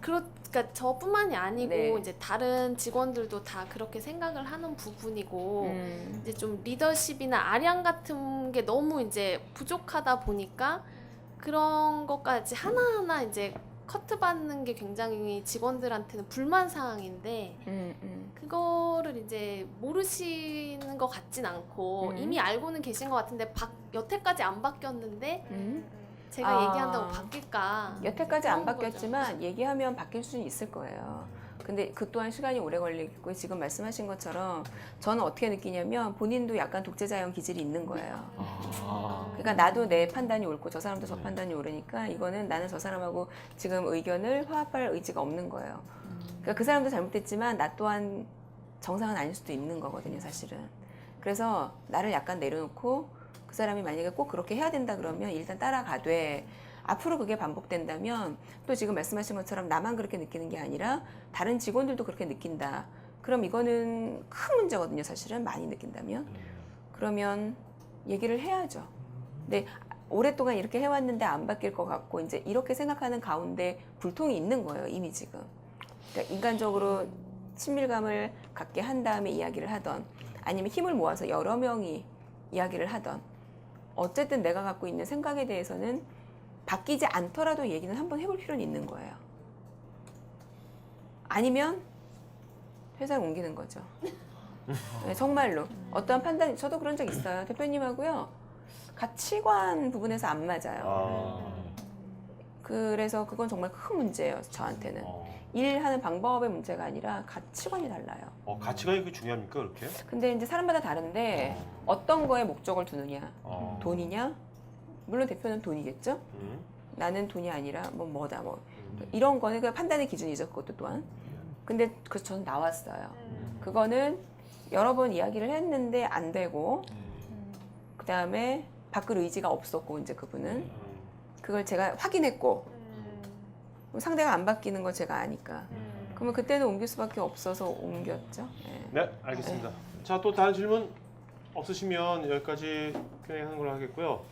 그러니까 저뿐만이 아니고 네. 이제 다른 직원들도 다 그렇게 생각을 하는 부분이고 이제 좀 리더십이나 아량 같은 게 너무 이제 부족하다 보니까 그런 것까지 하나하나 이제 커트 받는 게 굉장히 직원들한테는 불만 사항인데 그거를 이제 모르시는 것 같진 않고 이미 알고는 계신 것 같은데 여태까지 안 바뀌었는데 제가 얘기한다고 바뀔까? 여태까지 안 그런 거죠. 바뀌었지만 얘기하면 바뀔 수는 있을 거예요. 근데 그 또한 시간이 오래 걸리고 지금 말씀하신 것처럼 저는 어떻게 느끼냐면 본인도 약간 독재자형 기질이 있는 거예요. 그러니까 나도 내 판단이 옳고 저 사람도 저 판단이 옳으니까 이거는 나는 저 사람하고 지금 의견을 화합할 의지가 없는 거예요. 그러니까 그 사람도 잘못했지만 나 또한 정상은 아닐 수도 있는 거거든요, 사실은. 그래서 나를 약간 내려놓고 그 사람이 만약에 꼭 그렇게 해야 된다 그러면 일단 따라가되 앞으로 그게 반복된다면 또 지금 말씀하신 것처럼 나만 그렇게 느끼는 게 아니라 다른 직원들도 그렇게 느낀다. 그럼 이거는 큰 문제거든요, 사실은. 많이 느낀다면. 그러면 얘기를 해야죠. 근데 오랫동안 이렇게 해왔는데 안 바뀔 것 같고 이제 이렇게 생각하는 가운데 불통이 있는 거예요, 이미 지금. 그러니까 인간적으로 친밀감을 갖게 한 다음에 이야기를 하던 아니면 힘을 모아서 여러 명이 이야기를 하던 어쨌든 내가 갖고 있는 생각에 대해서는 바뀌지 않더라도 얘기는 한번 해볼 필요는 있는 거예요. 아니면 회사를 옮기는 거죠. 네, 정말로 어떠한 판단이 저도 그런 적 있어요. 대표님하고요 가치관 부분에서 안 맞아요. 그래서 그건 정말 큰 문제예요, 저한테는. 일하는 방법의 문제가 아니라 가치관이 달라요. 가치관이 그 중요합니까 그렇게? 근데 이제 사람마다 다른데 어떤 거에 목적을 두느냐, 돈이냐? 물론 대표는 돈이겠죠. 나는 돈이 아니라 뭐다 뭐 이런 거는 그 판단의 기준이죠, 그것도 또한. 근데 그래서 저는 나왔어요. 그거는 여러 번 이야기를 했는데 안 되고, 그 다음에 바꿀 의지가 없었고 이제 그분은 그걸 제가 확인했고 상대가 안 바뀌는 거 제가 아니까. 그러면 그때는 옮길 수밖에 없어서 옮겼죠. 네, 알겠습니다. 자, 또 다른 질문 없으시면 여기까지 진행하는 걸로 하겠고요.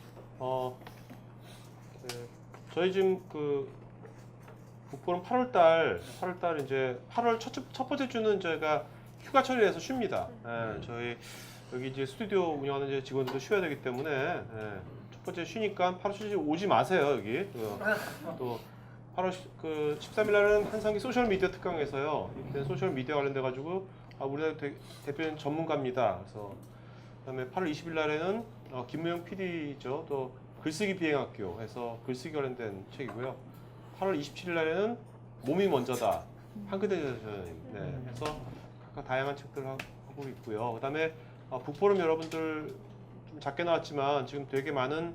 네, 저희 지금 그 북포럼 8월달 이제 8월 첫 번째 주는 저희가 휴가철이라서 쉽니다. 저희 여기 이제 스튜디오 운영하는 이제 직원들도 쉬어야 되기 때문에 첫 번째 쉬니까 8월 17일 오지 마세요 여기. 또 8월 13일 날은 한상기 소셜 미디어 특강에서요. 이때 소셜 미디어 관련돼 가지고 우리 대표는 전문가입니다. 그래서 그다음에 8월 20일 날에는 김무영 PD죠. 또 글쓰기 비행학교에서 글쓰기 관련된 책이고요. 8월 27일 날에는 몸이 먼저다. 한근대 선생님. 네. 그래서 각각 다양한 책들을 하고 있고요. 그다음에 북포럼 여러분들 좀 작게 나왔지만 지금 되게 많은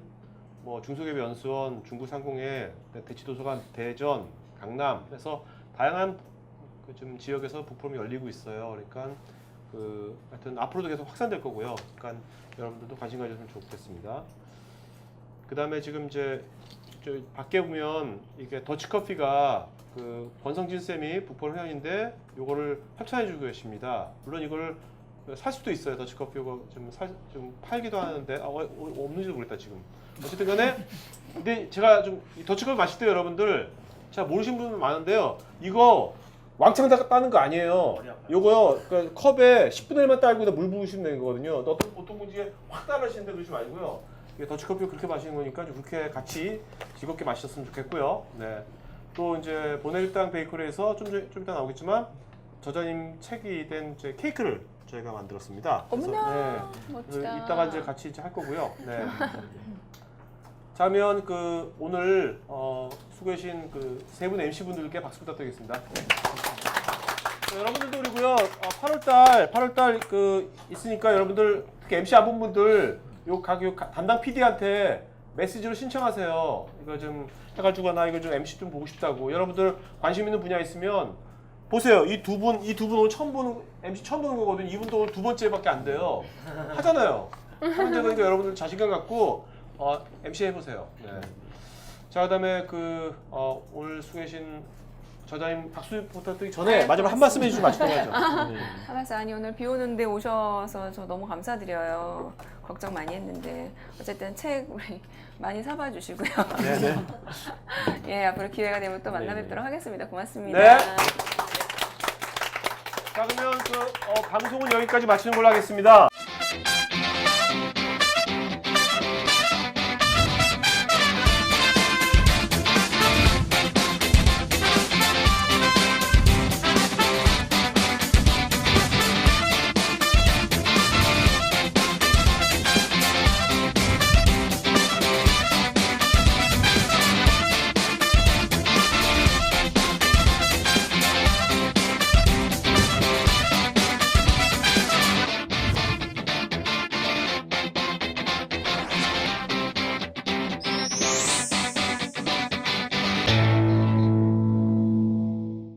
뭐 중소기업 연수원, 중구상공회, 대치도서관, 대전, 강남 그래서 다양한 좀 지역에서 북포럼이 열리고 있어요. 그러니까 하여튼 앞으로도 계속 확산될 거고요. 그러니까 여러분들도 관심 가져주면 좋겠습니다. 그다음에 지금 이제 저 밖에 보면 이게 더치커피가 권성진 쌤이 북포럼 회원인데 요거를 협찬해 주고 계십니다. 물론 이걸 살 수도 있어요. 더치커피 이거 좀 팔기도 하는데 없는지도 모르겠다 지금. 어쨌든 간에 근데 제가 좀 더치커피 마실 때 여러분들 잘 모르시는 분들 많은데요. 이거 왕창 따는 거 아니에요. 요거요. 그러니까 컵에 10분의 1만 따고 물 부으시면 되는 거거든요. 어떤 분이 확 따르시는데 그러지 말고요. 이게 더치커피 그렇게 마시는 거니까 좀 그렇게 같이 즐겁게 마셨으면 좋겠고요. 네. 또 이제 보넬땅 베이커리에서 좀 이따 나오겠지만 저자님 책이 된 제 케이크를 저희가 만들었습니다. 어머나, 네. 멋지다. 이따가 이제 같이 할 거고요. 네. 자면 오늘 수고하신 세 분 MC 분들께 박수 부탁드리겠습니다. 자, 여러분들도 그리고요 8월달 있으니까 여러분들 특히 MC 안 본 분들 요 담당 PD한테 메시지로 신청하세요. 이거 좀 해가지고 나 이거 좀 MC 좀 보고 싶다고. 여러분들 관심 있는 분야 있으면 보세요. 이 두 분 오늘 MC 처음 보는 거거든요. 이분도 오늘 두 번째밖에 안 돼요. 하잖아요. 하는데 그러니까 여러분들 자신감 갖고 MC 해보세요. 네. 자, 그다음에 오늘 수고하신 저자님 박수 부탁드리기 전에 마지막 한 말씀 해주시면 맛있게 하죠. 하면서 아니 오늘 비 오는데 오셔서 저 너무 감사드려요. 걱정 많이 했는데 어쨌든 책 우리 많이 사봐 주시고요. 네네. 예, 앞으로 기회가 되면 또 만나 뵙도록 하겠습니다. 고맙습니다. 네. 자, 그러면 방송은 여기까지 마치는 걸로 하겠습니다.